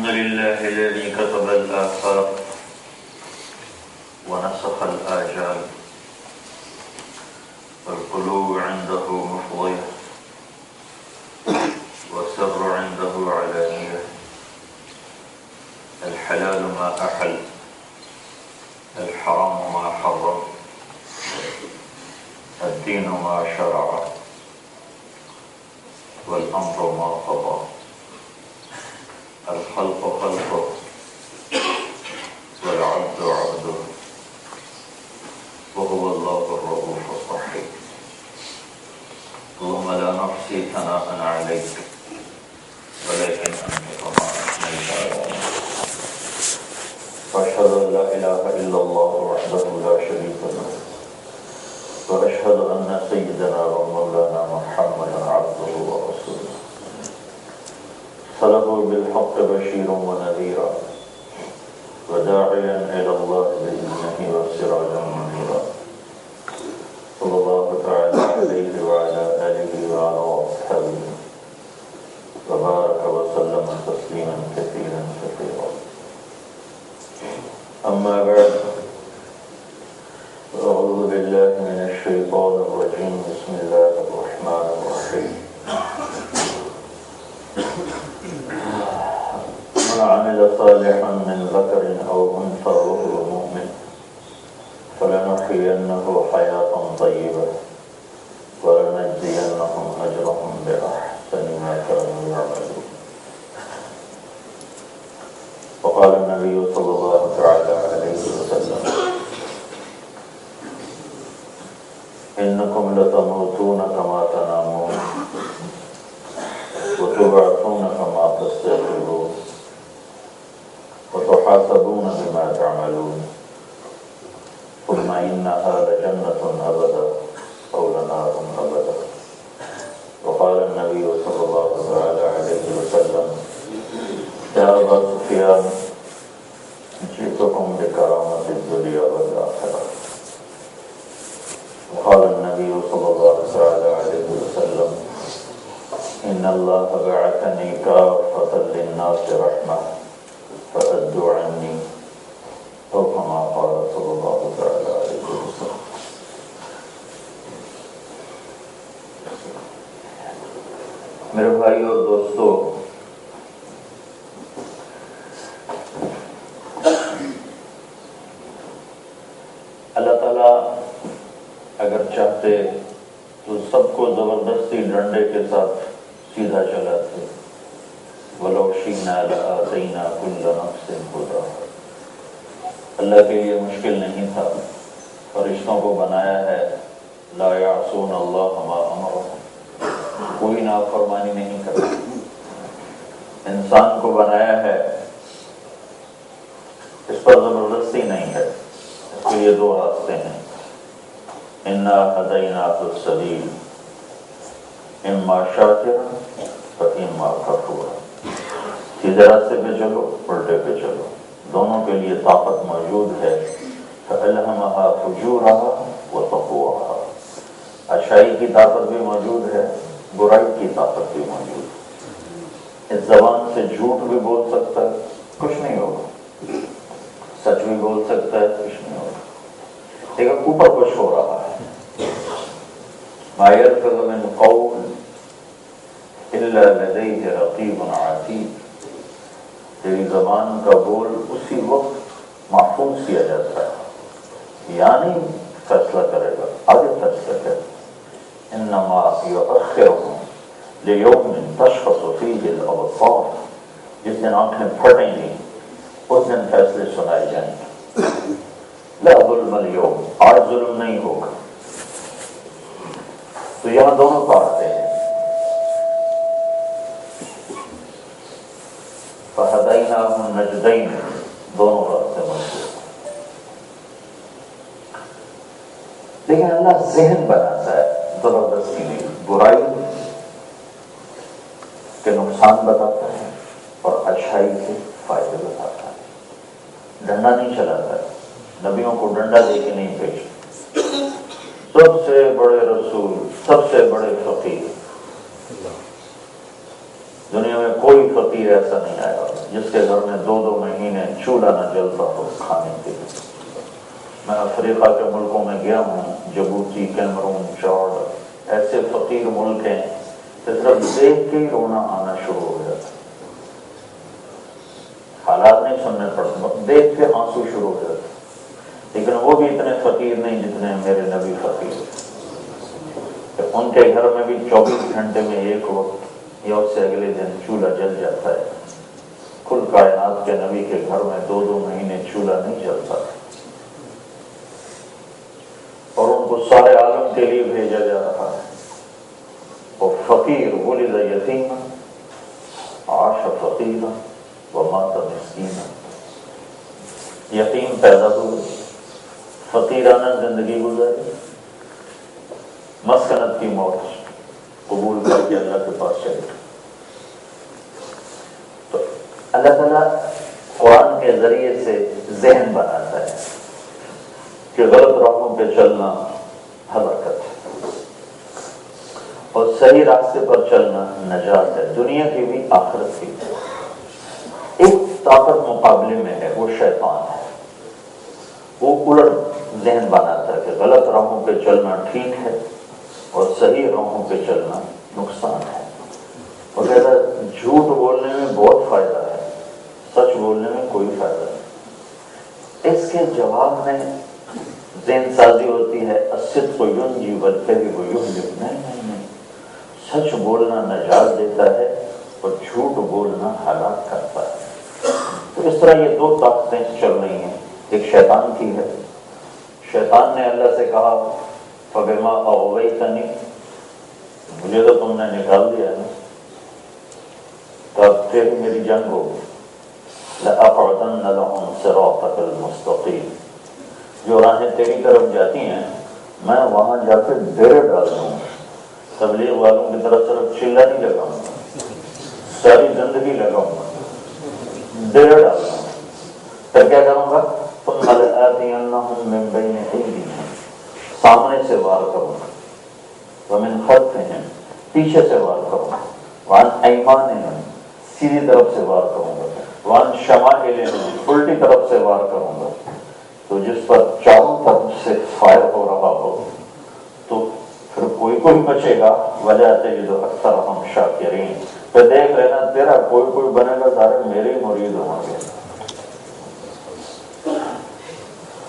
الحمد لله الذي كتب الآثار ونسخ الآجال والقلوب عنده مفضية والسر عنده علانية الحلال ما أحل الحرام ما حرم الدين ما شرع والأمر ما قضى الخلق خلقه والعبد عبده وهو الله الرؤوف الرحيم اللهم لا نحصي ثناء عليك ولكن أنت كما أثنيت على نفسك وأشهد أن لا إله إلا الله وحده لا شريك له وأشهد أن سيدنا ومولانا محمدا عبده ورسوله صلاه بالحق بشيرا ونذيرا وداعيا إلى الله بإذنه وسراجا منيرا صلى الله تعالى عليه وعلى آله وعلى أصحابه وبارك وسلم تسليما كثيرا كثيرا أما بعد أعوذ بالله من الشيطان الرجيم بسم الله الرحمن الرحيم من عمل صالحا من ذكر أو أنثى وهو مؤمن فلنحيينه حياة طيبة ولنجزينهم أجرهم بأحسن ما كانوا يعملون وقال النبي صلى الله تعالى عليه وسلم إنكم لتموتون كما تنامون وتبعثون كما تستيقظون وتحاسبون بما تعملون ثم إنها لجنة أبدا أو لنار أبدا وقال النبي صلى الله عليه وسلم يا أبا سفيان جئتكم بكرامة الدنيا والآخرة وقال النبي صلى الله عليه وسلم إن الله بعثني كافة للناس رحمة فأدوا عني أو كما قال صلى الله عليه وسلم. میرے بھائی اور دوستو، اللہ تعالیٰ اگر چاہتے تو سب کو زبردستی ڈنڈے کے ساتھ سیدھا چلاتے، وَلَوْ شِئْنَا لَآتَيْنَا كُلَّ نَفْسٍ هُدَاهَا. اللہ کے لیے مشکل نہیں تھا، فرشتوں کو بنایا ہے لا يعصون اللہ ما امرهم، کوئی نافرمانی نہیں کرتا. انسان کو بنایا ہے، اس پر زبردستی نہیں ہے. اس کے لیے دو راستے ہیں، اِنَّا هَدَيْنَاهُ السَّبِيلَ اِمَّا شَاكِرًا وَإِمَّا كَفُورًا. سیدھے راستے پہ چلو، الٹے پہ چلو، دونوں کے لیے طاقت موجود ہے. فَأَلْهَمَهَا فُجُورَهَا وَتَقْوَاهَا. اچھائی کی طاقت بھی موجود ہے، برائی کی طاقت بھی موجود ہے. اس زبان سے جھوٹ بھی بول سکتا ہے، کچھ نہیں ہوگا، سچ بھی بول سکتا ہے، کچھ نہیں ہوگا. لیکن اوپر کچھ ہو رہا ہے. مَا يَلْفِظُ مِنْ قَوْلٍ إِلَّا لَدَيْهِ رَقِيبٌ عَتِيدٌ. تیری زبان کا بول اسی وقت محفوظ کیا جاتا ہے، یعنی فیصلہ کرے گا، آگے فیصلہ کرے گا. انما یؤخرهم لیوم تشخص فیہ الابصار. جس دن آنکھیں پھٹیں گی اس دن فیصلے سنائے جائیں گے. لا ظلم اليوم، آج ظلم نہیں ہوگا. تو یہاں دونوں باتیں ہیں. فَهَدَيْنَاهُ النَّجْدَيْنِ، دونوں راستے موجود. لیکن اللہ ذہن بناتا ہے، زبردستی نہیں. برائی کے نقصان بتاتا ہے اور اچھائی کے فائدے بتاتا ہے. ڈنڈا نہیں چلاتا ہے، نبیوں کو ڈنڈا دے کے نہیں بھیجتا. سب سے بڑے رسول، سب سے بڑے فقیر دنیا میں کوئی فقیر ایسا نہیں آیا جس کے گھر میں 2 مہینے چولہا نہ جلتا ہو کھانے کے لیے۔ میں افریقہ کے ملکوں میں گیا ہوں، جبوتی، کیمرون، چاڈ، ایسے فقیر ملک ہیں کہ صرف دیکھ کے ہی رونا آنا شروع ہو گیا تھا۔ حالات نہیں سننے پڑتے، دیکھ کے آنسو شروع ہو جاتے، لیکن وہ بھی اتنے فقیر نہیں جتنے میرے نبی فقیر۔ ان کے گھر میں بھی 24 گھنٹے میں ایک وقت یا اس سے اگلے دن چولہا جل جاتا ہے۔ کل کائنات کے نبی کے گھر میں 2 مہینے چولہا نہیں جلتا، اور ان کو سارے عالم کے لیے بھیجا جا رہا ہے۔ اور فقیر ولد یتیما عاش فقیرا ومات مسکینا، یتیم پیدا ہوئے، فقیرانہ زندگی گزاری، مسکنت کی موت قبول کر کے اللہ کے پاس چلے۔ تو اللہ تعالیٰ قرآن کے ذریعے سے ذہن بناتا ہے کہ غلط راہوں پہ چلنا ہلاکت ہے اور صحیح راستے پر چلنا نجات ہے، دنیا کی بھی آخرت کی بھی۔ ایک طاقت مقابلے میں ہے، وہ شیطان ہے۔ وہ الٹ ذہن بناتا ہے کہ غلط راہوں پہ چلنا ٹھیک ہے اور صحیح راہوں پہ چلنا نقصان ہے۔ اور کہتا ہے جھوٹ بولنے میں بہت فائدہ ہے، سچ بولنے میں کوئی فائدہ نہیں۔ اس کے جواب میں ذہن سازی ہوتی ہے، الصدق ینجی والکذب یہلک۔ نہیں، سچ بولنا نجات دیتا ہے اور جھوٹ بولنا ہلاک کرتا ہے۔ تو اس طرح یہ 2 طاقتیں چل رہی ہیں، ایک شیطان کی ہے۔ شیطان نے اللہ سے کہا فبما اغویتنی، مجھے تو تم نے نکال دیا ہے، تب پھر میری جنگ ہوگی۔ لأقعدن لهم صراطك المستقیم، جو راہیں تیری طرف جاتی ہیں میں وہاں جا کے ڈیرے ڈال دوں گا۔ تبلیغ والوں کی طرف صرف چلا نہیں لگاؤں گا، ساری زندگی لگاؤں گا، ڈیرے ڈال دوں گا۔ پھر کیا کروں گا؟ ثم لآتینہم من بین ایدیہم، سامنے سے وار کروں گا، ومن خلفہم، پیچھے سے وار کروں گا، وعن ایمانہم، سیدھی طرف سے وار کروں گا، وعن شمائلہم، الٹی طرف سے وار کروں گا۔ تو جس پر چاروں طرف سے فائر ہو رہا ہو تو پھر کوئی بچے گا، وجہ تجد اکثرہم شاکرین، پھر دیکھ لینا تیرا کوئی بنے گا، سارے میرے ہی مرید ہوں گے۔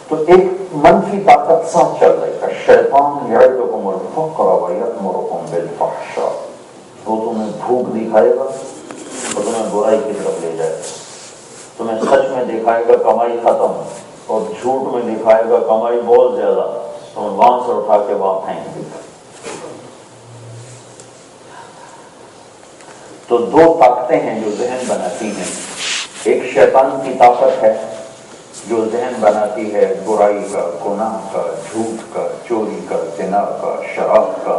تو ایک منفی طاقت ساتھ چل رہی ہے، الشیطان یعدکم الفقر ویأمرکم بالفحشاء، وہ تمہیں بھوک دکھائے گا اور تمہیں برائی کی طرف لے جائے گا، تمہیں سچ میں دکھائے گا کمائی ختم اور جھوٹ میں دکھائے گا کمائی بہت زیادہ، تمہیں وہاں سے اٹھا کے وہاں پھینک دے گا۔ تو 2 طاقتیں ہیں جو ذہن بناتی ہیں، ایک شیطان کی طاقت ہے جو ذہن بناتی ہے برائی کا، گناہ کا، جھوٹ کا، چوری کا، زنا کا، شراب کا۔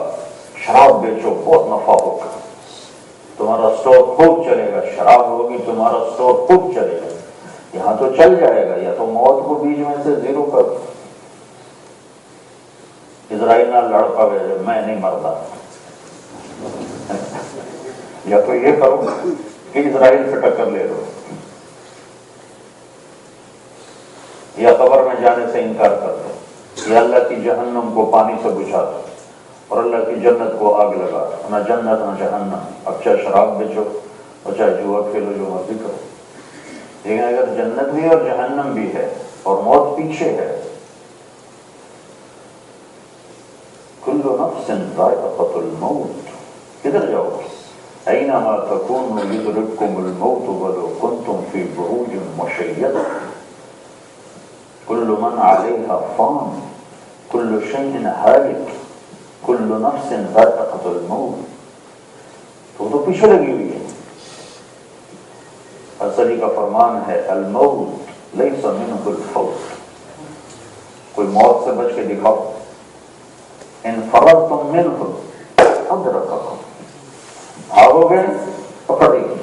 شراب بیچو بہت نفع ہوگا، تمہارا اسٹور خوب چلے گا، شراب ہوگی تمہارا اسٹور خوب چلے گا، یہاں تو چل جائے گا، یا تو موت کو بیچ میں سے زیرو کر دو۔ اسرائیل نہ لڑ پاوے میں نہیں مرتا، یا تو یہ کرو کہ اسرائیل سے ٹکر لے لو، یا قبر میں جانے سے انکار کر دو، یا اللہ کی جہنم کو پانی سے بجھا دو اور اللہ کی جنت کو آگ لگا دو، نہ جنت نہ جہنم۔ اب چاہے شراب بیچو اور چاہے جوا کھیلو، جو مرضی کرو، لیکن اگر جنت بھی اور جہنم بھی ہے اور موت پیچھے ہے، کل نفس ذائقۃ الموت، کدھر جاؤ گے؟ اینما تکونوا یدرککم الموت ولو کنتم فی بروج مشیدہ، کل من علیہا فان، کل شیء ہالک، کل نفس ذائقۃ الموت۔ تو پیچھے لگی ہوئی ہے۔ اصلی کا فرمان ہے الموت لیس منہ الفوت، کوئی موت سے بچ کے دکھاؤ، ان فررتم منہ ادرککم، بھاگو گے پکڑے گی،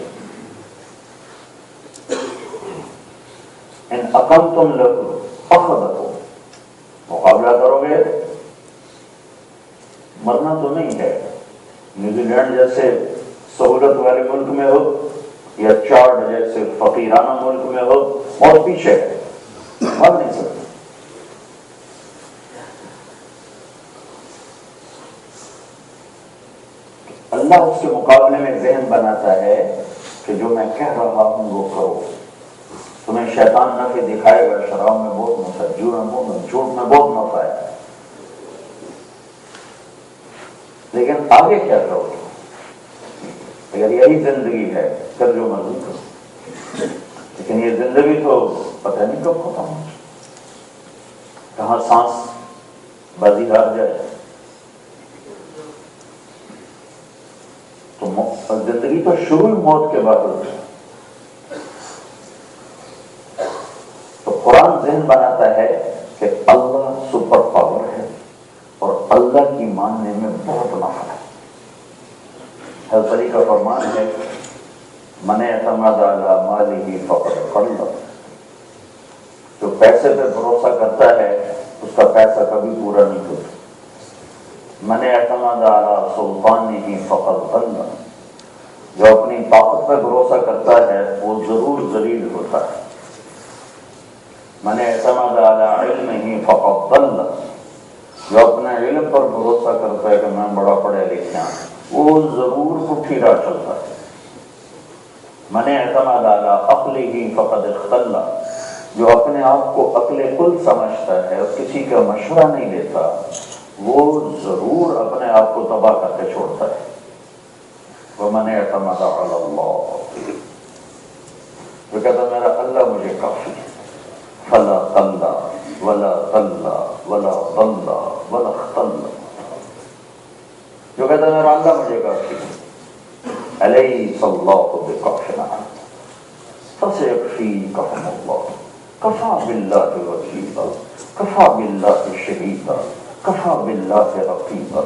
ان اقمتم لہ اخذکم، مقابلہ کرو گے، مرنا تو نہیں ہے۔ نیوزی لینڈ جیسے سہولت والے ملک میں ہو یا چارڈ جیسے فقیرانہ ملک میں ہو، موت پیچھے ہے، مر نہیں سکتے۔ اللہ اس کے مقابلے میں ذہن بناتا ہے کہ جو میں کہہ رہا ہوں وہ کرو۔ تمہیں شیطان نفع دکھائے گا، شراب میں بہت نفع ہے، جھوٹ میں بہت نفع ہے، لیکن آگے کیا کرو گے؟ اگر یہی زندگی ہے پھر جو مرضی کرو، لیکن یہ زندگی تو پتہ نہیں کب ختم ہو، کہاں سانس بازی ہار جائے۔ تو زندگی تو شروع موت کے بعد ہوتی ہے۔ تو قرآن ذہن بناتا ہے کہ اللہ سپر پاور ہے اور اللہ کی ماننے میں بہت نفع ہے۔ حضرت علی کا فرمان ہے من اعتمد علی مالہ فقد قل، جو پیسے پہ بھروسہ کرتا ہے اس کا پیسہ کبھی پورا نہیں ہوتا۔ من اعتمد علی سلطانہ فقد ضل، جو اپنی طاقت پہ بھروسہ کرتا ہے وہ ضرور ذلیل ہوتا ہے۔ من اعتمد علی علمہ فقد ضل، جو اپنے علم پر بھروسہ کرتا ہے کہ میں بڑا پڑھے لکھا ہوں، وہ ضرور پٹھی راہ چلتا ہے۔ من اعتمد علی عقلہ فقد اختل، جو اپنے آپ کو عقل کل سمجھتا ہے اور کسی کا مشورہ نہیں لیتا، وہ ضرور اپنے آپ کو تباہ کر کے چھوڑتا ہے۔ ومن اعتمد علی اللہ، جو کہتا میرا اللہ مجھے کافی ہے، فلا قل ولا ضل ولا ضل ولا اختل، جو کہتا میرا اللہ مجھے کافی ہے، الیس اللہ بکاف عنک فسیکفیکہم اللہ کفی باللہ وکیلا کفی باللہ شہیدا کفی باللہ رقیبا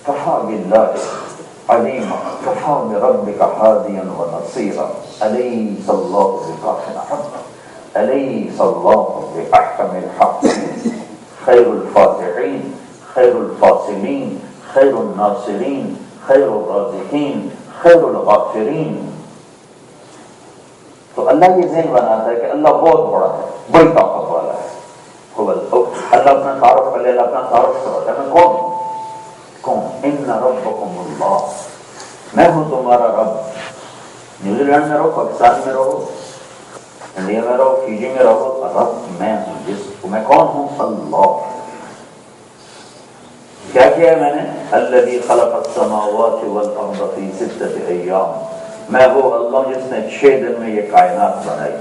کفی باللہ علیما کفی بربک ہادیا ونصیرا الیس اللہ بکاف عنک الیس اللہ باحکم الحاکمین خیر الفاتحین خیر الفاصلین خیر الناصرین خیر الرازقین خیر الغافرین۔ تو اللہ یہ ذہن بناتا ہے کہ اللہ بہت بڑا ہے، بڑی طاقت والا ہے۔ اللہ اپنا تعارف کر لے، اللہ اپنا تعارف کرتا ہے، میں کون؟ ان ربکم اللہ، میں ہوں تمہارا رب۔ نیوزی لینڈ میں رہو، پاکستان میں رہو، انڈیا میں رہو، فیجی میں رہو، رب میں ہوں۔ میں کون ہوں؟ اللہ۔ کیا کیا ہے میں نے؟ الذی خلق السماوات والارض فی ستۃ ایام، میں وہ اللہ جس نے 6 دن میں یہ کائنات بنائی۔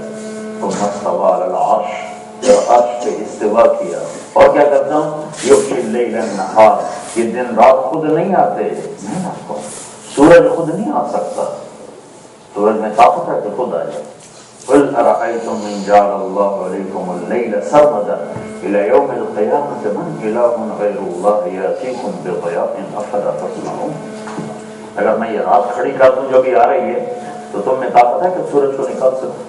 ثم استوى علی العرش، اور عرش پہ استوا کیا۔ اور کیا کرتا ہوں؟ یغشی اللیل النہار، یہ دن رات خود نہیں آتے، میں آتا ہوں۔ سورج خود نہیں آ سکتا، سورج میں طاقت ہے کہ خود آ جائے۔ قل ارأیتم ان جعل اللہ علیکم اللیل سرمدا الی یوم القیامۃ من الہ غیر اللہ یأتیکم بضیاء افلا تسمعون۔ اگر میں یہ رات کھڑی کر دوں جو بھی آ رہی ہے تو تم میں طاقت ہے کہ سورج کو نکال سکو۔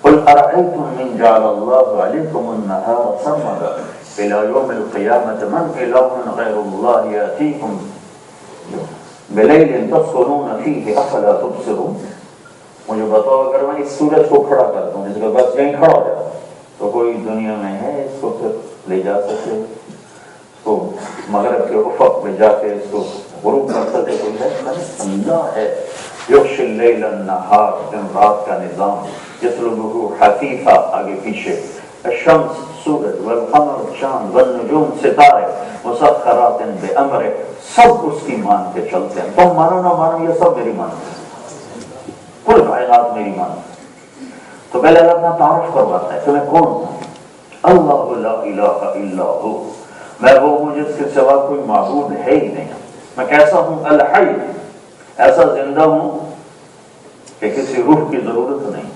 قل ارأیتم ان جعل اللہ علیکم النہار سرمدا الی یوم القیامۃ من الہ غیر اللہ یأتیکم بلیل تسکنون فیہ افلا تبصرون۔ مجھے بتاؤ اگر میں اس سورج کو کھڑا کر دوں، جس کا بس یہیں کھڑا ہو جائے، تو کوئی دنیا میں ہے اس کو پھر لے جا سکے، اس کو مغرب کے افق میں جا کے اس کو غروب کر سکے؟ کوئی ہے؟ اللہ ہے۔ یغشی اللیل النہار، دن رات کا نظام، یطلبہ حثیثا، آگے پیچھے، الشمس سورج، والقمر چاند، والنجوم ستارے، مسخرات بامرہ، سب اس کی مان کے چلتے ہیں۔ تم مانو نہ مانو، یہ سب میری مانتے ہیں، کل کائنات میری مانتے ہیں۔ تو پہلے اللہ اپنا تعارف کرواتا ہے کہ میں کون ہوں۔ اللہ لا الہ الا ہو، میں وہ ہوں جس کے سوا کوئی معبود ہے ہی نہیں۔ میں کیسا ہوں؟ الحی، ایسا زندہ ہوں کہ کسی روح کی ضرورت نہیں،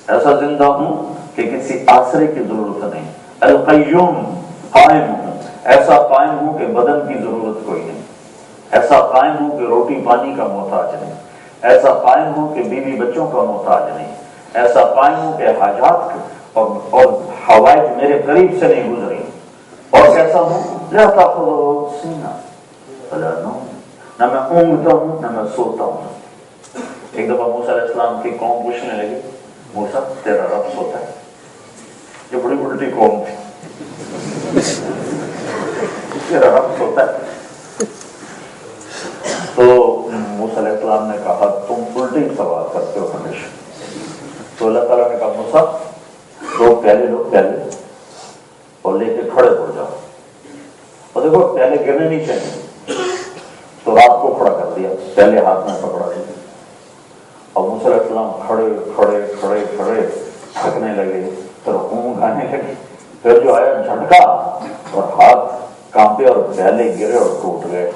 ایسا زندہ ہوں کہ کسی آسرے کی ضرورت نہیں۔ القیوم، قائم ہوں، ایسا قائم ہوں کہ بدن کی ضرورت کوئی نہیں، ایسا قائم ہوں کہ روٹی پانی کا محتاج نہیں، ایسا قائم ہوں کہ بیوی بچوں کا محتاج نہیں، ایسا قائم ہوں کہ حاجات اور حوائج میرے قریب سے نہیں گزری۔ اور کیسا ہوں؟ لا تأخذہ سنہ ولا نوم، نہ میں اونگتا ہوں نہ میں سوتا ہوں۔ ایک دفعہ موسیٰ علیہ السلام کی قوم پوچھنے لگی، موسیٰ تیرا رب سوتا ہے؟ یہ بڑی الٹی قوم تھی، تیرا رب سوتا ہے؟ تو موسیٰ علیہ السلام نے کہا تم الٹی سوال کرتے ہو ہمیشہ۔ تو اللہ تعالیٰ نے کہا موسیٰ دو پیالے لو، پیالے اور لے کے کھڑے ہو جاؤ، اور دیکھو پیالے گرنے نہیں چاہیے۔ تو رات کو کھڑا کر دیا، پیالے ہاتھ میں پکڑا دیا، اور موسیٰ علیہ السلام کھڑے کھڑے کھڑے کھڑے تھکنے لگے، پھر اونگ آنے لگی، پھر جو آیا جھٹکا اور ہاتھ کانپے اور پیالے گرے اور ٹوٹ گئے۔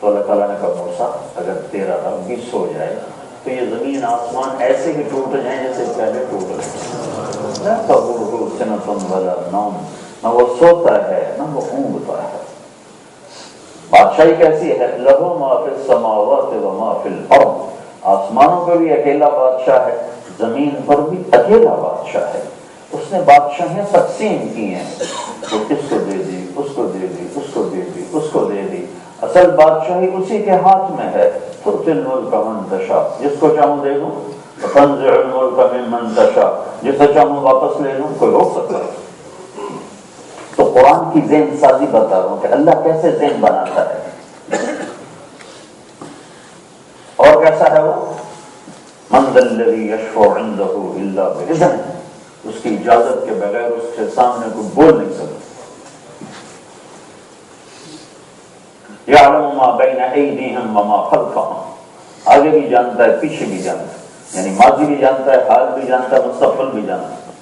تو اللہ تعالیٰ نے کہا موسیٰ اگر تیرا رب بھی سو جائے تو یہ زمین آسمان ایسے ہی ٹوٹ جائیں جیسے پہلے ٹوٹ گئے۔ نہ تأخذہ سنۃ ولا نوم، نہ وہ سوتا ہے نہ وہ اونگتا ہے۔ بادشاہی کیسی ہے؟ لہ ما فی السماوات و ما فی الارض، آسمانوں پر بھی اکیلا بادشاہ ہے، زمین پر بھی اکیلا بادشاہ ہے۔ اس نے بادشاہیں تقسیم کی ہیں، وہ اس کو دے دی، اس کو دے دی، اس کو دے دی، اس کو دے دی۔ اصل بادشاہی اسی کے ہاتھ میں ہے۔ تؤتی الملک من تشاء، جس کو چاہوں دے دوں، وتنزع الملک ممن تشاء، جسے چاہوں واپس لے لوں، کوئی روک سکتا ہے؟ تو قرآن کی ذہن سازی بتا رہا ہوں کہ اللہ کیسے ذہن بناتا ہے، اور کیسا ہے وہ؟ من ذا الذی یشفع عنده الا باذنہ، اس کی اجازت کے بغیر اس کے سامنے کوئی بول نہیں سکتا۔ یعلم ما بین ایدیہم وما خلفہم، آگے بھی جانتا ہے پیچھے بھی جانتا ہے، یعنی ماضی بھی جانتا ہے، حال بھی جانتا ہے، مستقبل بھی جانتا ہے۔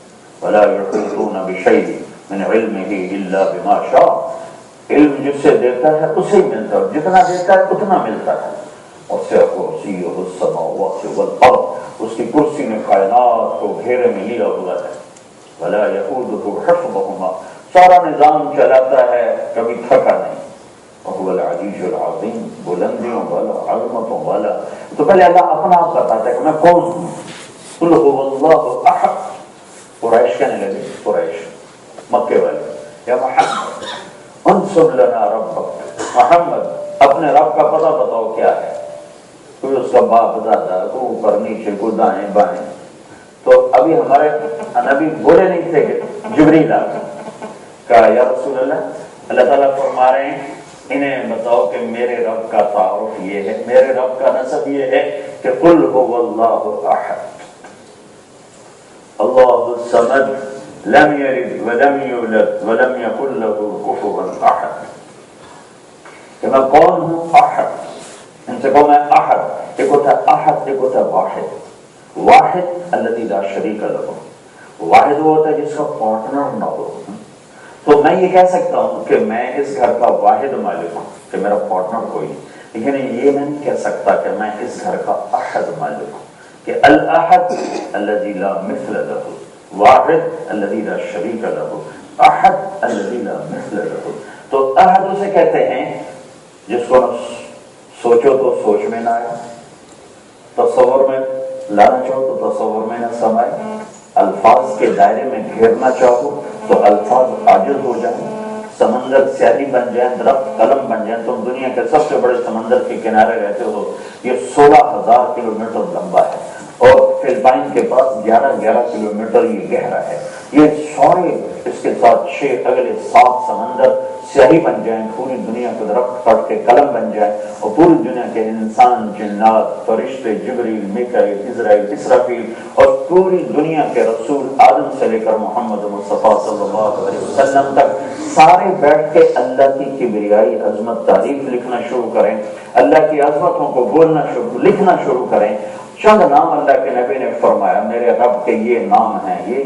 ولا یحیطون بشیء من علمہ الا بما شاء، علم جس سے دیتا ہے اسے ملتا ہے، جتنا دیتا ہے اتنا ملتا ہے۔ وسع کرسیہ السماوات والارض، اس کی کرسی نے کائنات کو گھیرے میں لیا ہوا ہے۔ ولا یئودہ حفظہما، سارا نظام چلاتا ہے، کبھی تھکا نہیں۔ وهو العزیز العظیم، بلندیوں والا، عظمتوں والا۔ تو پہلے اللہ اپنا آپ بتاتا ہے کہ میں کون ہوں۔ قل هو اللہ احد، قریش کہنے لگے، قریش مکے والے، یا محمد انصب لنا ربک، محمد اپنے رب کا پتہ بتاؤ کیا ہے، کوئی اس کا باپ دادا، کوئی اوپر نیچے، کوئی دائیں بائیں۔ تو ابھی ہمارے نبی بولے نہیں تھے کہ جبریل آ کہا یا رسول اللہ، اللہ تعالیٰ فرما رہے ہیں انہیں بتاؤ کہ میرے رب کا تعارف یہ ہے، میرے رب کا نسب یہ ہے کہ قل هو اللہ احد اللہ الصمد لم یلد ولم یولد ولم یکن له کفوا احد، کہ میں کون ہوں؟ احد، ان سے کہو میں احد۔ ایک ہوتا ہے احد، ایک ہوتا ہے واحد۔ واحد الذی لا شریک لہ، واحد وہ ہوتا ہے جس کا پارٹنر نہ ہو۔ تو میں یہ کہہ سکتا ہوں کہ میں اس گھر کا واحد مالک ہوں، کہ میرا پارٹنر کوئی نہیں، لیکن یہ میں نہیں کہہ سکتا کہ میں اس گھر کا احد مالک ہوں، کہ الاحد الذی لا مثل لہ، واحد الذی لا شریک لہ، احد الذی لا مثل لہ۔ تو احد اسے کہتے ہیں جس کو سوچو تو سوچ میں نہ آئے، تصور میں لانا چاہو تو تصور میں نہ سمائے، الفاظ کے دائرے میں گھیرنا چاہو تو الفاظ عاجز ہو جائیں، سمندر سیاہی بن جائیں، درخت قلم بن جائیں۔ تم دنیا کے سب سے بڑے سمندر کے کنارے رہتے ہو، یہ 16,000 کلومیٹر لمبا ہے، اور فلپائن کے پاس 11 کلومیٹر یہ گہرا ہے۔ یہ سارے اس کے ساتھ 6 اگلے 7 سمندر سیاہی بن جائیں، پوری دنیا کو درخت کاٹ کے قلم بن جائیں، اور پوری دنیا کے انسان، جنات، فرشتے، جبریل، میکائیل، عزرائیل، اسرافیل، اور پوری دنیا کے رسول آدم سے لے کر محمد مصطفیٰ صلی اللہ علیہ وسلم تک سارے بیٹھ کے اللہ کی کبریائی عظمت تعریف لکھنا شروع کریں، اللہ کی عظمتوں کو بولنا شروع، لکھنا شروع کریں۔ چند نام اللہ کے نبی نے فرمایا میرے رب کے یہ نام ہیں، یہ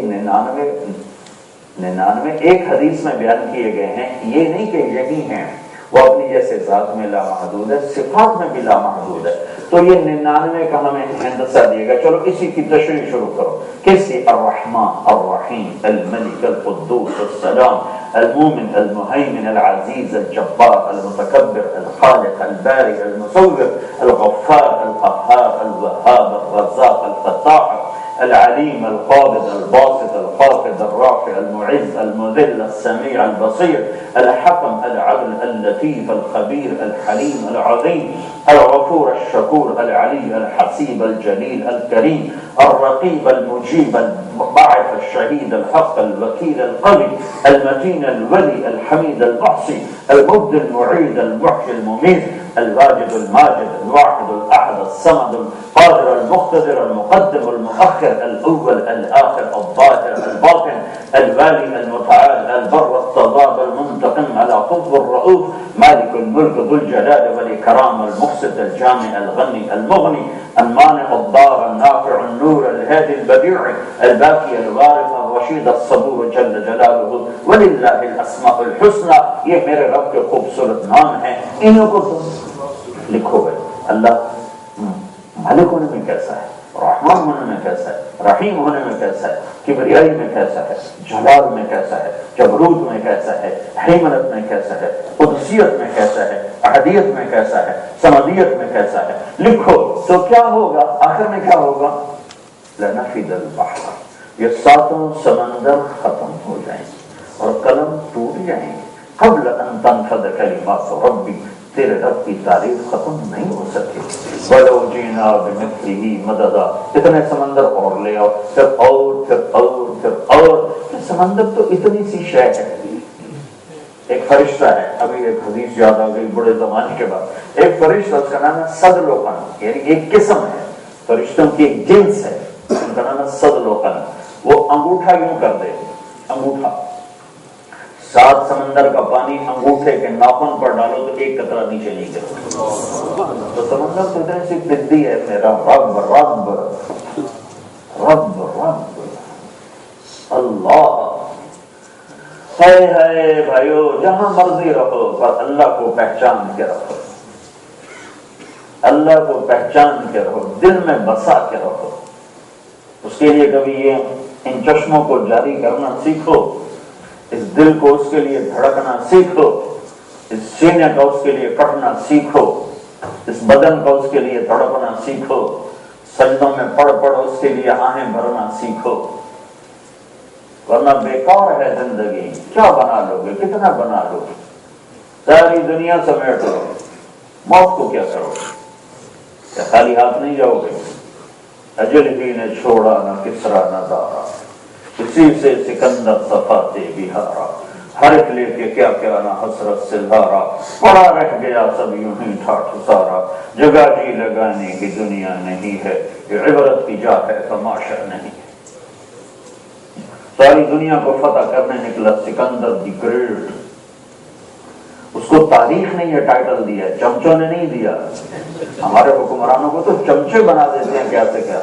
99 ایک حدیث میں بیان کیے گئے ہیں، یہ نہیں کہ یہی ہیں، وہ اپنی جیسے ذات میں لامحدود ہے، صفات میں بھی لامحدود ہے۔ تو یہ 99 کا ہمیں ہندسہ دیے گا۔ چلو اسی کی تشریح شروع کرو۔ کیسے؟ الرحمن، الرحیم، الملک، القدوس، السلام، المومن، المہیمن، العزیز، الجبار، المتکبر، الخالق، البارئ، المصور، الغفار، القہار، الوہاب، الرزاق، الفتاح، العلیم، القابض، الباسط، الخافض، الرافع، المعز، المذل، السمیع، البصیر، الحکم، العدل، اللطیف، الخبیر، الحلیم، العظیم، الغفور الشكور العلي الحسيب الجليل الكريم الرقيب المجيب الباعث الشهيد الحق الوكيل القوي المتين الولي الحميد المحصي المبدي المعيد المحيي المميت الواجد الماجد الواحد الأحد الصمد القادر المقتدر المقدم المؤخر الأول الآخر الظاهر الباطن الوالي المتعال البر التضاب المنتقم العفو الرؤوف مالك الملك ذو الجلال والإكرام المقسط الجامع الغني المغني المانع الضار النافع النور الهادي البديع الباقي الوارث الرشيد الصبور جل جلاله وللہ الاسماء الحسنى. یہ میرے رب کے خوبصورت نام ہیں، انہوں کو لکھو گے. اللہ مالک ہونے میں کیسا ہے، رحمان ہونے میں کیسا ہے، رحیم ہونے میں کیسا ہے، کبریائی میں کیسا ہے، جلال میں کیسا ہے، جبروت میں کیسا ہے، حیمنت میں کیسا ہے، قدسیت میں کیسا ہے، احدیت میں کیسا ہے، سمدیت میں کیسا ہے. لکھو تو کیا ہوگا، آخر میں کیا ہوگا؟ لنفد البحر، یہ ساتوں سمندر ختم ہو جائیں اور قلم ٹوٹ جائیں گے. قبل ان تنفد کلمات ربی، تیرے رب کی تعریف ختم نہیں ہو سکتی. وَلَوْ جِئْنَا بِمِثْلِهِ مَدَدًا، اتنے سمندر اور لے آؤ، پھر اور پھر اور پھر اور. سمندر تو اتنی سی شے ہے. ایک فرشتہ ہے، ابھی ایک حدیث یاد آ گئی بڑے زمانے کے بعد. ایک فرشتہ، اس کا نام ہے صدلوقن، یعنی ایک قسم ہے فرشتوں کی، ایک جنس ہے، ان کا نام ہے صدلوقن. وہ انگوٹھا یوں کر دے، انگوٹھا 7 سمندر کا پانی انگوٹھے کے ناخن پر ڈالو تو ایک قطرہ نیچے نہیں گرتا. تو سمندر تو اتنی سی بدی ہے. میرا رب رب رب رب اللہ ہے بھائیو. جہاں مرضی رہو پر اللہ کو پہچان کے رہو، اللہ کو پہچان کے رہو، دل میں بسا کے رہو. اس کے لیے کبھی یہ ان چشموں کو جاری کرنا سیکھو، اس دل کو اس کے لیے دھڑکنا سیکھو، اس سینے کا اس کے لیے کٹنا سیکھو، اس بدن کا اس کے لیے دھڑکنا سیکھو، سجدوں میں پڑھ پڑھ اس کے لیے آہیں بھرنا سیکھو. ورنہ بیکار ہے زندگی. کیا بنا لو گے، کتنا بنا لو گے، ساری دنیا سمیٹ لو، موت کو کیا کرو گے؟ کیا خالی ہاتھ نہیں جاؤ گے؟ اجل ہی نے چھوڑا نہ کسرا نہ دارا، اسی سے سکندر صفاتے بہارا، ہر ایک لے کے کیا کیا نہ حسرت سے دھارا، پڑا رہ گیا سب یوں ہی ٹھاٹھ سارا. جگہ جی لگانے کی دنیا نہیں ہے، یہ عبرت کی جا ہے تماشا نہیں. ساری دنیا کو فتح کرنے نکلا سکندر دی گریٹ. اس کو تاریخ نے یہ ٹائٹل دیا ہے، چمچوں نے نہیں دیا. ہمارے حکمرانوں کو تو چمچے بنا دیتے ہیں کیا سے کیا.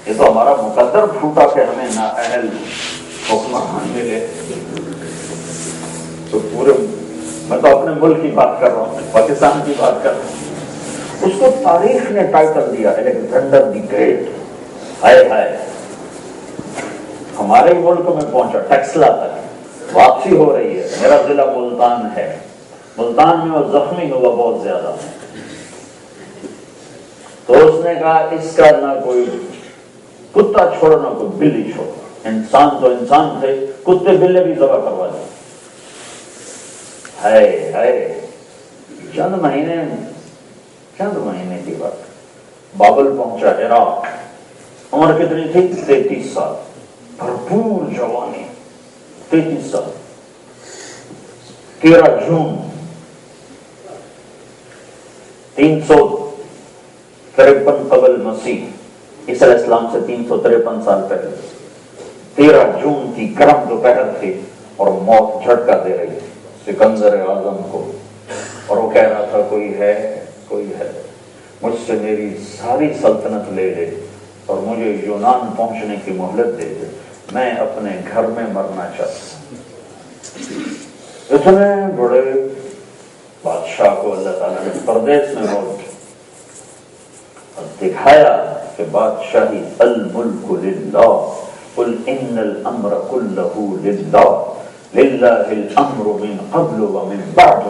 یہ تو ہمارا مقدر پھوٹا کہ ہمیں نااہل حکمران ملے. تو پورے، میں تو اپنے ملک کی بات کر رہا ہوں، پاکستان کی بات کر رہا ہوں. اس کو تاریخ نے ٹائٹل دیا الیگزینڈر دی گریٹ. ہائے ہائے، ہمارے ملک میں پہنچا ٹیکسلا تک، واپسی ہو رہی ہے. میرا ضلع ملتان ہے، ملتان میں وہ زخمی ہوا بہت زیادہ. تو اس نے کہا اس کا نہ کوئی کتا چھوڑو نہ کوئی بلی چھوڑو. انسان تو انسان تھے، کتے بلے بھی ذبح کروا دیں. ہائے ہائے، چند مہینے کی بات. بابل پہنچا عراق. عمر کتنی تھی؟ 33 سال. بھرپور جوانی، 33 سال. 13 جون 353 قبل مسیح، عیسی علیہ السلام سے 353 سال پہلے 13 جون کی گرم دوپہر تھی اور موت جھٹکا دے رہی تھی سکندر اعظم کو. اور وہ کہہ رہا تھا کوئی ہے، مجھ سے میری ساری سلطنت لے لے اور مجھے یونان پہنچنے کی مہلت دے دے، میں اپنے گھر میں مرنا چاہتا ہوں. اتنے بڑے بادشاہ کو اللہ تعالیٰ نے پردیس میں موت اور دکھایا کہ بادشاہی الملک للہ، قل ان الامر کلہ للہ، للہ الامر من قبل ومن بعد،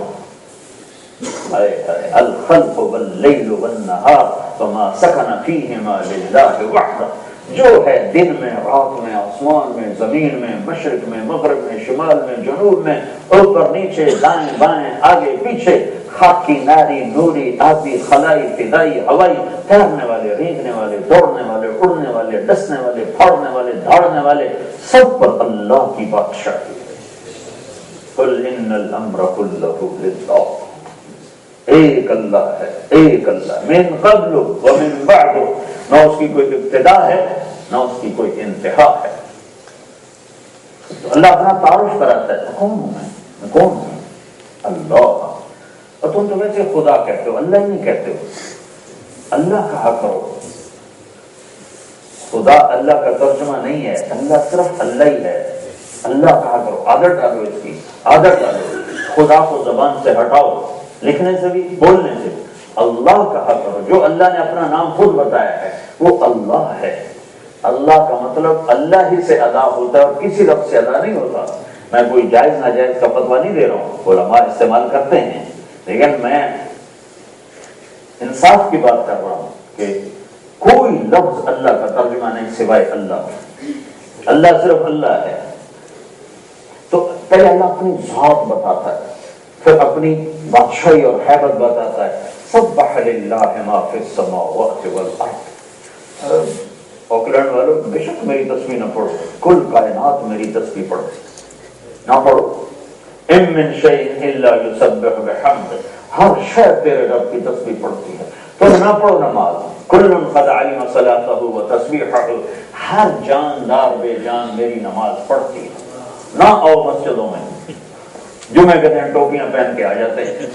الخلق واللیل والنہار وما سکن فیہما للہ وحدہ. جو ہے دن میں، رات میں، آسمان میں، زمین میں، مشرق میں، مغرب میں، شمال میں، جنوب میں، اوپر نیچے دائیں بائیں آگے پیچھے، خاکی ناری نوری آبی خلائی فضائی ہوائی، تیرنے والے رینگنے والے دوڑنے والے اڑنے والے ڈسنے والے پھاڑنے والے دھاڑنے والے، سب پر اللہ کی بادشاہی ہے۔ قل ان الامر كله للہ، ایک اللہ ہے، ایک اللہ، من قبل ومن بعد، نہ اس کی کوئی ابتدا ہے نہ اس کی کوئی انتہا ہے۔ تو اللہ اپنا تعارف کراتا ہے، کون ہوں میں کون ہوں؟ اللہ۔ اور تم تو ویسے خدا کہتے ہو، اللہ ہی نہیں کہتے ہو، اللہ کہا کرو۔ خدا اللہ کا ترجمہ نہیں ہے، اللہ صرف اللہ ہی ہے، اللہ کہا کرو۔ عادت ڈالو، اس کی عادت ڈالو، خدا کو زبان سے ہٹاؤ، لکھنے سے بھی بولنے سے بھی اللہ کہا کرو۔ جو اللہ نے اپنا نام خود بتایا ہے وہ اللہ ہے۔ اللہ کا مطلب اللہ ہی سے ادا ہوتا ہے اور کسی لفظ سے ادا نہیں ہوتا۔ میں کوئی جائز ناجائز کا فتویٰ نہیں دے رہا ہوں، علماء استعمال کرتے ہیں، لیکن میں انصاف کی بات کر رہا ہوں کہ کوئی لفظ اللہ کا ترجمہ نہیں سوائے اللہ۔ اللہ صرف اللہ ہے۔ تو پہلے اللہ اپنی ذات بتاتا ہے، پھر اپنی بادشاہی اور حیبت بتاتا ہے۔ سبح للہ ما فی السماوات والارض۔ اوکلینڈ والوں بے شک میری تسبیح نہ پڑھو، کل کائنات میری تسبیح پڑھو، نہ پڑھو۔ ان من شیء الا یسبح بحمدہ، ہر شے تیرے رب کی تسبیح پڑھتی ہے۔ تم نہ پڑھو نماز، کل قد علم صلاتہ وتسبیحہ، ہر جاندار بے جان میری نماز پڑھتی ہے۔ نہ آؤ مسجدوں میں، جمعے کے دن ٹوپیاں پہن کے آ جاتے ہیں،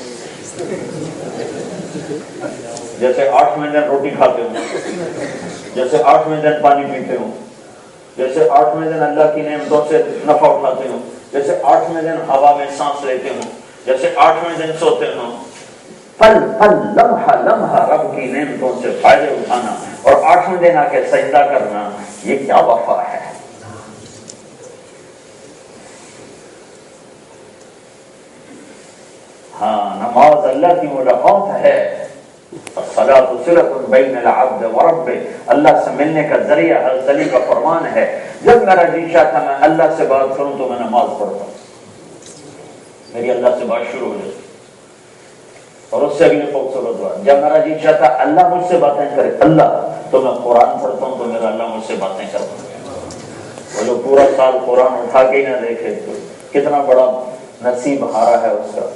جیسے 8ویں دن روٹی کھاتے ہوں، جیسے 8ویں دن پانی پیتے ہوں، جیسے 8ویں دن اللہ کی نعمتوں سے نفع اٹھاتے ہوں، جیسے 8ویں دن ہوا میں سانس لیتے ہوں، جیسے 8ویں دن سوتے ہوں۔ پل پل لمحہ لمحہ رب کی نعمتوں سے فائدے اٹھانا اور 8ویں دن آ کے سجدہ کرنا، یہ کیا وفا ہے۔ ہاں، نماز اللہ کی ملاقات ہے، الصلاۃ صلۃ بین العبد وربہ، اللہ سے ملنے کا ذریعہ ہے، صلی کا فرمان ہے۔ جب میرا جی چاہتا میں اللہ سے بات کروں تو میں نماز پڑھتا ہوں، میری اللہ سے بات شروع ہو جاتی، اور اس سے اگلی خوبصورت بات، جب میرا جی چاہتا اللہ مجھ سے باتیں کرے اللہ، تو میں قرآن پڑھتا ہوں تو میرا اللہ مجھ سے باتیں کرتا ہے۔ وہ جو پورا سال قرآن اٹھا کے ہی نہ دیکھے تو کتنا بڑا نصیب ہارا ہے اس کا،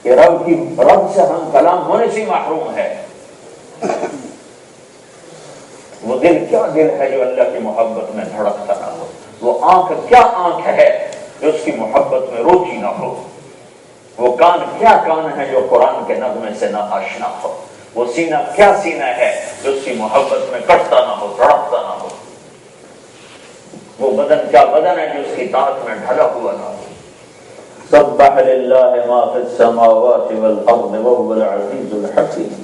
کہ رب سے ہم کلام ہونے سے محروم ہے۔ وہ دل کیا دل ہے جو اللہ کی محبت میں دھڑکتا نہ ہو، وہ آنکھ کیا آنکھ ہے جو اس کی محبت میں روچی نہ ہو، وہ کان کیا کان ہے جو قرآن کے نغمے سے نہ آشنا ہو، وہ سینہ کیا سینہ ہے جو اس کی محبت میں کٹتا نہ ہو، دھڑکتا نہ ہو، وہ بدن کیا بدن ہے جو اس کی طاقت میں ڈھلا ہوا نہ ہو۔ سبح للہ ما فی السماوات والارض وهو العزیز الحکیم۔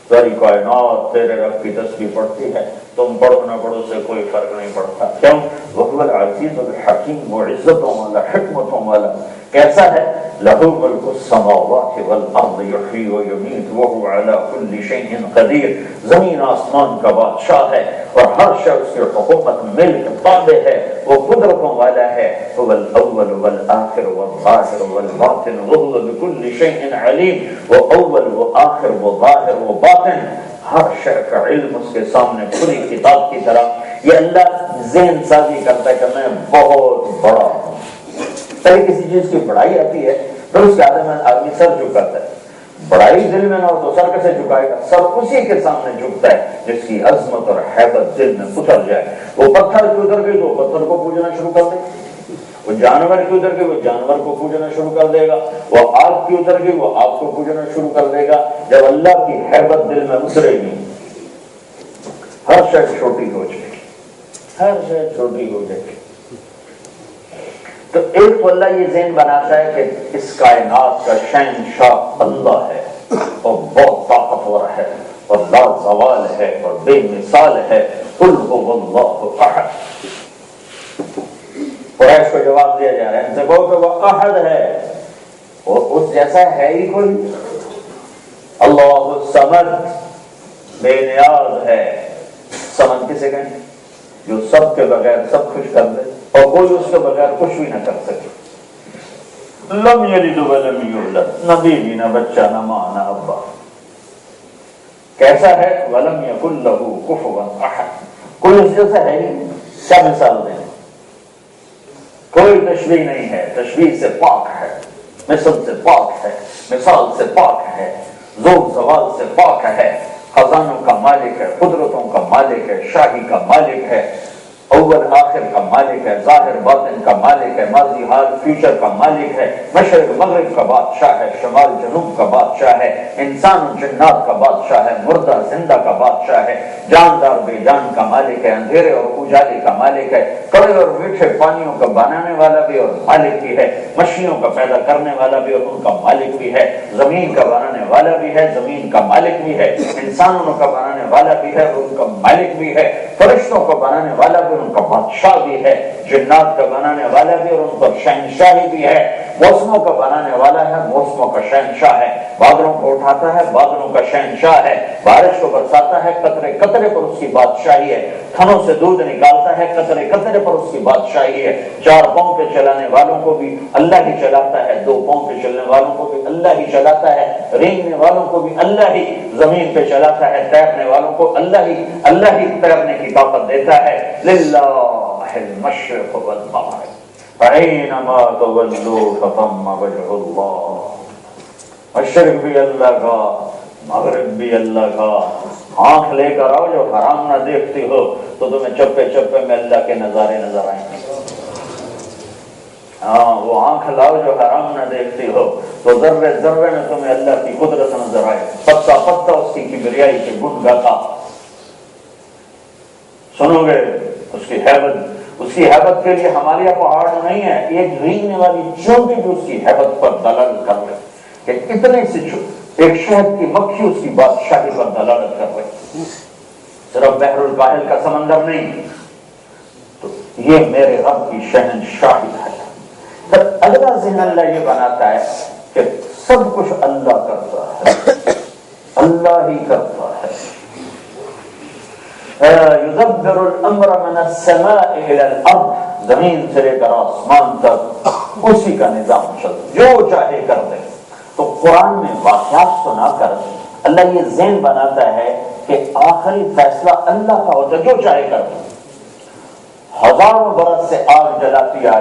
ساری کائنات تیرے رب کی تسبیح پڑھتی ہے، تم پڑھو نہ پڑھو سے کوئی فرق نہیں پڑتا۔ کیوں؟ وهو العزیز الحکیم، وہ عزتوں والا حکمتوں والا۔ کیسا ہے؟ لہ ملک السماوات والارض یحیی ویمیت وهو علی کل شیء قدیر، زمین آسمان کا بادشاہ ہے اور ہر شے اس کی حکومت ملک تابع ہے، وہ قدرتوں والا ہے۔ هو الاول والآخر والظاہر والباطن وهو بكل شیء علیم، وہ اول وہ آخر وہ ظاہر وہ باطن، ہر شے کا علم اس کے سامنے کھلی کتاب کی طرح۔ یہ اللہ ذہن سازی کرتا ہے کہ میں بہت بڑا ہوں۔ پہلے کسی چیز کی بڑائی آتی ہے پھر اس کے آدھے میں آدمی سر جھکاتا ہے، بڑائی دل میں نہ ہو تو سر کیسے جھکائے گا؟ سر اسی کے سامنے جھکتا ہے جس کی عظمت اور حیبت دل میں اتر جائے۔ وہ پتھر کی اتر گئی تو پتھر کو پوجنا شروع کر دے، وہ جانور کی اتر گئی وہ جانور کو پوجنا شروع کر دے گا، وہ آگ کی اتر گئی وہ آگ کو پوجنا شروع کر دے گا۔ جب اللہ کی حیبت دل میں اترے گی ہر شے چھوٹی ہو جائے گی، ہر شے چھوٹی ہو جائے گی۔ تو ایک تو اللہ یہ ذہن بناتا ہے کہ اس کائنات کا شہنشاہ اللہ ہے اور بہت طاقتور ہے اور لا زوال ہے اور بے مثال ہے۔ قل هو اللہ احد۔ قریش کو جواب دیا جا رہا ہے، ان سے کہو کہ وہ احد ہے اور اس جیسا ہے ہی کوئی۔ اللہ الصمد، بے نیاز ہے۔ سمد کسے کہیں؟ جو سب کے بغیر سب کچھ کر دے اور کوئی اس کے بغیر کچھ بھی نہ کر سکے۔ لم یلد ولم یولد، نہ بیوی نہ بچہ نہ ماں نہ ابا. کیسا ہے؟ ولم یکن لہ کفوا احد، کوئی اس جیسا ہے ہی. کیا مثال دیں؟ کوئی تشبیہ نہیں ہے، تشبیہ سے پاک ہے، مثل سے پاک ہے، مثال سے پاک ہے، ذوق زوال سے پاک ہے، خزانوں کا مالک ہے، قدرتوں کا مالک ہے، شاہی کا مالک ہے، اول آخر کا مالک ہے، ظاہر باطن کا مالک ہے، ماضی حال فیوچر کا مالک ہے، مشرق مغرب کا بادشاہ ہے، شمال جنوب کا بادشاہ ہے، انسان و جنات کا بادشاہ ہے، مردہ زندہ کا بادشاہ ہے، جاندار بے جان کا مالک ہے، اندھیرے اور اجالے کا مالک ہے، کڑے اور میٹھے پانیوں کا بنانے والا بھی اور مالک بھی ہے، مچھلیوں کا پیدا کرنے والا بھی اور ان کا مالک بھی ہے، زمین کا بنانے والا بھی ہے، زمین کا مالک بھی ہے، انسانوں کا بنانے والا بھی ہے اور ان کا مالک بھی ہے، فرشتوں کو بنانے والا بھی ان کا بادشاہ بھی ہے، جنات کا بنانے والا بھی اور ان پر شہنشاہی بھی ہے، موسموں کا بنانے والا ہے، موسموں کا شہنشاہ ہے، بادلوں کو اٹھاتا ہے، بادلوں کا شہنشاہ ہے، بارش کو برساتا ہے، قطرے قطرے پر اس کی بادشاہی ہے، تھنوں سے دودھ نکالتا ہے، قطرے قطرے پر اس کی بادشاہی ہے، چار پاؤں پہ چلانے والوں کو بھی اللہ ہی چلاتا ہے، دو پاؤں پہ چلنے والوں کو بھی اللہ ہی چلاتا ہے، رینگنے والوں کو بھی اللہ ہی زمین پہ چلاتا ہے، تیرنے والوں کو اللہ ہی تیرنے کی طاقت دیتا ہے. للہ المشرق والمغرب فأینما تولوا فثم وجہ اللہ. مشرق بھی اللہ کا، مغرب بھی اللہ کا. آنکھ لے کر آؤ، جو حرام نہ دیکھتی ہو تو تمہیں چپے چپے میں اللہ کے نظارے نظر آئیں گے. ہاں، وہ آنکھ لاؤ جو حرام نہ دیکھتی ہو تو ذرے ذرے میں تمہیں اللہ کی قدرت نظر آئے، پتا پتا اس کی کبریائی کے گن گاتا سنو گے. اس کی حیبت کے لیے ہمارے پہاڑ نہیں ہے، ایک رینگنے والی چونٹی بھی اس کی حیبت پر دلالت کر رہے کہ اتنے سے ایک شہد کی مکھی اس کی بادشاہی پر دلالت کر رہے. صرف بحر الکاہل کا سمندر نہیں، تو یہ میرے رب کی شہنشاہی ہے. پھر اگلا ذہن اللہ یہ بناتا ہے کہ سب کچھ اللہ کرتا ہے، اللہ ہی کرتا ہے. یدبر الامر من السماء الى الارض، زمین سے لے کر آسمان تک اسی کا نظام چلتا، جو چاہے کر دے. تو قرآن میں واقعات سنا کر اللہ یہ ذہن بناتا ہے کہ آخری فیصلہ اللہ کا ہوتا ہے، جو چاہے کر دے. ہزاروں برس سے آگ جلاتی آ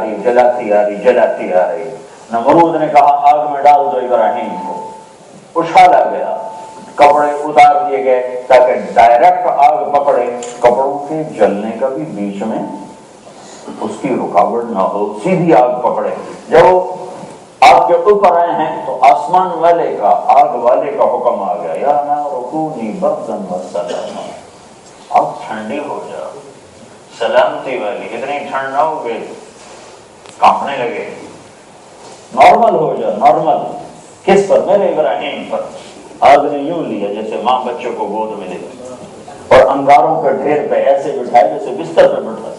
رہی. نمرود نے کہا آگ میں ڈال دو ابراہیم کو، اچھالا گیا، کپڑے اتار دیے گئے تاکہ ڈائریکٹ آگ پکڑے، کپڑوں کے جلنے کا بھی بیچ میں اس کی رکاوٹ نہ ہو، سیدھی آگ پکڑے. جب وہ آگ کے اوپر آئے ہیں تو آسمان والے کا، آگ والے کا حکم آ گیا، یا نار کونی بردن وسلاما، آگ ٹھنڈی ہو جاؤ، سلامتی والی. اتنی ٹھنڈ نہ ہو گئی کانپنے لگے، نارمل ہو جا. نارمل کس پر؟ میرے ابراہیم پر. آگ نے یوں لیا جیسے ماں بچوں کو گود میں لے اور انگاروں کے ڈھیر پہ ایسے بٹھائے جیسے بستر پہ بٹھا.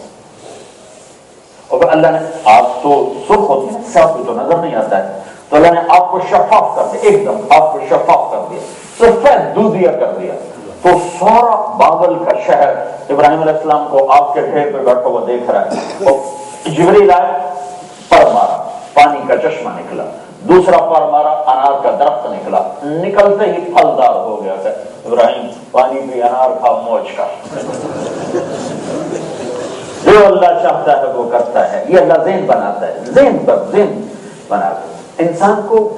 اور اللہ نے، آپ تو سرخ ہوتی ہے، صاف تو نظر نہیں آتا ہے، تو اللہ نے آپ کو شفاف کر دیا، ایک دم آپ کو شفاف کر دیا، سفید دودھیا کر دیا. تو سارا بابل کا شہر ابراہیم علیہ السلام کو آگ کے ڈھیر پہ بیٹھا ہوا دیکھ رہا ہے. اور جبریل آئے، پر مارا، پانی کا چشمہ نکلا. دوسرا پر مارا، انار کا درخت نکلا. نکلتے ہی پھلدار ہو گیا کہ ابراہیم پانی بھی انار کھا، موج کا. جو اللہ چاہتا ہے وہ کرتا ہے. یہ اللہ ذہن بناتا ہے، ذہن پر ذہن بناتا ہے. انسان کو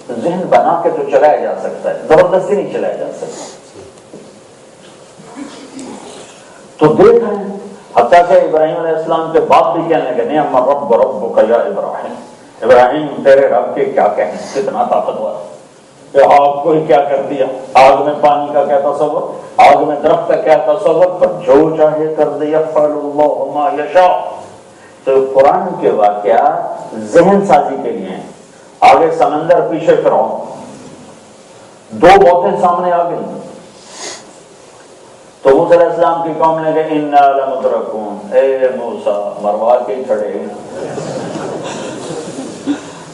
ذہن بنا کے تو چلایا جا سکتا ہے، زبردستی نہیں چلایا جا سکتا. تو دیکھ رہے ہیں حتیٰ کہ ابراہیم علیہ السلام کے باپ بھی کہنے لگے، نعم الرب ربک یا ابراہیم، ابراہیم تیرے رب کے کیا کہیں، کتنا طاقتور کہ آگ کو ہی کیا کر دیا. آگ میں پانی کا کیا تصور، آگ میں درخت کا کیا تصور، پر جو چاہے کر دے. یفعل اللہ ما یشاء. تو قرآن کے واقعات ذہن سازی کے لیے ہیں. آگے سمندر، پیچھے فرعون، دو موتیں سامنے آ گئی. تو موسیٰ علیہ السلام کی قوم نے کہا انا لمدرکون، اے موسیٰ مروا کے کھڑے.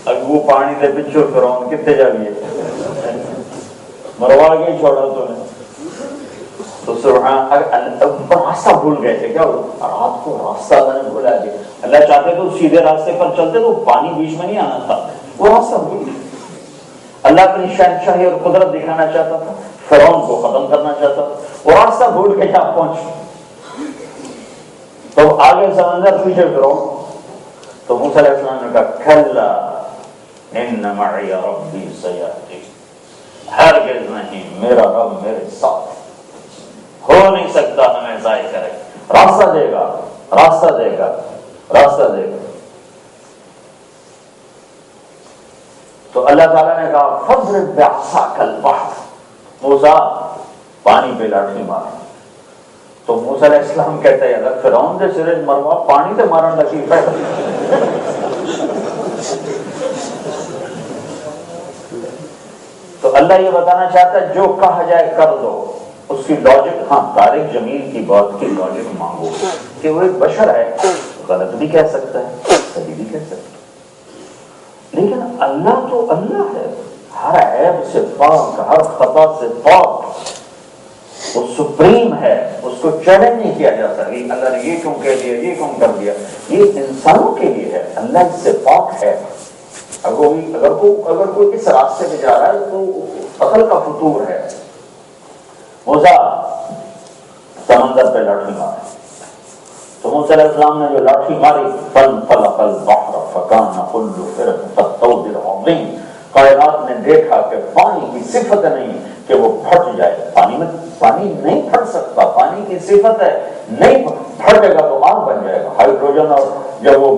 اب وہ پانی دے پچھو فرعون کتنے جائیے، مروا کے چھوڑا تو نے. تو سبحان راستہ بھول گئے تھے کیا، رات کو راستہ اللہ نے بھولا دیا. اللہ چاہتے تو سیدھے راستے پر چلتے تو پانی بیچ میں نہیں آنا تھا، وہ راستہ بھول گیا۔ اللہ اپنی شہنشاہی اور قدرت دکھانا چاہتا تھا، فرعون کو ختم کرنا چاہتا تھا، وہ راستہ بھول کے جہاں پہنچ، تو آگے سمندر پیچھے فرعون، تو موسیٰ علیہ السلام نے کہا کھلا ان معی ربی سیہدین، ہرگز نہیں، میرا رب میرے ساتھ ہو نہیں سکتا ہمیں ضائع کرے، راستہ دے گا، راستہ دے گا، راستہ دے گا۔ تو اللہ تعالیٰ نے کہا فضرب بعصاک البحر، موسیٰ پانی پہ لاٹھی مار۔ تو موسیٰ علیہ السلام کہتے ہیں اگر فرعون دے سرے مروا پانی تے مارن لگی پہ تو اللہ یہ بتانا چاہتا ہے جو کہا جائے کر دو، اس کی لاجک، ہاں طارق جمیل کی بات کی لاجک مانگو کہ وہ ایک بشر ہے، غلط بھی کہہ سکتا ہے، صحیح بھی کہہ سکتا ہے، لیکن اللہ تو اللہ ہے، ہر عیب سے پاک، ہر خطا سے پاک، وہ سپریم ہے، اس کو چیلنج نہیں کیا جا سکتا اللہ نے یہ کیوں کہہ دیا، یہ کیوں کر دیا، یہ انسانوں کے لیے ہے، اللہ اس سے پاک ہے۔ اگر کوئی اس راستے میں جا رہا ہے تو عقل کا فطور ہے۔ موسیٰ سمندر پہ لاٹھی ماری، تو موسیٰ علیہ السلام نے جو لاٹھی ماری فانفلق البحر فکان كل فرق كالطود العظیم، کائنات نے دیکھا کہ پانی کی صفت نہیں کہ وہ پھٹ جائے، پانی نہیں پھٹ سکتا، پانی کی صفت ہے نہیں پھٹے گا تو آگ بن جائے گا، ہائیڈروجن اور جب وہ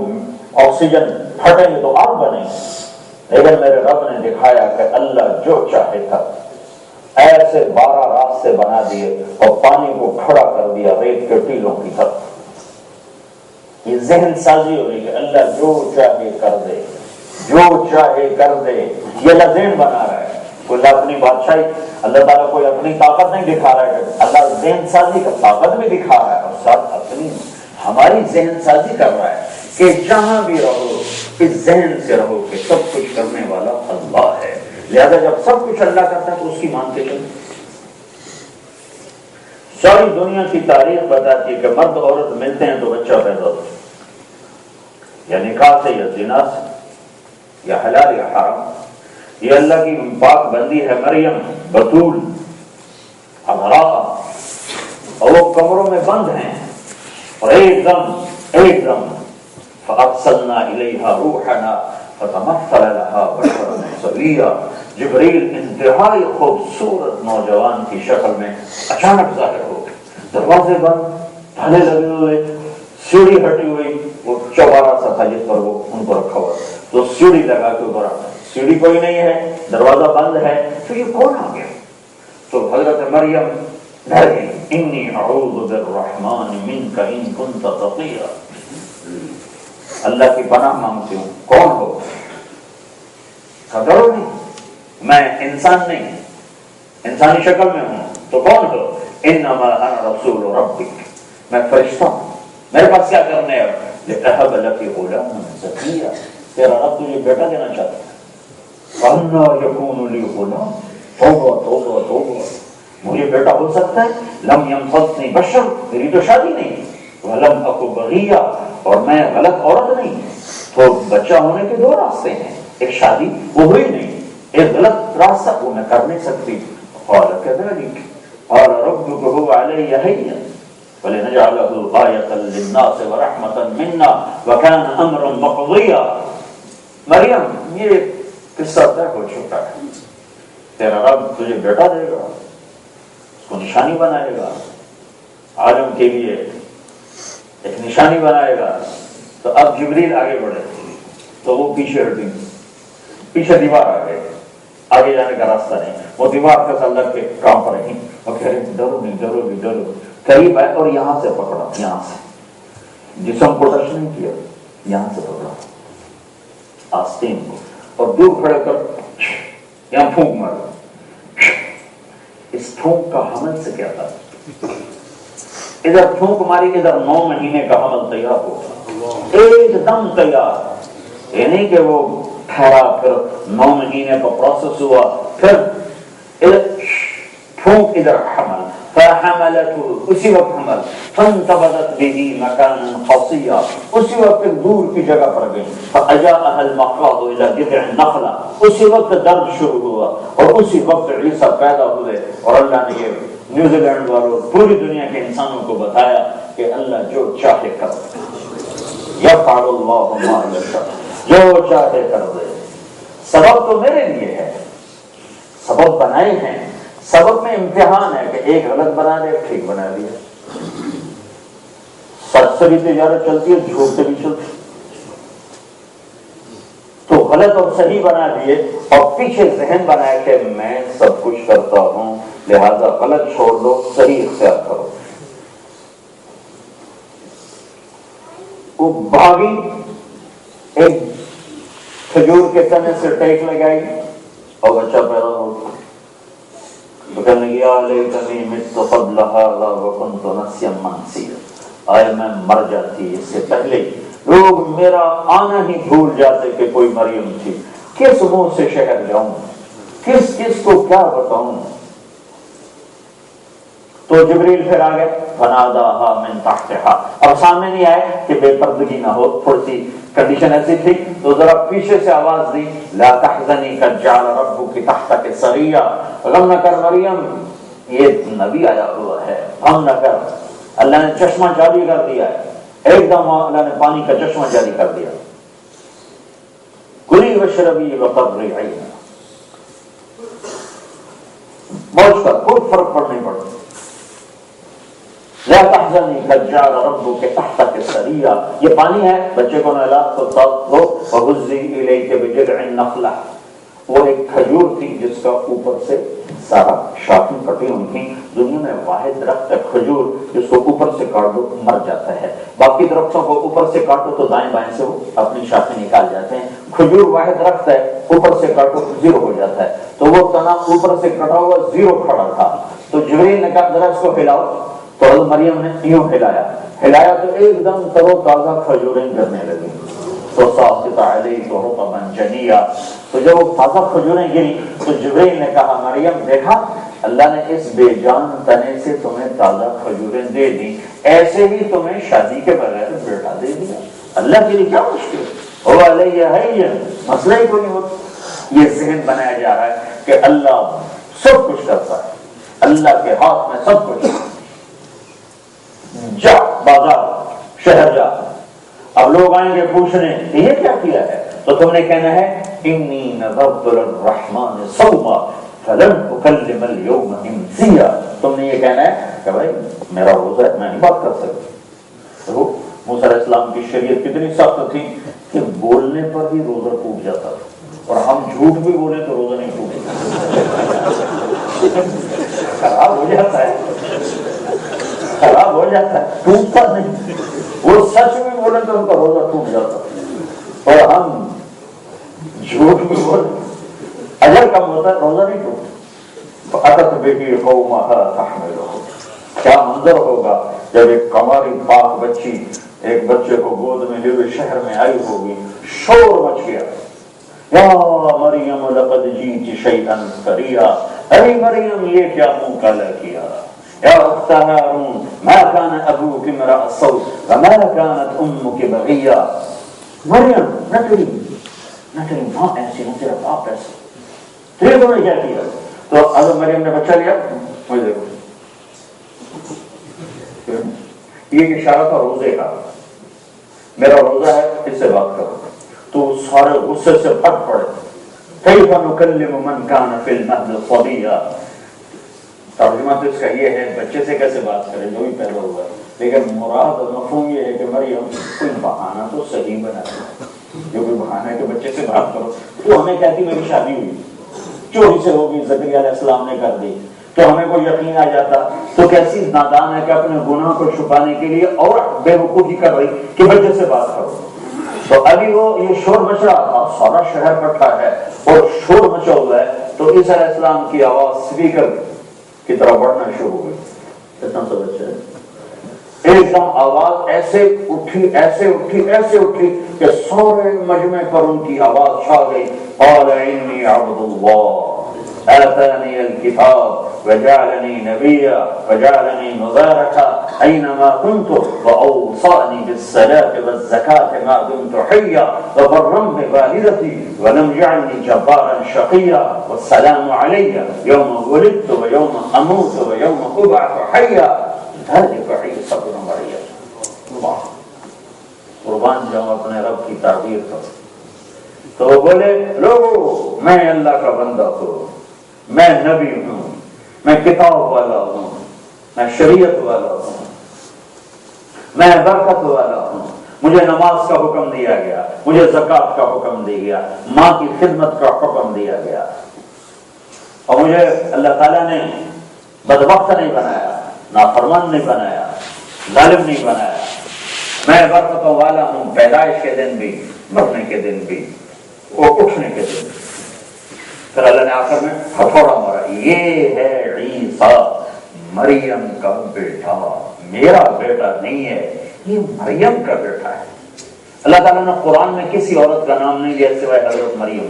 آکسیجن پھٹیں گے تو آگ بنے گی، لیکن میرے رب نے دکھایا کہ اللہ جو چاہے تھا ایسے 12 راستے بنا دیے اور پانی کو کھڑا کر دیا ریت کے ٹیلوں کی طرف۔ یہ ذہن سازی ہو رہی ہے، اللہ جو چاہے کر دے، جو چاہے کر دے، یہ اللہ ذہن بنا رہا ہے، کوئی اپنی بادشاہی، اللہ تعالیٰ کوئی اپنی طاقت نہیں دکھا رہا ہے، اللہ ذہن سازی کا طاقت بھی دکھا رہا ہے اور ساتھ اپنی ہماری ذہن سازی کر رہا ہے کہ جہاں بھی رہو اس ذہن سے رہو کہ سب کچھ کرنے والا اللہ ہے، لہذا جب سب کچھ اللہ کرتا ہے تو اس کی مانتے چلیں۔ ساری دنیا کی تاریخ بتاتی ہے کہ مرد عورت ملتے ہیں تو بچہ پیدا ہوتا ہے، یا نکاح سے یا زنا سے، یا حلال یا حرام۔ یہ اللہ کی پاک بندی ہے مریم، بطول، عذراء، اور وہ کمروں میں بند ہیں اور ایک دم فأرسلنا إليها روحنا فتمثل لها بشرا سويا، جبریل انتہائی خوبصورت نوجوان کی شکل میں اچانک ظاہر ہو گئے، دروازے بند، تالے لگے ہوئے، سیڑھی ہٹی ہوئی، وہ چوبارہ سا تھا جس پر وہ ان کو رکھا ہوا، تو سیڑھی لگا کے اوپر آتا، سیڑھی کوئی نہیں ہے، دروازہ بند ہے، تو یہ کون آ گیا؟ تو حضرت مریم ڈر گئی، انی اعوذ بالرحمن منک ان کنت تقیا، اللہ کی پناہ مانگتی ہوں، کون ہو؟ ڈرو نہیں، میں انسان نہیں، انسانی شکل میں ہوں، تو کون ہو؟ انما انا رسول ربک، میں فرشتہ ہوں، میرے پاس کیا کرنے ہے؟ لأہب لک غلاما زکیا، تیرا رب تجھے بیٹا دینا چاہتا ہے۔ انا یکون لی غلام، توبہ توبہ توبہ، مجھے بیٹا ہو سکتا ہے؟ لم یمسسنی بشر، میری تو شادی نہیں، ولم اک بغیا، اور میں غلط عورت نہیں۔ تو بچہ ہونے کے 2 راستے ہیں، ایک شادی وہ ہوئی نہیں، ایک غلط راستہ وہ میں کر نہیں سکتی۔ قال كذلك قال ربك هو علي هين ولنجعله آية للناس ورحمة منا وكان أمرا مقضيا۔ مریم یہ قصہ طے ہو چکا ہے، تیرا رب تجھے بیٹا دے گا، اس کو نشانی بنائے گا، عالم کے لیے ایک نشانی بنائے گا۔ تو اب جبریل آگے بڑھے تو وہ پیچھے ہٹیں، پیچھے دیوار آ گئے، آگے جانے کا راستہ نہیں، وہ دیوار کا اللہ کے کام پر رہی اور کہہ رہے ڈرو نہیں، ڈرو نہیں، ڈرو، قریب آئے اور یہاں سے پکڑا، یہاں سے، جسم کو ٹچ نہیں کیا، یہاں سے پکڑا آستین کو، اور دور کھڑے کر یہاں پھونک مارا۔ اس پھونک کا حمل سے کیا تھا؟ ادھر پھونک ماری، ادھر 9 مہینے کا حمل تیار ہو، ایک دم تیار، یعنی کہ وہ ٹھہرا، پھر 9 مہینے کا پروسیس ہوا، پھر ادھر پھونک، ادھر حمل، فحملته، اسی وقت حمل، فانتبذت به مكانا قصيا، اسی وقت دور کی جگہ پر گئی، فاجاءها المخاض الى جذع النخلة، اسی وقت درد شروع ہوا اور اسی وقت عیسیٰ پیدا ہوئے۔ اور اللہ نے یہ نیوزی لینڈ والوں پوری دنیا کے انسانوں کو بتایا کہ اللہ جو چاہے کر دے، یفعل اللہ ما یشاء، جو چاہے کر دے۔ سبب تو میرے لیے ہے، سبب بنائے ہیں، سبب میں امتحان ہے کہ ایک غلط بنا دے، ٹھیک بنا دیا۔ سچ سے بھی تجارت چلتی ہے، جھوٹ سے بھی چلتی ہے، تو غلط اور صحیح بنا دیے اور پیچھے ذہن بنایا کہ میں سب کچھ کرتا ہوں، لہذا غلط چھوڑ دو، صحیح اختیار کرو۔ وہ بھاگی، ایک کھجور کے تنے سے ٹیک لگائی اور بچہ پیدا ہو گیا۔ تو کہنے لگی یا لیتنی مت قبل ھذا وکنت نسیا منسیا، آئے میں مر جاتی اس سے پہلے، لوگ میرا آنا ہی بھول جاتے کہ کوئی مریم تھی، کس منہ سے شہر جاؤں، کس کس کو کیا بتاؤں۔ تو جبریل پھر آ گئے، فناداھا من تحتھا، اب سامنے نہیں آئے کہ بے پردگی نہ ہو، تھوڑی سی کنڈیشن ایسی تھی تو ذرا پیچھے سے آواز دی، لا تحزنی قد جعل ربک تحتک سریا، غم نہ کر مریم، یہ نبی آیا ہوا ہے، غم نہ کر، اللہ نے چشمہ جاری کر دیا ہے، ایک دم اللہ نے پانی کا چشمہ جاری کر دیا، کلی واشربی وقرری عینا، موج کا کوئی فرق نہیں پڑتا۔ لا تحزنی قد جعل ربک تحتک سریا، یہ پانی ہے، بچے کو نہلا تو دو، وہزی الیک بجذع النخلہ، وہ ایک کھجور تھی جس کا اوپر سے سارا شاخیں کٹی ہوئی تھیں، دنیا میں واحد درخت ہے کھجور جس کو اوپر سے کاٹ دو مر جاتا ہے، باقی درختوں کو اوپر سے کاٹو تو دائیں بائیں سے وہ اپنی شاخیں نکال جاتے ہیں، کھجور واحد درخت ہے، اوپر سے کاٹو زیرو ہو جاتا ہے، تو وہ تنا اوپر سے کٹا ہوا زیرو کھڑا تھا، تو جبریل نے کہا ذرا اس کو ہلاؤ، تو حضرت مریم نے یوں ہلایا تو ایک دم ترو تازہ کھجوریں گرنے لگی، تو ساقط علیہ رطبا جنیا، تو جب وہ تازہ کھجوریں گری تو جبریل نے کہا مریم دیکھا اللہ نے اس بے جان تنے سے تمہیں تازہ کھجوریں دے دی، ایسے ہی تمہیں شادی کے بغیر بیٹا دے دیا، اللہ کے لیے کیا مشکل ہو علیہ ہے، مسئلہ ہی کوئی نہیں ہوتا۔ یہ ذہن بنایا جا رہا ہے کہ اللہ سب کچھ کرتا ہے، اللہ کے ہاتھ میں سب کچھ، جا بازار شہر جا، اب لوگ آئیں گے پوچھنے یہ کیا کیا ہے تو تم نے کہنا ہے انی نذرت للرحمن صوما فلن اکلم اليوم انسیا، تم نے یہ کہنا ہے کہ بھائی میرا روزہ ہے، میں نہیں بات کر سکتا۔ دیکھو موسیٰ علیہ السلام کی شریعت کتنی سخت تھی کہ بولنے پر ہی روزہ ٹوٹ جاتا تھا، اور ہم جھوٹ بھی بولیں تو روزہ نہیں ٹوٹتا، خراب ہو جاتا ہے، خراب ہو جاتا ہے، ٹوٹتا نہیں، وہ سچ بھی بولے تو ان کا روزہ ٹوٹ جاتا، اور ہم جھوٹ بھی بولے اجر کم ہوتا ہے، روزہ نہیں ٹوٹتا۔ فَأَتَتْ بِهِ قَوْمَهَا تَحْمِلُهُ، کیا منظر ہوگا جب ایک قماری پاک بچی ایک بچے کو گود میں لیے شہر میں آئی ہوگی، شور مچ گیا، یا مریم لقد جئت شیئا فریا، ارے مریم یہ کیا منہ کالا کیا، یا اخت ہارون ما كان ابوک امرأ سوء وما كانت امک بغیا، مریم نہ تیری ماں ایسی نہ تیرا باپ ایسا، تیرے تو نے کیا کیا؟ تو حضرت مریم نے بچہ لیا، مجھے دیکھو یہ اشارہ تھا روزے کا، میرا روزہ ہے اس سے بات کرو، تو سارے غصے سے پھٹ پڑے، کیف نکلم من کان فی المہد صبیا، ترجمہ تو اس کا یہ ہے بچے سے کیسے بات کریں جو بھی پیدا ہوا، لیکن مراد اور مفہوم یہ ہے کہ مریم کوئی بہانہ تو صحیح بنا دو، جو کوئی بہانہ ہے کہ بچے سے بات کرو، تو ہمیں کہتی میری شادی ہوئی چوری سے ہوگی، زکریا علیہ السلام نے کر دی، تو ہمیں کوئی یقین آ جاتا تو کیسی نادان ہے کہ اپنے گناہ کو چھپانے کے لیے اور بے وقوفی کر رہی کہ بچے سے بات کرو۔ تو ابھی وہ یہ شور مچ رہا تھا، سارا شہر کٹھا ہے اور شور مچا ہوا ہے، تو عیسیٰ علیہ السلام کی آواز اسپیکر کی طرح بڑھنا شروع ہوئی، اتنا سا بچہ ہے، ایک دم آواز ایسے اٹھی کہ سارے مجمع پر ان کی آواز چھا گئی، قال انی عبد اللہ، آتانی الکتاب وجعلنی نبیا وجعلنی مبارکا اینما کنت واوصانی بالصلاة والزکاة ما دمت حیا وبرا بوالدتی ولم یجعلنی جبارا شقیا والسلام علی یوم ولدت ویوم اموت ویوم ابعث حیا ذلک عیسی ابن مریم۔ اللہ قربان جاؤں اپنے رب کی تعبیر کرو۔ تو وہ بولے لوگو میں اللہ کا بندہ ہوں، میں نبی ہوں، میں کتاب والا ہوں، میں شریعت والا ہوں، میں برکت والا ہوں، مجھے نماز کا حکم دیا گیا، مجھے زکوٰۃ کا حکم دیا گیا، ماں کی خدمت کا حکم دیا گیا، اور مجھے اللہ تعالیٰ نے بدبخت نہیں بنایا، نافرمان نہیں بنایا، ظالم نہیں بنایا، میں برکتوں والا ہوں، پیدائش کے دن بھی، مرنے کے دن بھی، وہ اٹھنے کے دن۔ پھر اللہ نے آخر میں ہتھوڑا مارا، یہ ہے عیسیٰ مریم کا بیٹا، میرا بیٹا نہیں ہے، یہ مریم کا بیٹا ہے۔ اللہ تعالیٰ نے قرآن میں کسی عورت کا نام نہیں لیا سوائے حضرت مریم۔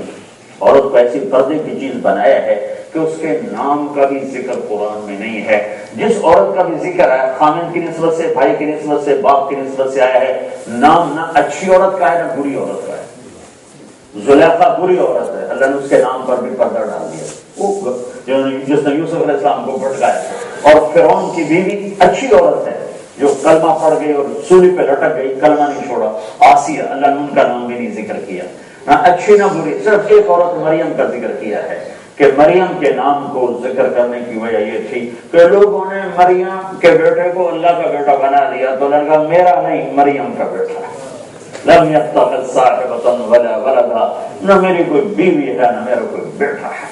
عورت کو ایسی پردے کی چیز بنایا ہے کہ اس کے نام کا بھی ذکر قرآن میں نہیں ہے۔ جس عورت کا بھی ذکر ہے خامن کی نسبت سے، بھائی کی نسبت سے، باپ کی نسبت سے آیا ہے، نام نہ اچھی عورت کا ہے نہ بری عورت کا ہے۔ زلیخا بری عورت ہے، اللہ نے اس کے نام پر بھی پردہ ڈال دیا، جس نے یوسف علیہ السلام کو بھٹکایا۔ اور فرعون کی بیوی اچھی عورت ہے جو کلمہ پڑھ گئی اور سولی پہ لٹک گئی، کلمہ نہیں چھوڑا، آسیہ، اللہ نے ان کا نام بھی نہیں ذکر کیا، نہ اچھی نہ بری، صرف ایک عورت مریم کا ذکر کیا ہے کہ مریم کے نام کو ذکر کرنے کی وجہ یہ تھی کہ لوگوں نے مریم کے بیٹے کو اللہ کا بیٹا بنا دیا، تو لڑکا میرا نہیں مریم کا بیٹا ہے۔ لم يتخذ صاحبة ولا ولدا، نہ میری کوئی بیوی ہے نہ میرا کوئی بیٹا ہے،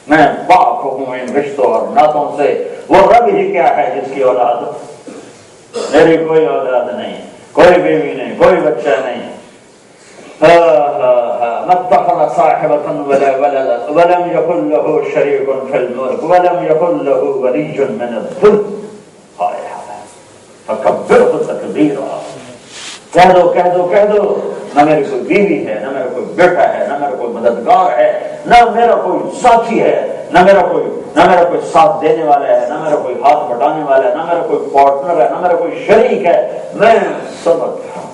میں پاک ہوں ان رشتوں اور ناتوں سے۔ وہ رب ہی کیا ہے جس کی اولاد، میری کوئی اولاد نہیں، کوئی بیوی نہیں، کوئی بچہ نہیں۔ ما اتخذ صاحبة ولا ولدا ولم يكن له شريك في الملك ولم يكن له ولي من الذل فكبره تكبيرا۔ کہہ دو کہہ دو کہہ دو، نہ میری کوئی بیوی ہے، نہ میرا کوئی بیٹا ہے، نہ میرا کوئی مددگار ہے، نہ میرا کوئی ساتھی ہے، نہ میرا کوئی ساتھ دینے والا ہے، نہ میرا کوئی ہاتھ بٹانے والا ہے، نہ میرا کوئی پارٹنر ہے، نہ میرا کوئی شریک ہے، میں سمجھ ہوں۔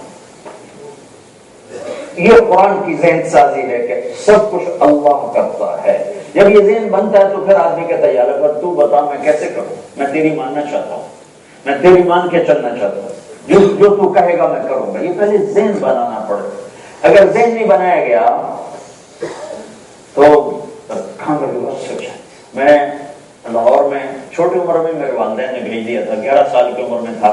یہ قرآن کی ذہن سازی ہے کہ سب کچھ اللہ کرتا ہے۔ جب یہ ذہن بنتا ہے تو پھر آدمی کہتا ہے یار اگر تو بتا میں کیسے کروں، میں تیری ماننا چاہتا ہوں، میں تیری مان کے چلنا چاہتا ہوں، جو تو کہے گا میں کروں گا۔ یہ پہلے ذہن بنانا پڑے، اگر ذہن نہیں بنایا گیا تو کہاں سوچا۔ میں لاہور میں چھوٹی عمر میں میرے والدین نے بھیج دیا تھا، 11 سال کی عمر میں تھا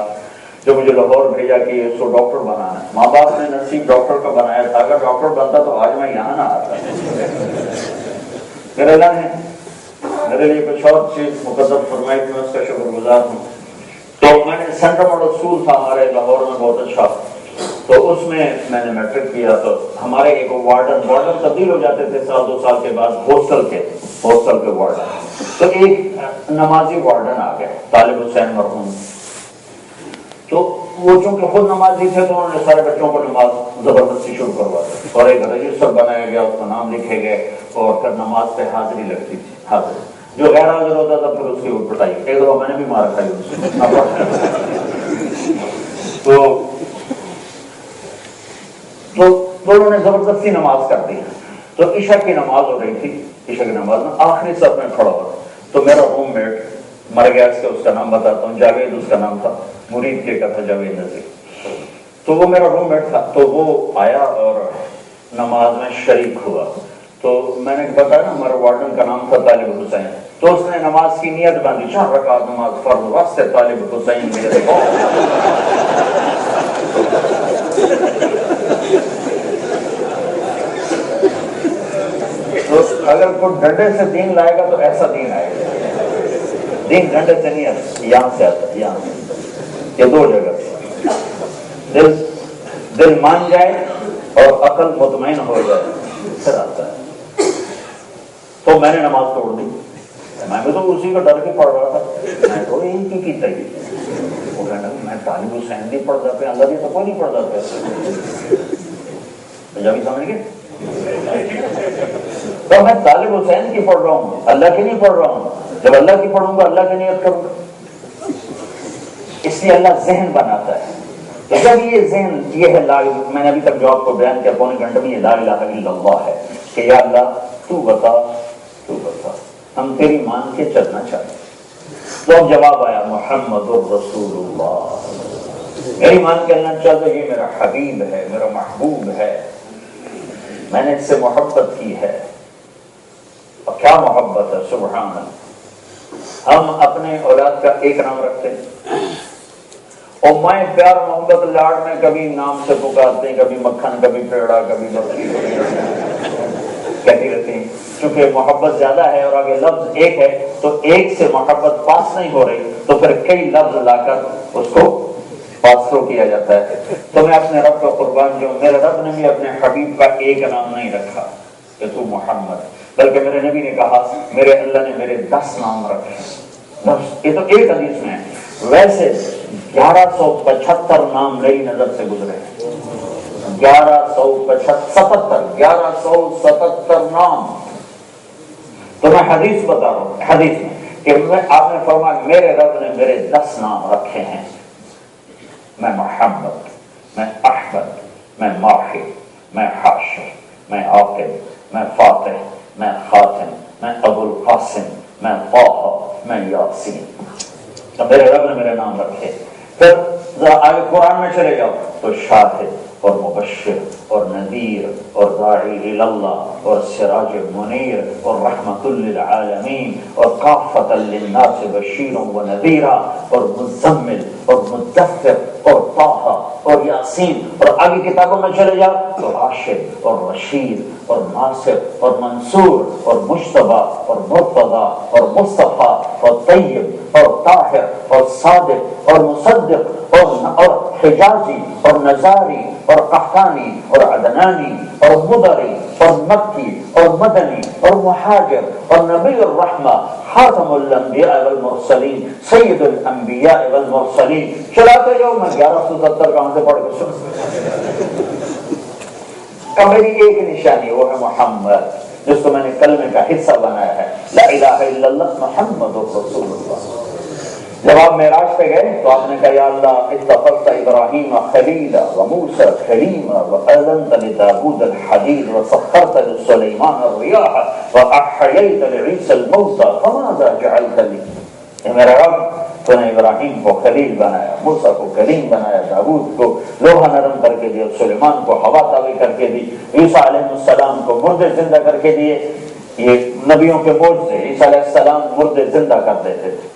جو مجھے لاہور بھیجا کہ اس کو ڈاکٹر بنانا ہے۔ ماں باپ نے نصیب ڈاکٹر کا بنایا تھا، اگر ڈاکٹر بنتا تو آج میں یہاں نہ آتا۔ میرے اللہ نے میرے لیے کچھ اور چیز مقدر فرمائی تھی، میں اس کا شکر گزار ہوں۔ تو میں نے سینٹرل ماڈل اسکول تھا ہمارے لاہور میں بہت اچھا، تو اس میں نے میٹرک کیا۔ تو ہمارے ایک وارڈن تبدیل ہو جاتے تھے سال 2 سال کے بعد، ہاسٹل کے وارڈن۔ تو ایک نمازی وارڈن آ گئے، طالب حسین مرحوم۔ تو وہ چونکہ خود نمازی تھے تو انہوں نے سارے بچوں کو نماز زبردستی شروع کروا دی، اور ایک رجسٹر بنایا گیا، اس کا نام لکھے گئے، اور پھر نماز پہ حاضری لگتی تھی۔ حاضری جو غیر حاضر ہوتا تھا پھر اس کی پٹائی، ایک دفعہ میں نے بھی مار کھائی اس تو انہوں نے زبردستی نماز کر دی۔ تو عشاء کی نماز ہو رہی تھی، عشاء کی نماز میں آخری صف میں کھڑا ہوا، تو میرا روم میٹ مر گیا، اس کا نام بتاتا ہوں، جاوید اس کا نام تھا، مرید کے کا تھا جاوید نذیر۔ تو وہ میرا روم میٹ تھا، تو وہ آیا اور نماز میں شریک ہوا۔ تو میں نے بتایا نا ہمارے وارڈن کا نام تھا طالب حسین، تو اس نے نماز کی نیت باندھی، 4 رکعت نماز فرض واسطے طالب حسین میرے تو اگر کوئی ڈنڈے سے دین لائے گا تو ایسا دین آئے گا۔ دین ڈنڈے سے نہیں آتا، یہاں سے آتا ہے، یہاں سے، یہ 2 جگہ سے دل مان جائے اور عقل مطمئن ہو جائے پھر آتا ہے۔ تو میں نے نماز توڑ دی، میں بھی تو اسی کا ڈر کے پڑھ رہا تھا، میں تو یہی کی تھی، وہ کہنا میں طالب حسین بھی پڑھتا پہ، اللہ بھی تو کوئی نہیں پڑھتا پہ، پنجابی سمجھ گئے۔ تو میں طالب حسین کی پڑھ رہا ہوں، اللہ کی نہیں پڑھ رہا ہوں، جب اللہ کی پڑھوں گا اللہ کی نیت کروں گا۔ اس لیے اللہ ذہن بناتا ہے، تو جب یہ ذہن یہ ہے میں نے ابھی تک جو آپ کو بیان کیا پونے گھنٹے میں، یہ لا الہ الا اللہ ہے کہ یا اللہ تو بتا ہم تیری مان کے چلنا چاہتے۔ تو اب جواب آیا محمد الرسول اللہ، میری مان کے چلنا چاہتا، یہ میرا حبیب ہے، میرا محبوب ہے، میں نے اس سے محبت کی ہے۔ اور کیا محبت ہے، سبحان اللہ۔ ہم اپنے اولاد کا ایک نام رکھتے ہیں، اور میں پیار محبت لاڈ میں کبھی نام سے پکارتے ہیں، کبھی مکھن، کبھی پیڑا، کبھی بکری کہتی رہتی ہیں، چونکہ محبت زیادہ ہے اور آگے لفظ ایک ہے، تو ایک سے محبت پاس نہیں ہو رہی، تو پھر کئی لفظ لا کر اس کو پاس رو کیا جاتا ہے۔ تو میں اپنے رب کا قربان جو، میرے رب نے بھی اپنے حبیب کا ایک نام نہیں رکھا کہ تو محمد، بلکہ میرے نبی نے کہا میرے اللہ نے میرے 10 نام رکھے، یہ تو ایک حدیث میں ہے۔ ویسے 1175 نام میری نظر سے گزرے ہیں، 1177 نام۔ تو میں حدیث بتا رہا ہوں، حدیث میں کہ آپ نے فرمایا میرے رب نے میرے 10 نام رکھے ہیں، میں محمد، میں احمد، میں ماحی، میں حاشر، میں عاقب، میں فاتح، میں خاتم، میں ابو القاسم، میں طه، میں یاسین۔ تو میرے رب نے میرے نام رکھے۔ پھر ذرا آگے قرآن میں چلے جاؤ تو شاہد اور مبشر اور نذیر اور داعی الی اللہ اور سراج منیر اور رحمت للعالمین اور کافۃ للناس بشیر و نذیرا اور مزمل اور مدثر اور طه اور یاسین، اور آگے کتابوں میں چلے جاؤ تو راشد اور رشید اور ناصر اور منصور اور مجتبی اور مرتضی اور مصطفیٰ اور طیب اور طاہر اور صادق اور مصدق اور حجازی اور نزاری اور قحطانی اور عدنانی اور مدری اور مکی اور مدنی اور مہاجر اور نبی الرحمہ، خاتم الانبیاء والمرسلین، سید الانبیاء والمرسلین۔ چلاتے جاؤ، میں 1170 کہاں سے پڑھ کے سن، میری ایک نشانی وہ ہے محمد، جس کو میں نے کلمے کا حصہ بنایا ہے، لا الہ الا اللہ محمد رسول اللہ۔ جب آپ معراج پہ گئے تو آپ نے کہا یا اللہ اتخذت ابراہیم خلیلا وموسیٰ کلیما وأذنت لداود الحدید وسخرت لسلیمان الریاح وأحییت لعیسی الموتى فماذا جعلت لی۔ اے میرا رب، تو نے ابراہیم کو خلیل بنایا، موسیٰ کو کلیم بنایا، داود کو لوہا نرم کر کے دیا، سلیمان کو ہوا طاوی کر کے دی، عیسیٰ علیہ السلام کو مردے زندہ کر کے دیے۔ یہ نبیوں کے معجزے، عیسیٰ علیہ السلام مردے زندہ کر دیتے تھے،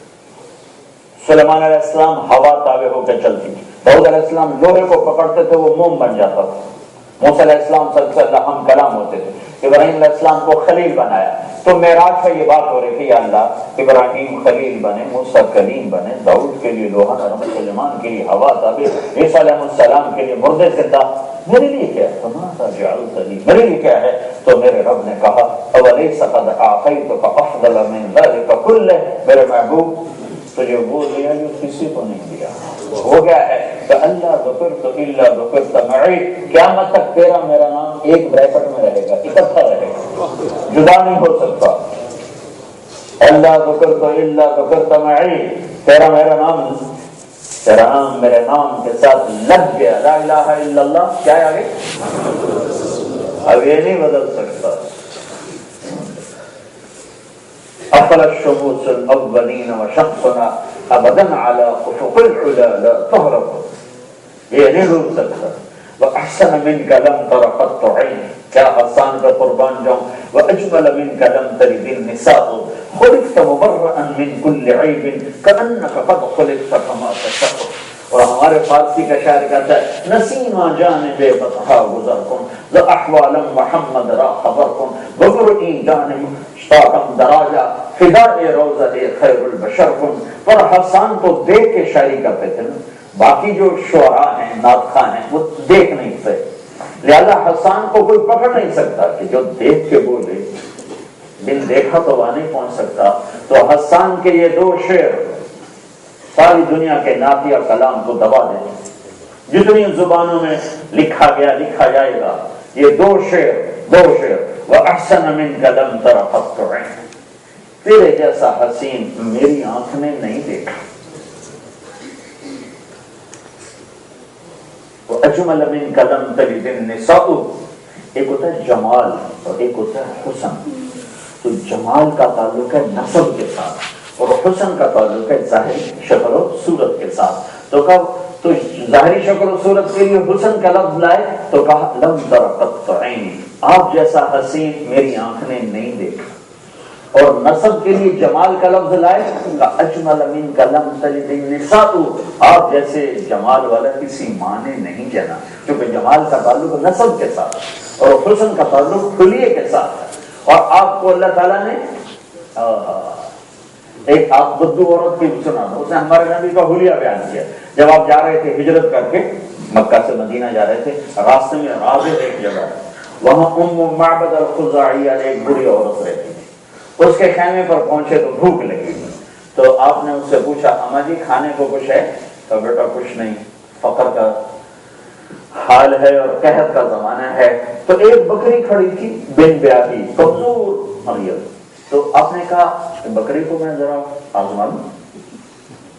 سلیمان علیہ السلام ہوا تابع ہو کے چلتی تھی، داؤد علیہ السلام لوہے کو پکڑتے تھے وہ موم بن جاتا تھا، موسیٰ علیہ السلام صلی اللہ ہم کلام ہوتے تھے، ابراہیم علیہ السلام کو خلیل بنایا۔ تو معراج میں یہ بات ہو رہی تھی یا اللہ ابراہیم خلیل بنے، موسیٰ کلیم بنے، داؤد کے لیے لوہا نرم، سلیمان کے لیے ہوا تابع، عیسیٰ علیہ السلام کے لیے مردے زندہ، میرے لیے کیا ہے؟ فماذا جعلت لی، میرے لیے کیا ہے؟ تو میرے رب نے کہا اولیس قد اعطیتک افضل من ذلک کلہ، میرے محبوب تجھے وہ دیا جو کسی کو نہیں دیا۔ وہ کیا ہے؟ کہ اللہ ذکرت الا ذکرت معی، قیامت تک تیرا میرا نام ایک بریکٹ میں رہے گا، اکٹھا رہے گا، جدا نہیں ہو سکتا۔ اللہ ذکرت الا ذکرت معی، تیرا میرا نام، تیرا نام میرے نام کے ساتھ لگ گیا۔ لا الہ الا اللہ کیا ہے آگے؟ اب یہ نہیں بدل سکتا۔ افل الشموس الاولین وشخصنا ابدا على افق العلا لا تهرب، یہ نہیں ڈوب سکتا۔ واحسن منك لم تر قط عین، کیا حسان کا قربان جاؤں، واجمل منك لم تلد النساء، خلقت مبرئا من كل عیب كأنك قد خلقت كما تشاء۔ اور ہمارے فارسی کا شاعر کہتا ہے نسیما جانب بطحا گزر کن ز احوال محمد را خبر کن ببرئی جانب اشتاقم دراجہ فداء روضہ خیر البشر کن۔ پر حسان کو دیکھ کے شاعری کرتے تھے نا، باقی جو شعراء ہیں، نعت خواں ہیں، وہ دیکھ نہیں سکتے، لہذا حسان کو کوئی پکڑ نہیں سکتا کہ جو دیکھ کے بولے، بن دیکھا تو وہاں نہیں پہنچ سکتا۔ تو حسان کے یہ 2 شعر ساری دنیا کے نعتیہ کلام کو دبا دیں، جتنی زبانوں میں لکھا گیا لکھا جائے گا، یہ 2 شعر وَأَحْسَنَ مِنْكَ لَمْ تَرَ قَطُّ عَيْنٌ، تیرے جیسا حسین میری آنکھ نے نہیں دیکھا. وَأَجْمَلَ مِنْكَ لَمْ تَلِدِ النِّسَاءُ، ایک ہوتا ہے جمال اور ایک ہوتا ہے حسن. تو جمال کا تعلق ہے نسب کے ساتھ اور حسن کا تعلق ہے ظاہری شکل و صورت کے ساتھ. تو کب تو ظاہری شکل و صورت کے لیے حسن کا لفظ لائے تو کہا لم تر قط عینی، آپ جیسا حسین میری آنکھ نے نہیں دیکھا. اور نسب کے لیے جمال کا لفظ لائے تو اجمل منک لم تلد النساء، آپ جیسے جمال والا کسی ماں نے نہیں جنا. کیونکہ جمال کا تعلق نسب کے ساتھ اور حسن کا تعلق خلیے کے ساتھ ہے. اور آپ کو اللہ تعالیٰ نے ایک آپ بدو عورت کی سنا تھا، اس نے ہمارے نبی کا حلیہ بیان کیا. جب آپ جا رہے تھے ہجرت کر کے مکہ سے مدینہ جا رہے تھے، راستے میں راغب ایک جگہ ہے، وہاں ام معبد الخزاعیہ ایک بری عورت رہتی تھی. اس کے خیمے پر پہنچے تو بھوک لگی، تو آپ نے اس سے پوچھا اما جی کھانے کو کچھ ہے؟ تو بیٹا کچھ نہیں، فقر کا حال ہے اور قحط کا زمانہ ہے. تو ایک بکری کھڑی تھی بن بیاہی کمزور مریم. تو آپ نے کہا بکری کو میں ذرا آزما لوں.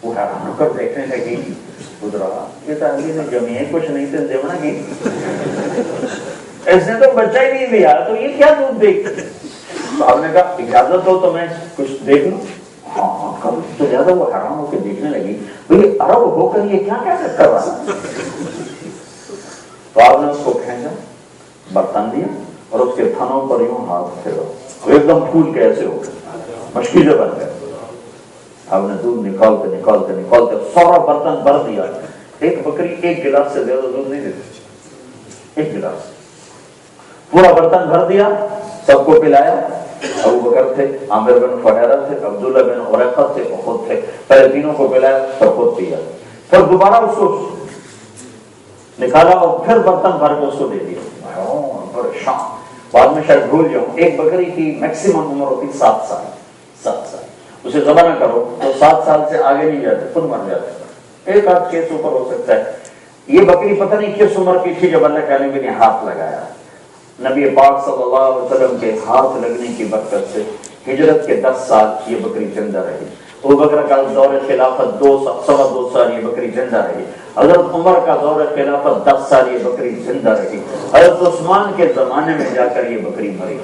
وہ حیران ہو کر دیکھنے لگی، گزرا یہ تو ابھی سے جمیے کچھ نہیں تھے دیونا کی، اس نے تو بچہ ہی نہیں دیا، تو یہ کیا دودھ دیکھ. تو آپ نے کہا اجازت ہو تو میں کچھ دیکھ لوں. ہاں کب تو زیادہ وہ حیران ہو کے دیکھنے لگی، بھئی عرب ہو کر یہ کیا کر رہا. تو آپ نے اس کو کھینچا، برتن دیا اور اس کے تھنوں پر یوں ہاتھ پھیرا، وہ ایک دم پھول کے ایسے ہو گئے، مشکیزیں بن گئے. آپ نے دودھ نکالتے سارا برتن بھر دیا. ایک بکری ایک گلاس سے زیادہ دودھ نہیں دیتی، ایک گلاس پورا برتن بھر دیا، سب کو پلایا. ابو بکر تھے، عامر بن فہیرہ تھے، عبداللہ بن عریقہ تھے اور خود تھے. پہلے تینوں کو پلایا پھر خود پیا، پھر دوبارہ اس کو نکالا اور پھر برتن بھر کے اس کو دے دیا. پریشان، بعد میں شاید بھول جاؤں، ایک بکری کی میکسیمم عمر ہوتی 7 سال. اسے ذبح نہ کرو تو 7 سال سے آگے نہیں جاتے، خود مر جاتے. ایک آدھ کیس اوپر ہو سکتا ہے. یہ بکری پتہ نہیں کس عمر کی تھی جب اللہ کے نبی نے ہاتھ لگایا. نبی پاک صلی اللہ علیہ وسلم کے ہاتھ لگنے کی برکت سے ہجرت کے 10 سال یہ بکری زندہ رہی. ابو بکر کا دور خلافت 2 سال یہ بکری زندہ رہی. حضرت عمر کا دور خلافت 10 سال یہ بکری زندہ رہی. حضرت عثمان کے زمانے میں جا کر یہ بکری مری.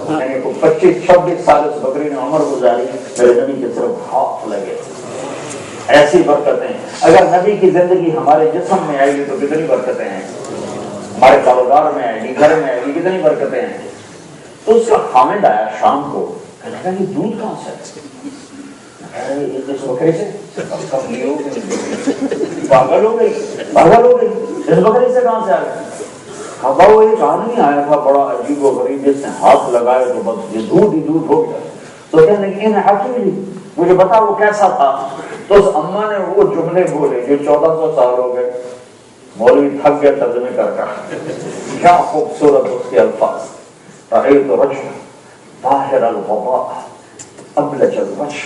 یعنی 25-26 سال اس بکری نے عمر گزاری، میرے نبی کے صرف ہاتھ لگے. ایسی برکتیں اگر نبی کی زندگی ہمارے جسم میں آئے گی تو کتنی برکتیں ہیں. ہمارے کاروبار میں آئے گی، گھر میں آئے گی، کتنی برکتیں ہیں. تو اس کا خامد آیا شام کو، کہنے لگا یہ دودھ کہاں سے؟ اس بکری سے. پاگل ہو گئی، اس بکری سے کہاں سے آ گئی؟ وہ ایک آدمی آیا تھا بڑا عجیب و غریب، جس نے ہاتھ لگایا تو بس یہ دودھ ہی دودھ ہو گیا. تو کہنے لگی مجھے بتا وہ کیسا تھا. تو اس اماں نے وہ جملے بولے جو 1400 سال ہو گئے مولوی تھک گئے ترجمے کر کر. کیا خوبصورت اس کے الفاظ. رأيت رجلا طاهر الوضاء أبلج الوجه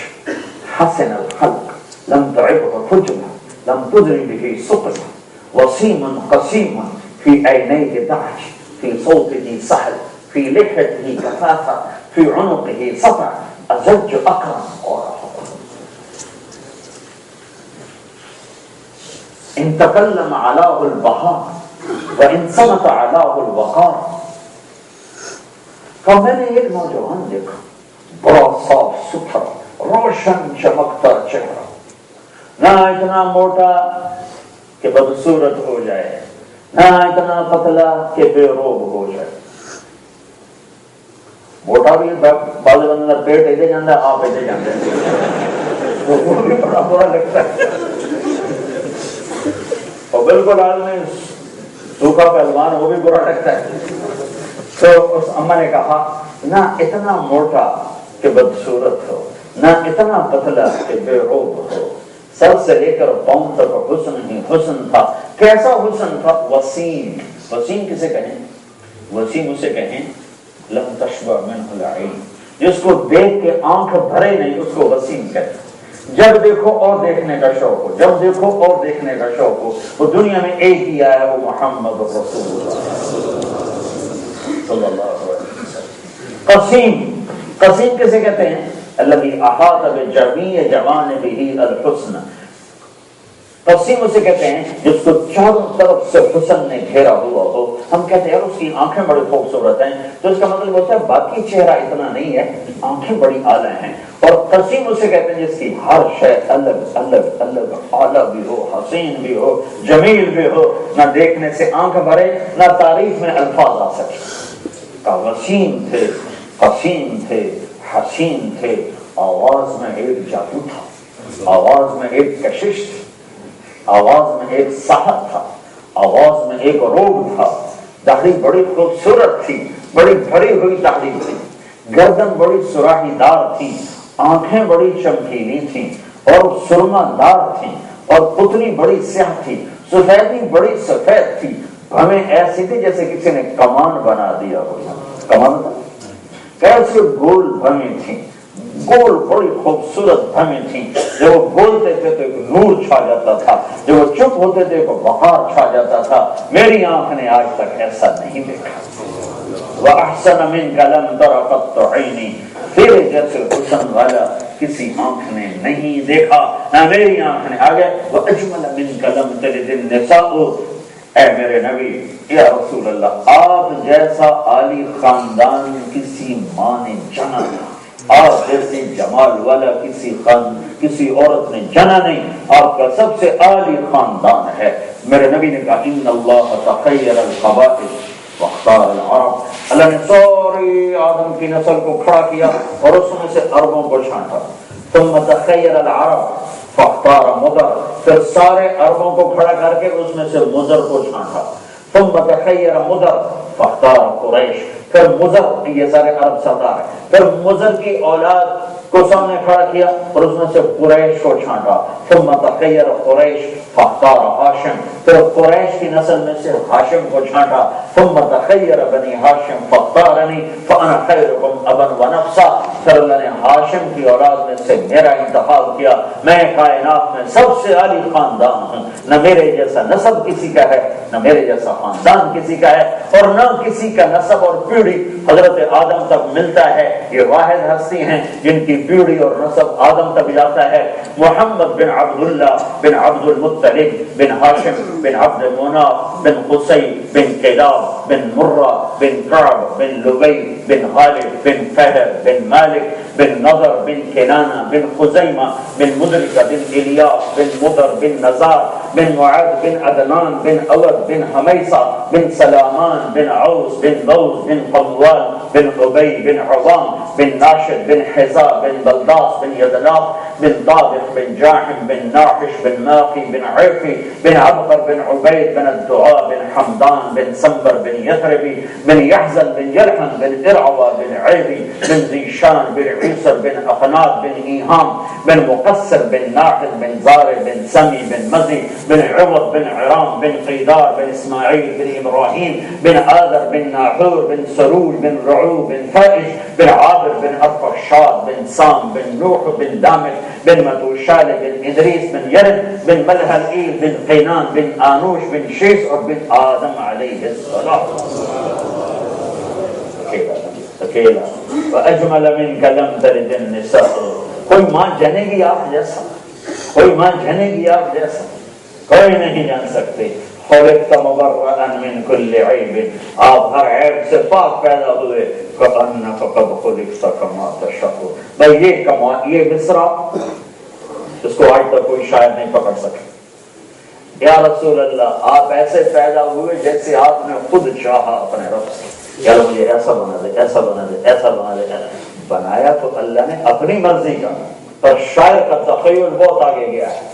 حسن الخلق لم تعبه فجرة لم تدري به سقطة وسيما قسيما في عينيه دعج في صوته سهل في لحيته كثافة في عنقه سطع أزج أكرم إن تكلم علاه البهاء وإن صمت علاه الوقار. تو میں نے ایک نوجوان دیکھا، بڑا صاف ستھرا روشن چمکتا چہرہ، نہ اتنا موٹا کہ بدصورت ہو جائے، نہ اتنا پتلا کہ بے روب ہو جائے. موٹا بھی بعض بندہ پیٹ ایسے جانا ہے، آپ ایسے جاتے ہیں، وہ بھی بڑا برا لگتا ہے. اور بالکل آدمی سوکھا پہلوان وہ بھی برا لگتا ہے. تو اس اماں نے کہا نہ اتنا موٹا کہ بدصورت ہو، نہ اتنا پتلا کہ بے روب ہو، سر سے لے کر پاؤں تک حسن ہی حسن تھا. کیسا حسن تھا؟ وسیم. وسیم کسے کہیں؟ وسیم اسے کہیں لم تشبع منہ العین، جس کو دیکھ کے آنکھ بھرے نہیں اس کو وسیم کہتے. جب دیکھو اور دیکھنے کا شوق ہو، جب دیکھو اور دیکھنے کا شوق ہو. وہ دنیا میں ایک ہی آیا، وہ محمد رسول اللہ صلی اللہ علیہ وسلم. قسیم کسے کہتے ہیں؟ الذی احاط بجمیع جوانبہ الحسن، قسیم اسے کہتے ہیں جس کو چاروں طرف سے حسن نے گھیرا ہوا ہو. ہم کہتے ہیں یار اس کی آنکھیں بڑی خوبصورت ہیں، تو اس کا مطلب ہوتا ہے باقی چہرہ اتنا نہیں ہے، آنکھیں بڑی اعلیٰ ہیں. اور قسیم اسے کہتے ہیں جس کی ہر شے الگ الگ الگ اعلیٰ بھی ہو، حسین بھی ہو، جمیل بھی ہو، نہ دیکھنے سے آنکھ بھرے نہ تعریف میں الفاظ آ سکے. وسیم تھے، قسیم تھے، حسین تھے. آواز میں ایک جادو تھا، آواز میں ایک کشش تھی، آواز میں ایک صحت تھا، آواز میں ایک روب تھا. داڑھی بڑی خوبصورت تھی، بڑی بھری ہوئی داڑھی تھی، گردن بڑی سراہی دار تھی، آنکھیں بڑی چمکیلی تھی اور سرما دار تھی، اور پتلی بڑی سیاہ تھی، سفیدی بڑی سفید تھی. ہمیں ایسی تھی جیسے کسی نے کمان بنا دیا ہو. کمان کیسے گول بھمیں تھی، گول بڑی خوبصورت بھمیں تھیں. جب وہ بولتے تھے تو ایک نور چھا جاتا تھا، جب وہ چپ ہوتے تھے تو بہار چھا جاتا تھا. میری آنکھ نے آج تک ایسا نہیں دیکھا. وَأَحْسَنَ مِنْكَ لَمْ تَرَ قَطُّ عَيْنِي، تیرے جیسے حسن والا کسی آنکھ نے نہیں دیکھا، نہ میری آنکھ نے. آگے وَأَجْمَلَ مِنْكَ لَمْ تَلِدِ النِّسَاءُ، اے میرے نبی یا رسول اللہ، آپ جیسا عالی خاندان کسی ماں نے جنا نہیں، آپ جیسی جمال والا کسی عورت نے جنا نہیں. آپ کا سب سے عالی خاندان ہے. میرے نبی نے کہا ان اللہ تخیر القبائل واختار العرب، اللہ نے سوری آدم کی نسل کو کھڑا کیا اور اس میں سے عربوں کو چھانٹا. ثم تخیر العرب فاختار مضر، پھر سارے عربوں کو کھڑا کر کے اس میں سے مضر کو چھانٹا. ثم تخیر مضر فاختار قریش، پھر مضر، یہ سارے عرب سردار ہیں، پھر مضر کی اولاد کو سامنے کھڑا کیا اور اس میں سے قریش کو چھانٹا. ثم تخیر قریش فاختار ہاشم، پھر قریش کی نسل میں سے ہاشم کو چھانٹا. ثم تخیر بنی ہاشم فاختارنی فانا خیرکم ابا ونفسا، پھر اللہ نے ہاشم کی اولاد میں سے میرا انتخاب کیا. میں کائنات میں سب سے عالی خاندان ہوں، نہ میرے جیسا نسب کسی کا ہے، نہ میرے جیسا خاندان کسی کا ہے، اور نہ کسی کا نسب اور پیڑھی حضرت آدم تک ملتا ہے. یہ واحد ہستی ہیں جن کی پیڑھی اور نسب آدم تک جاتا ہے. محمد بن عبداللہ بن عبد المطلب بن ہاشم بن عبد مناف بن قصی بن کلاب بن مرہ بن کعب بن لبی بن غالب بن فہر بن مالک بن نضر بن کنانہ بن خزیمہ بن مدرکہ بن الیاس بن مضر بن نزار بن معاذ بن عدنان بن اود بن حمیصہ بن سلامان بن عوس بن غوث بن قوال بن عبی بن عظام بن ناشد بن حزا بن بلداس بن یدلاف بن طابق بن جاحم بن ناحش بن ماقی بن عرفی بن عبقر بن عبید بن الدعاء بن حمدان بن سنبر بن یثربی بن یحزن بن یلحن بن ارعوى بن عیبی بن زیشان بن عیسر بن اخناد بن ایہام بن مقصر بن ناحد بن زار بن سمی بن مزی بن عوض بن عرام بن قیدار بن اسماعیل بن ابراہیم بن آذر بن ناحور بن سرور بن رعو بن فائش بن عابر بن ارفشاد بن سام بن نوح بن دامر بن متوشال بن ادریس بن یرد بن ملحل بن قینان بن آنوش بن شیس اور بن آدم علیہ السلام. اکیلا وَأَجْمَلَ مِنْكَ لَمْ تَلِدِ النِّسَاءُ، کوئی ماں جنے گی آپ جیسا، کوئی ماں جنے گی آپ جیسا کوئی نہیں جان سکتے. خلقت مبرأ من كل عیب، آپ ہر عیب سے پاک پیدا ہوئے. كأنك قد خلقت كما تشاء. بھائی یہ مصرع اس کو آج تک کوئی شاعر نہیں پکڑ سکے. یا رسول اللہ آپ ایسے پیدا ہوئے جیسے آپ نے خود چاہا اپنے رب سے. یار مجھے ایسا بنا دے، ایسا بنا دے، ایسا بنا دے. بنایا تو اللہ نے اپنی مرضی کا، پر شاعر کا تخیل بہت آگے گیا ہے.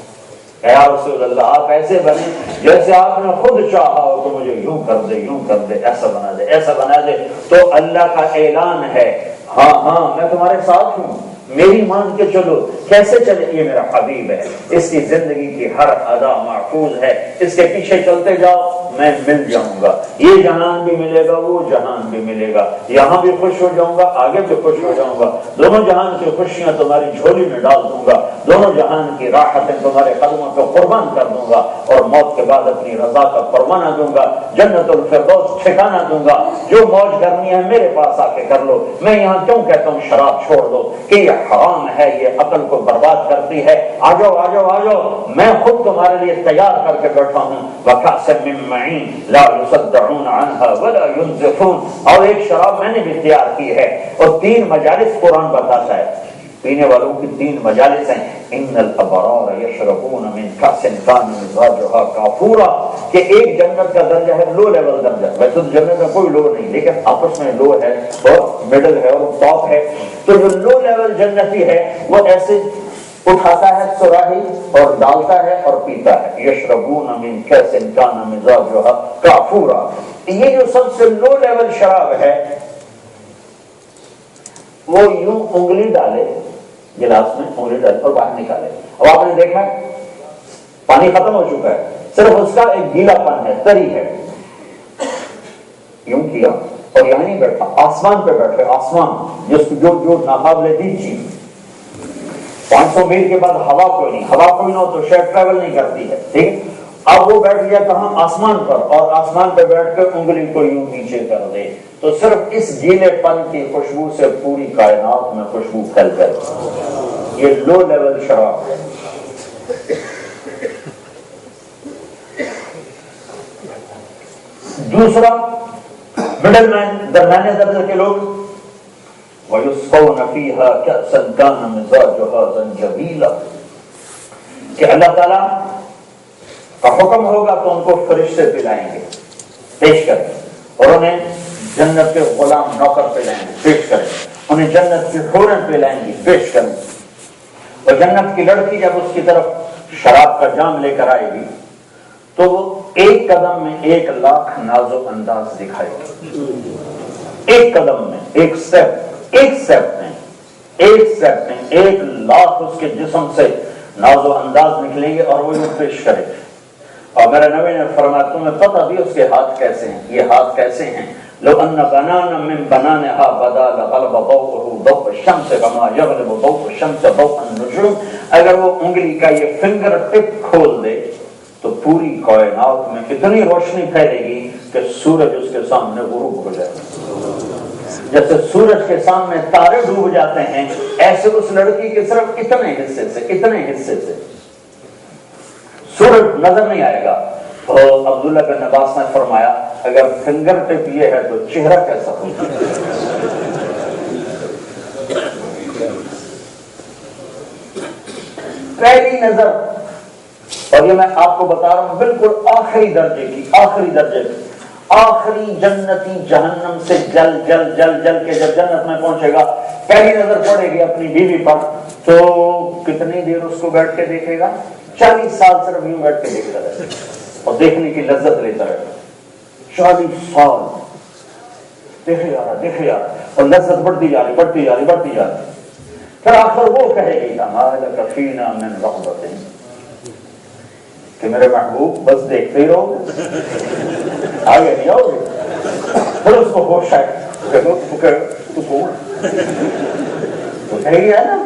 یا رسول اللہ آپ ایسے بنے جیسے آپ نے خود چاہا ہو، تو مجھے یوں کر دے، یوں کر دے، ایسا بنا دے، ایسا بنا دے. تو اللہ کا اعلان ہے ہاں ہاں میں تمہارے ساتھ ہوں، میری مان کے چلو، کیسے چلے؟ یہ میرا حبیب ہے، اس کی زندگی کی ہر ادا محفوظ ہے، اس کے پیچھے چلتے جاؤ میں مل جاؤں گا، یہ جہان بھی ملے گا وہ جہان بھی ملے گا، یہاں بھی خوش ہو جاؤں گا آگے بھی خوش ہو جاؤں گا، دونوں جہان کی خوشیاں تمہاری جھولی میں ڈال دوں گا، دونوں جہان کی راحتیں تمہارے قدموں کو قربان کر دوں گا، اور موت کے بعد اپنی رضا کا پروانہ دوں گا، جنت الفردوس ٹھکانہ دوں گا، جو موج کرنی ہے میرے پاس آ کے کر لو، میں یہاں کیوں کہتا ہوں شراب چھوڑ دو کہ یہ حرام ہے، یہ عقل کو برباد کرتی ہے، آ جاؤ آ جاؤ آ جاؤ، میں خود تمہارے لیے تیار کر کے بیٹھا ہوں، وَكَأْسٍ مِّن مَّعِينٍ لَا يُصَدَّعُونَ عَنْهَا وَلَا يُنزِفُونَ، اور ایک شراب میں نے بھی تیار کی ہے، اور 3 مجالس قرآن بتاتا ہے، پینے والوں کی 3 مجالس ہیں، ان الابرار یشربون من کأس کان مزاجها کافورا، کہ ایک جنت کا درجہ ہے لو لیول درجہ، ویسے تو جنت میں کوئی لو نہیں لیکن آپس میں لو ہے اور مڈل ہے اور ٹاپ ہے، تو جو لو لیول جنتی ہے وہ ایسے اٹھاتا ہے سراہی اور ڈالتا ہے اور پیتا ہے، یشربون من کأس کان مزاجها کافورا، یہ جو سب سے لو لیول شراب ہے وہ یوں انگلی ڈالے گلاس میں، انگلی ڈالے اور باہر نکالے، اب آپ نے دیکھا پانی ختم ہو چکا ہے، صرف اس کا ایک گیلا پن ہے، تری ہے، یوں کیا اور یہاں نہیں بیٹھا، آسمان پہ بیٹھے، آسمان جو ناقابل دید چیز، 500 میل کے بعد ہوا کوئی نہیں، ہوا کوئی نہ ہو تو شاید ٹریول نہیں کرتی ہے، ٹھیک، اب وہ بیٹھ گیا کہاں؟ آسمان پر، اور آسمان پہ بیٹھ کے انگلی کو یوں نیچے کر دے تو صرف اس گیلے پن کی خوشبو سے پوری کائنات میں خوشبو پھیل جائے، یہ لو لیول شراب ہے۔ دوسرا مڈل مین، درمیانے درجے کے لوگ، وَيُسْقَوْنَ فِيهَا كَأْسًا كَانَ مِزَاجُهَا زَنْجَبِيلًا، کہ اللہ تعالیٰ کا حکم ہوگا تو ان کو فرشتے پلائیں گے، پیش کریں، اور انہیں جنت کے غلام نوکر پلائیں گے، پیش کریں، انہیں جنت کی حوریں پلائیں گی، پیش کریں، اور جنت کی لڑکی جب اس کی طرف شراب کا جام لے کر آئے گی تو وہ ایک قدم میں 1,00,000 ناز و انداز دکھائے گی، ایک قدم میں، ایک سٹیپ میں 1,00,000 اس کے جسم سے ناز و انداز نکلیں گے اور وہ یہ پیش کرے گے، اور میرے نبی نے فرمایا تمہیں پتہ بھی اس کے ہاتھ کیسے ہیں، یہ ہاتھ کیسے ہیں، لو ان بنانا من بنانها بدا لغلب ضوءه ضوء الشمس كما يغلب ضوء الشمس ضوء النجوم، اگر وہ انگلی کا یہ فنگر ٹپ کھول دے تو پوری کائنات میں اتنی روشنی پھیلے گی کہ سورج اس کے سامنے غروب ہو جائے، جیسے سورج کے سامنے تارے ڈوب جاتے ہیں ایسے اس لڑکی کے صرف اتنے حصے سے سورج نظر نہیں آئے گا۔ تو عبداللہ بن عباس نے فرمایا اگر فنگر ٹپ یہ ہے تو چہرہ کیسا ہوگا؟ پہلی نظر، اور یہ میں آپ کو بتا رہا ہوں بالکل آخری درجے کی، آخری جنتی جہنم سے جل کے جب جنت میں پہنچے گا، پہلی نظر پڑے گی اپنی بیوی پر تو کتنی دیر اس کو بیٹھ کے دیکھے گا؟ 40 سال صرف یوں بیٹھ کے دیکھتا رہے اور دیکھنے کی لذت لیتا رہے، 40 سال دیکھے جا رہا اور لذت بڑھتی جا رہی، پھر آخر وہ کہے گی اما فینا من رغبت، کہ میرے محبوب بس دیکھتے ہی رہو گے، آگے نہیں آؤ گے؟ پھر اس کو ہوش آئے تو کون تو کہے گی ہے نا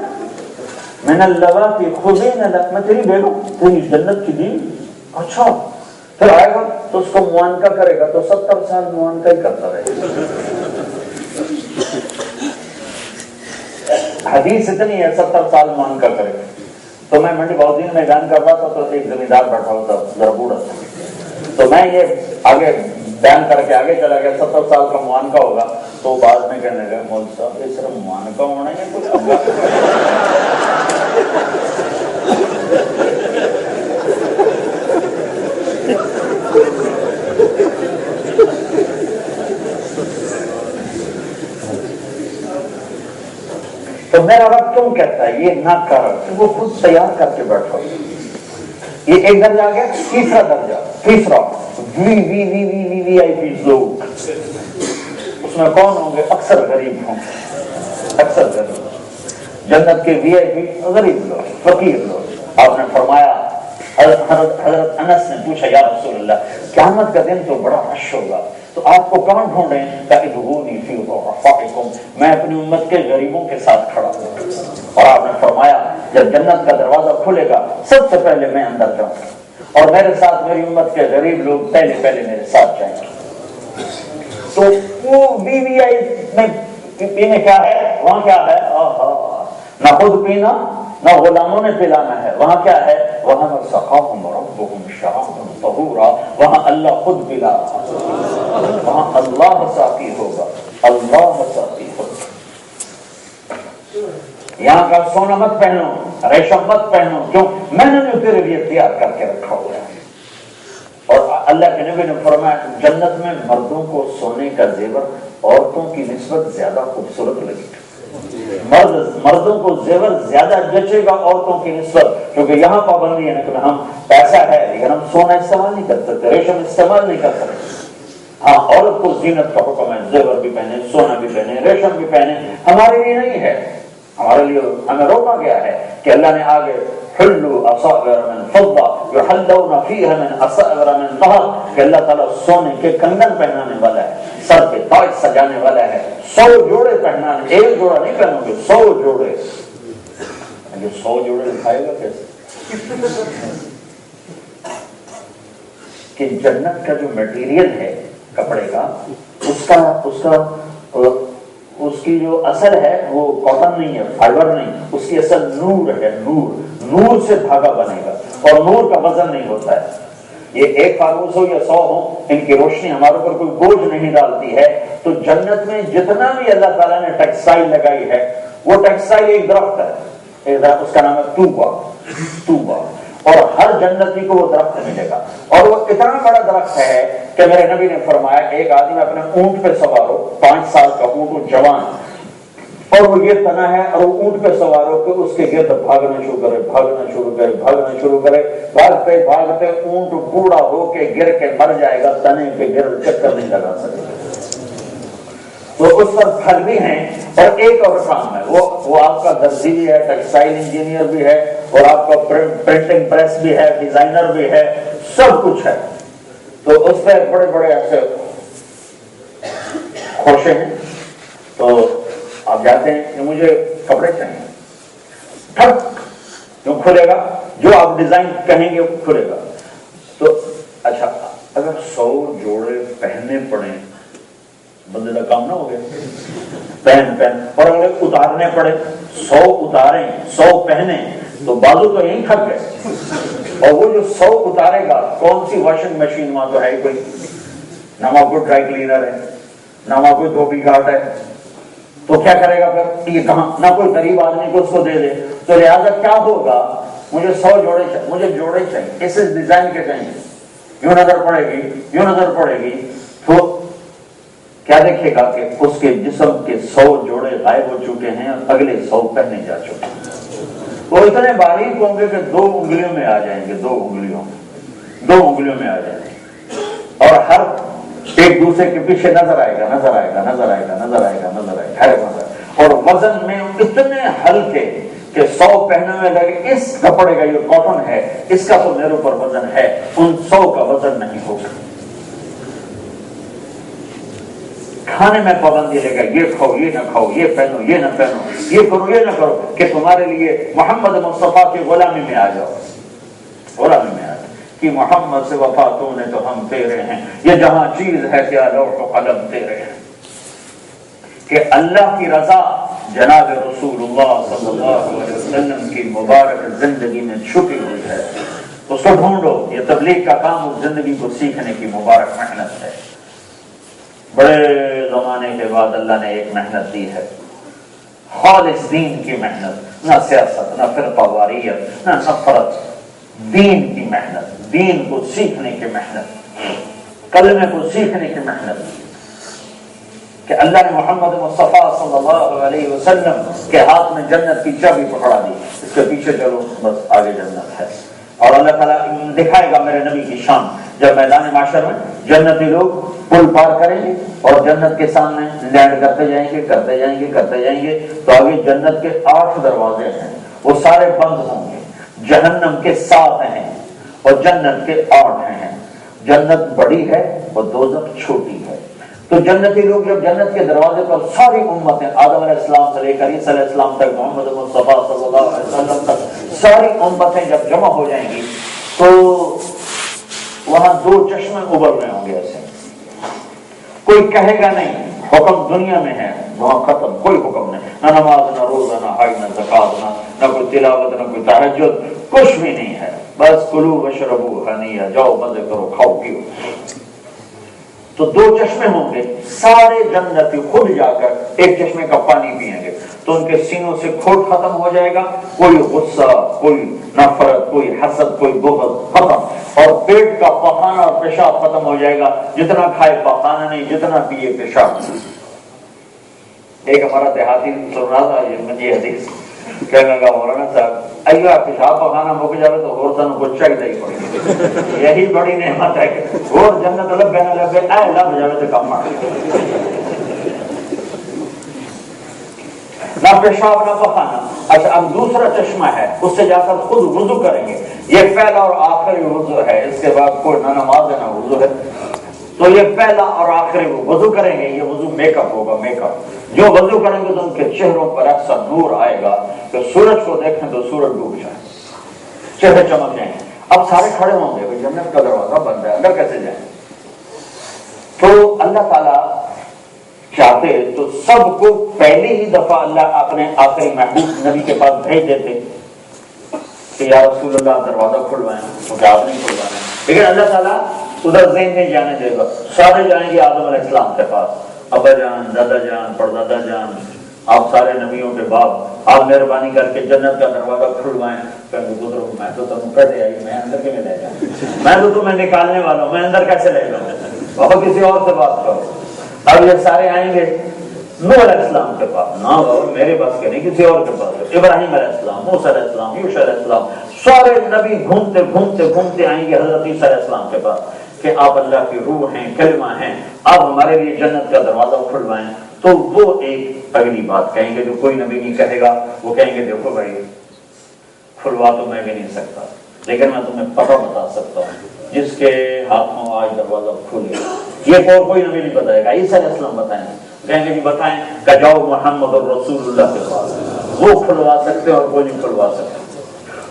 میں نے لگا کہ خودی نے لگ میں تیری بیگم تیری جنت کی دی، اچھا پھر آئے گا تو اس کو معانقہ کرے گا تو 70 سال معانقہ ہی کرتا رہے گا۔ حدیث اتنی ہے 70 سال معانقہ کرے گا۔ تو میں منڈی بہودین میں بیان کر رہا تھا تو ایک زمیندار بیٹھا ہوتا ذرا بوڑھا تھا، تو میں یہ آگے بیان کر کے آگے چلا گیا 70 سال کا معانقہ ہوگا، تو بعد میں کہنے لگا مولوی صاحب یہ صرف معانقہ ہونا ہے کچھ تو میرا رب کیوں کہتا ہے یہ نہ کر، وہ خود تیار کر کے بیٹھا، یہ ایک درجہ آ گیا، تیسرا وی آئی پی لوگ، اس میں کون ہوں گے؟ اکثر غریب ہوں گے، جنت کے VIP غریب لوگ، فقیر لوگ. آپ نے فرمایا، حضرت انس نے پوچھا یا رسول اللہ قیامت کا دن تو بڑا رش ہوگا تو آپ کو کہاں ڈھونڈیں؟ ادعونی فی ضعفائکم، میں اپنی امت کے غریبوں کے ساتھ کھڑا ہوں. اور آپ نے فرمایا جب جنت کا دروازہ کھلے گا سب سے پہلے میں اندر جاؤں گا اور میرے ساتھ میری امت کے غریب لوگ پہلے میرے ساتھ جائیں گے. تو وہ VVI میں پینے کیا ہے؟ وہاں کیا ہے؟ نہ خود پینا نہ غلاموں نے پلانا ہے. وہاں کیا ہے؟ وہاں سقاهم ربهم شرابا طهورا، وہاں اللہ خود پلا رہا ہے، وہاں اللہ ساقی ہوگا، اللہ ساقی ہوگا. یہاں کا سونا مت پہنو، ریشم مت پہنو، کیوں؟ میں نے جو تیرے لیے تیار کر کے رکھا ہوا ہے. اور اللہ کے نبی نے فرمایا جنت میں مردوں کو سونے کا زیور عورتوں کی نسبت زیادہ خوبصورت لگے گا. مردوں کو زیور زیادہ جچے گا عورتوں کی نسبت، کیونکہ یہاں پابندی ہے کہ ہم پیسہ ہے لیکن ہم سونا استعمال نہیں کر سکتے، ریشم استعمال نہیں کر سکتے. ہاں عورت کو زینت کا حکم ہے، زیور بھی پہنے، سونا بھی پہنے، ریشم بھی پہنے. ہمارے لیے نہیں ہے، ہمارے لیے ہمیں روکا گیا ہے کہ اللہ نے آگے حلوا اصابر من فضہ یحلون فیہا من اصابر من ذہب کہ اللہ تعالیٰ سونے کے کنگن پہنانے والا ہے، سر پہ تاج سجانے والا ہے. 100 جوڑے پہنانے، ایک جوڑا نہیں پہنو گے، 100 جوڑے. یہ 100 جوڑے دکھائے گا کیسے؟ کہ جنت کا جو میٹیریل ہے کپڑے کا، اس کی جو اصل ہے وہ کاٹن نہیں ہے، فائبر نہیں، اس کی اصل نور ہے. نور سے دھاگا بنے گا اور نور کا وزن نہیں ہوتا ہے. یہ 1 فانوس ہو یا 100 ہو، ان کی روشنی ہمارے اوپر کوئی بوجھ نہیں ڈالتی ہے. تو جنت میں جتنا بھی اللہ تعالیٰ نے ٹیکسٹائل لگائی ہے وہ ٹیکسٹائل ایک درخت ہے، اس کا نام ہے توبہ. اور ہر جنتی کو وہ درخت ملے گا اور وہ اتنا بڑا درخت ہے کہ میرے نبی نے فرمایا ایک آدمی اپنے اونٹ پہ سوار ہو، 5 سال کا اونٹ جوان، اور وہ یہ تنا ہے اور وہ اونٹ پہ سوار ہو کہ اس کے گرد بھاگنا شروع کرے. بھاگتے اونٹ بوڑھا ہو کے گر کے مر جائے گا، تنے کے گرد چکر نہیں لگا سکے. تو اس پر پھل بھی ہیں. اور ایک اور کام ہے، وہ آپ کا درزی بھی ہے، ٹیکسٹائل انجینئر بھی ہے، اور آپ کا پرنٹنگ پریس بھی ہے، ڈیزائنر بھی ہے، سب کچھ ہے. تو اس پہ بڑے بڑے ایسے خوشے ہیں. تو آپ جاتے ہیں کہ مجھے کپڑے چاہیے، ٹھک کیوں کھلے گا، جو آپ ڈیزائن کہیں گے وہ کھلے گا. تو اچھا اگر 100 جوڑے پہننے پڑے بندے کا کام نہ ہو گیا، پہن اور اگر اتارنے پڑے 100 اتاریں 100 پہنے تو بازو تو یہیں تھک گئے. اور وہ جو 100 اتارے گا کون سی واشنگ مشین وہاں تو ہے ہی کوئی، نہ وہاں کوئی ڈرائی کلینر ہے، نہ وہاں کوئی دھوبی گھاٹ ہے. تو کیا کرے گا پھر؟ یہ کہاں نہ کوئی غریب آدمی کو اس کو دے دے. تو لہٰذا کیا ہوگا، مجھے 100 جوڑے چاہیے، مجھے جوڑے چاہیے، اس ڈیزائن کے چاہیے، یوں نظر پڑے گی. تو کیا دیکھے گا کہ اس کے جسم کے 100 جوڑے غائب ہو چکے ہیں اور اگلے 100 پہنے جا چکے ہیں. وہ اتنے باریک ہوں گے کہ 2 انگلیوں میں آ جائیں گے، 2 انگلیوں میں آ جائیں گے. اور ہر ایک دوسرے کے پیچھے نظر آئے گا. اور وزن میں اتنے ہلکے کہ 100 پہننے میں لگے. اس کپڑے کا یہ کاٹن ہے، اس کا تو میرے اوپر وزن ہے، ان 100 کا وزن نہیں ہوگا. کھانے میں پابندی لے گا، یہ کھاؤ یہ نہ کھاؤ، یہ پہنو یہ نہ پہنو، یہ کرو یہ نہ کرو، کہ تمہارے لیے محمد مصطفیٰ کی غلامی میں آ جاؤ کہ محمد سے وفا تو نے تو ہم تیرے ہیں. یہ جہاں چیز ہے کیا لوح و قلم تیرے ہیں. کہ اللہ کی رضا جناب رسول اللہ صلی اللہ علیہ وسلم کی مبارک زندگی میں چھپی ہوئی ہے. اس کو ڈھونڈو. یہ تبلیغ کا کام اس زندگی کو سیکھنے کی مبارک محنت ہے. بڑے زمانے کے بعد اللہ نے ایک محنت دی ہے، خالص دین کی محنت، نہ سیاست، نہ فرقہ واریت، نہ نفرت، دین کی محنت، دین کو سیکھنے کی محنت، کلمے کو سیکھنے کی محنت. کہ اللہ نے محمد مصطفیٰ صلی اللہ علیہ وسلم کے ہاتھ میں جنت کی چابی پکڑا دی، اس کے پیچھے چلو بس آگے جنت ہے. اور اللہ تعالیٰ دکھائے گا میرے نبی کی شان جب میدان معاشر میں جنتی لوگ پل پار کریں گے اور جنت کے سامنے لینڈ کرتے جائیں گے کرتے جائیں گے کرتے جائیں گے تو آگے جنت کے 8 دروازے ہیں، وہ سارے بند ہوں گے، جہنم کے 7 ہیں اور جنت کے 8 ہیں۔ جنت بڑی ہے اور دوزخ چھوٹی ہے۔ تو جنتی لوگ جب جنت کے دروازے پر ساری امتیں آدم علیہ السلام سے لے کر عیسیٰ علیہ السلام تک محمد مصطفیٰ صلی اللہ علیہ وسلم تک ساری امتیں جب جمع ہو جائیں گی تو وہاں 2 چشمے ابل رہے ہوں گے ایسے، کوئی کہے گا نہیں حکم دنیا میں ہے، وہاں ختم، کوئی حکم نہیں، نہ نماز نہ روزہ نہ حج نہ زکات نہ کوئی تلاوت نہ کوئی تہجد، کچھ بھی نہیں ہے، بس کلو وشربو ہنیہ، جاؤ مزے کرو کھاؤ پیو۔ تو 2 چشمے ہوں گے، سارے جنتی خود جا کر ایک چشمے کا پانی پئیں گے تو ان کے سینوں سے کھوٹ ختم ہو جائے گا، کوئی غصہ، کوئی نفرت، کوئی حسد، کوئی بغض ختم، اور پیٹ کا پخانہ اور پیشاب ختم ہو جائے گا، جتنا کھائے پخانہ نہیں، جتنا پیے پیشاب۔ ایک ہمارا دیہاتی سن رہا تھا یہ حدیث، کہنے لگا مولانا صاحب ایوہ پیشاب پخانہ مک جائے تو اور سن کو چاہیے ہی پڑے، یہی بڑی نعمت ہے کہ اور جنت لبے نہ لبے اے لب جائے تو کم آ نہ پیشاب نہ پخانا۔ اچھا اب دوسرا چشمہ ہے، اس سے جا کر خود وضو کریں گے، یہ پہلا اور آخری وضو ہے، اس کے بعد کوئی نہ نماز ہے نہ وضو ہے، تو یہ پہلا اور آخری وضو کریں گے، یہ وضو میک اپ ہوگا، میک اپ۔ جو وضو کریں گے تو ان کے چہروں پر ایسا نور آئے گا کہ سورج کو دیکھیں تو سورج ڈوب جائے، چہرے چمک جائیں گے۔ اب سارے کھڑے ہوں گے، جنت کا دروازہ بند ہے، اندر کیسے جائیں؟ تو اللہ تعالیٰ چاہتے تو سب کو پہلی ہی دفعہ اللہ اپنے آخری محبوب نبی کے پاس بھیج دیتے کہ یا رسول اللہ دروازہ کھلوائیں، کیونکہ آپ نہیں کھلوانا، لیکن اللہ تعالیٰ ادھر ذہن نہیں جانے دے گا، سارے جائیں گے آدم علیہ السلام کے پاس، ابا جان، دادا جان، پردادا جان، آپ سارے نبیوں کے باپ، آپ مہربانی کر کے جنت کا دروازہ کھلوائیں۔ کہیں گزرو میں تو تم کہتے آئی، میں اندر کے لے جاؤں، میں تو تمہیں نکالنے والا ہوں، میں اندر کیسے لے جاؤں؟ بابا کسی اور سے بات کرو۔ اب یہ سارے آئیں گے نوح علیہ السلام کے پاس، نہ بابا میرے پاس کے نہیں، کسی اور کے پاس، ابراہیم علیہ السلام، موسیٰ علیہ السلام، یوشع علیہ السلام، سارے نبی گھومتے گھومتے گھومتے آئیں گے حضرت عیسیٰ علیہ السلام کے پاس کہ آپ اللہ کی روح ہیں، کلمہ ہیں، آپ ہمارے لیے جنت کا دروازہ کھلوائیں۔ تو وہ ایک اگلی بات کہیں گے جو کوئی نبی نہیں کہے گا، وہ کہیں گے دیکھو بھائی کھلوا تو میں بھی نہیں سکتا، لیکن میں تمہیں پتہ بتا سکتا ہوں، جس کے ہاتھوں آج دروازہ کھلے، یہ کوئی نبی نہیں بتائے گا، عیسیٰ علیہ السلام بتائیں گے، کہیں گے جی بتائیں کہ جاؤ محمد رسول اللہ کے پاس، وہ کھلوا سکتے اور کوئی نہیں کھلوا سکتے۔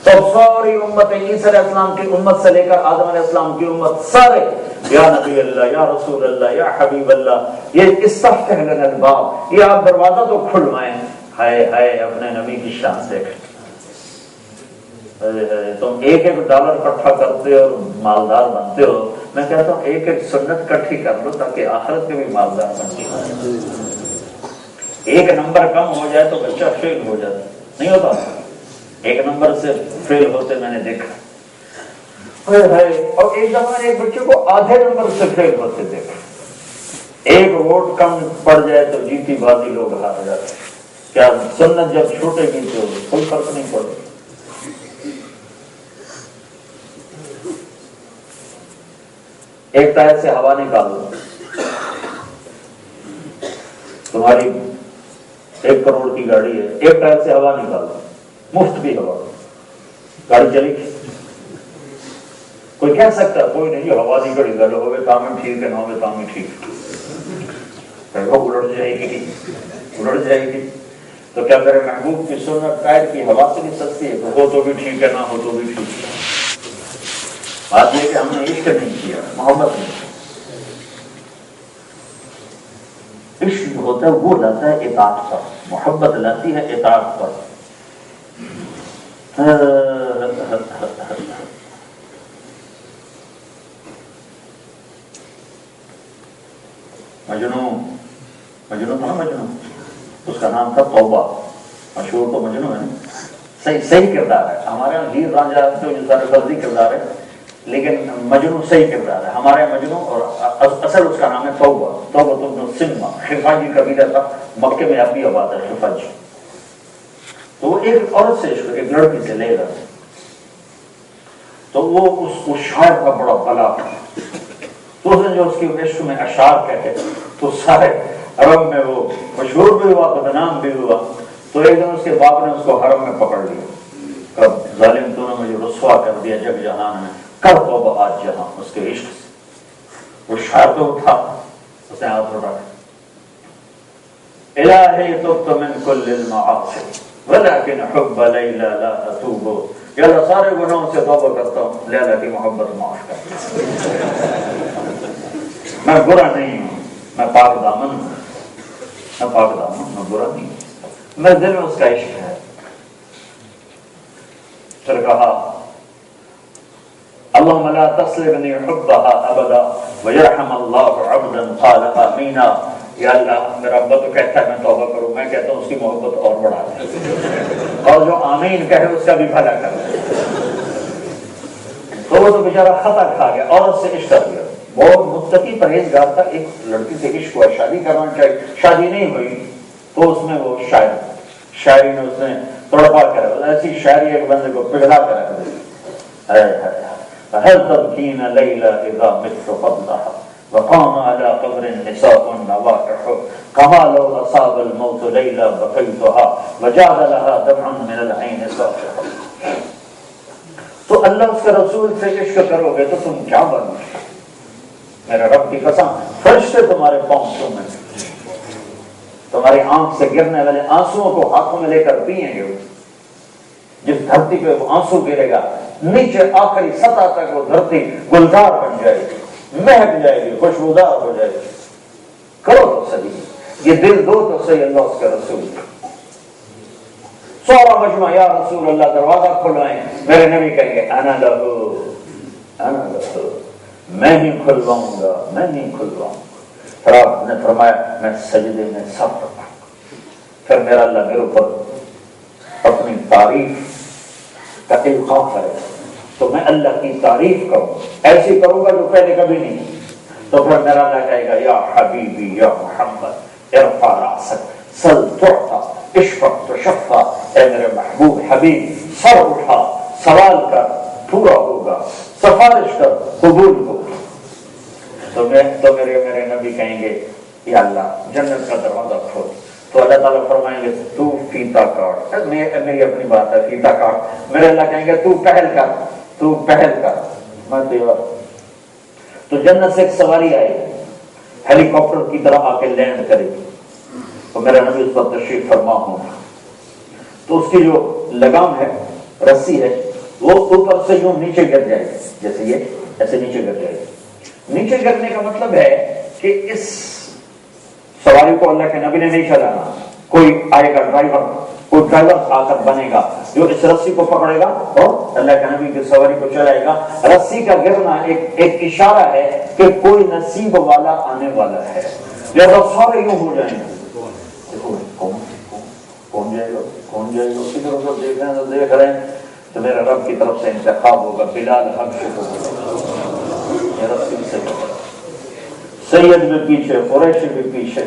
تو ساری امت عیسیٰ علیہ السلام کی امت سے لے کر آدم علیہ السلام کی امت سارے یا نبی اللہ، یا رسول اللہ، یا حبیب اللہ، یہ استفتح لنا الباب، یہ آپ دروازہ تو کھلوائیں۔ ہائے ہائے اپنے نبی کی شان دیکھ، تم $1 اکٹھا کرتے ہو اور مالدار بنتے ہو، میں کہتا ہوں 1 سنت کٹھی کر لو تاکہ آخرت کے بھی مالدار بن جائے۔ 1 نمبر کم ہو جائے تو بچہ فیل ہو جاتا، نہیں ہوتا، 1 نمبر سے فیل ہوتے میں نے دیکھا، اور ایک دفعہ ایک بچے کو آدھے نمبر سے فیل ہوتے دیکھا، 1 ووٹ کم پڑ جائے تو جیتی بازی لوگ ہار جاتے۔ کیا سنت جب چھوٹے گی تو کوئی فرق نہیں پڑے۔ ایک ٹائر سے ہوا نکال دو، تمہاری 1 کروڑ کی گاڑی ہے، ایک ٹائر سے ہوا نکال دو، مفت کی ہوا، گاڑی چلی گئی۔ کوئی کہہ سکتا ہے کوئی نہیں، ہوا دی گڑی گل ہوئے کام ٹھیک ہے، نہ ہوئے کام ٹھیک، الٹ جائے گی، الٹ جائے گی۔ تو کیا میرے محبوب کی سنت ٹائر کی ہوا سے نہیں سستی ہے؟ ہو تو بھی ٹھیک ہے، نہ ہو تو بھی ٹھیک ہے۔ بات یہ کہ ہم نے عشق نہیں کیا، محبت نہیں کیا۔ عشق ہوتا ہے وہ لاتا ہے اطاعت پر، محبت لاتی ہے اطاعت پر۔ مجنون تھا نا، مجنون اس کا نام تھا توبہ، مشہور تو مجنون ہے، صحیح کردار ہے۔ ہمارے یہاں ہیر رانجھا جو سارے فرضی کردار ہے، لیکن مجنون صحیح کردار ہے ہمارے مجنون، اور اصل اس کا نام ہے توبہ۔ توبہ تو سنما خفاجی قبیلہ تھا، مکے میں اب بھی آباد ہے خفاجی۔ تو وہ ایک عورت سے، ایک لڑکی سے لے رہا، تو وہ اس شاعر کا بڑا بلا تھا، تو اس نے جو اس کی عشق میں اشعار کہے تو سارے عرب میں وہ مشہور بھی ہوا، بدنام بھی ہوا. تو ایک دن اس کے باپ نے اس کو حرم میں پکڑ لیا، کب ظالم تو نے مجھے رسوا کر دیا جگ جہان میں، کر توبہ آج جہاں. اس کے عشق سے وہ شاعر تو اٹھا، اس نے ہاتھ اٹھا، الہی تبت من کل المعاصی ولکن حب لیلا لا اتوب. یا اللہ سارے گناہوں سے توبہ کرتا ہوں، لیلا کی محبت معاف کر. میں برا نہیں ہوں، میں پاک دامن ہوں، میں پاک دامن ہوں، میں برا نہیں ہوں، میں دل میں اس کا عشق ہے. پھر کہا اللہم لا تسلبنی حبها ابدا ویرحم اللہ عبدا قال آمین. یا اللہ میرا ابا تو کہتا ہے میں توبہ کروں، میں کہتا ہوں اس کی محبت اور بڑھا دے، اور جو آمین کہے اس کا بھی بھلا کر دے. تو وہ تو بیچارہ خطا کھا گیا، عورت سے عشق کر گیا. بہت متقی پرہیزگار تھا، ایک لڑکی سے عشق ہوا، شادی کرنا چاہیے، شادی نہیں ہوئی تو اس میں وہ شاعری نے اس نے تڑپا کر ایسی شاعری ایک بندے کو پگھلا کر رکھ دی. هل تبكين ليلى اذا مت قبلها وقام على قبر النساء النواكح كما لو اصاب الموت ليلى بقيتها وجعل لها دمع من العين ساقطا. تو اللہ اس کے رسول سے عشق کرو گے تو تم کیا بنو گے؟ میرے رب کی قسم فرشتے تمہارے پاؤں چومیں گے، تمہاری آنکھ سے گرنے والے آنسوؤں کو ہاتھوں میں لے کر پیئیں گے. جس دھرتی پہ وہ آنسو گرے گا نیچے آخری سطح تک وہ دھرتی گلزار بن جائے گی، مہک جائے گی، خوشبودار ہو جائے گی. کرو تو صحیح، یہ دل دو تو صحیح اللہ اس کے رسول. سارا مجمع یا رسول اللہ دروازہ کھلوائیں، میرے نبی کہیں گے انا لہو انا لہو، میں ہی کھلواؤں گا، میں ہی کھلواؤں گا. پھر آپ نے فرمایا میں سجدے میں سب کرتا ہوں. پھر میرا اللہ میرے اوپر اپنی تعریف کا القاء کرے تو میں اللہ کی تعریف کروں، ایسی کروں گا جو پہلے کبھی نہیں. تو پھر میرا اللہ کہے گا یا حبیبی یا محمد ارفع راسک سل تعطا اشفق تشفع. اے میرے محبوب حبیب سر اٹھا، سوال کر پورا ہوگا، سفارش کر قبول ہوگا. تو میرے نبی کہیں گے یا اللہ جنت کا دروازہ کھول. تو اللہ تعالیٰ فرمائیں گے تو فیتا کاٹ. میری اپنی بات ہے، فیتا کاٹ. میرے اللہ کہیں گے تو پہل کر، تو پہل کر، میں تیار. تو جنت سے ایک سواری آئی ہیلی کاپٹر کی طرح آ کے لینڈ کرے گی، تو میرا نبی اس پر تشریف فرما ہوں. تو اس کی جو لگام ہے، رسی ہے، وہ اوپر سے یوں نیچے گر جائے گی، جیسے یہ ایسے نیچے گر جائے گی. نیچے گرنے کا مطلب ہے کہ اس سواری کو اللہ کے نبی نے نہیں چلانا، کوئی آئے گا ڈرائیور، کوئی ڈرائیور آ کر بنے گا جو اس رسی کو پکڑے گا اور اللہ کے نبی کی سواری کو چلائے گا. رسی کا گرنا ایک اشارہ ہے کہ کوئی نصیب والا آنے والا ہے. لہذا سارے یوں ہو جائیں گے. کون جائے گا، کون جائے گا، اسی طرح سے دیکھ رہے ہیں تو دیکھ رہے ہیں. تو میرے رب کی طرف سے انتخاب ہوگا، بلال حبشی کو رسی سے سید بھی پیچھے، قریشی بھی پیچھے،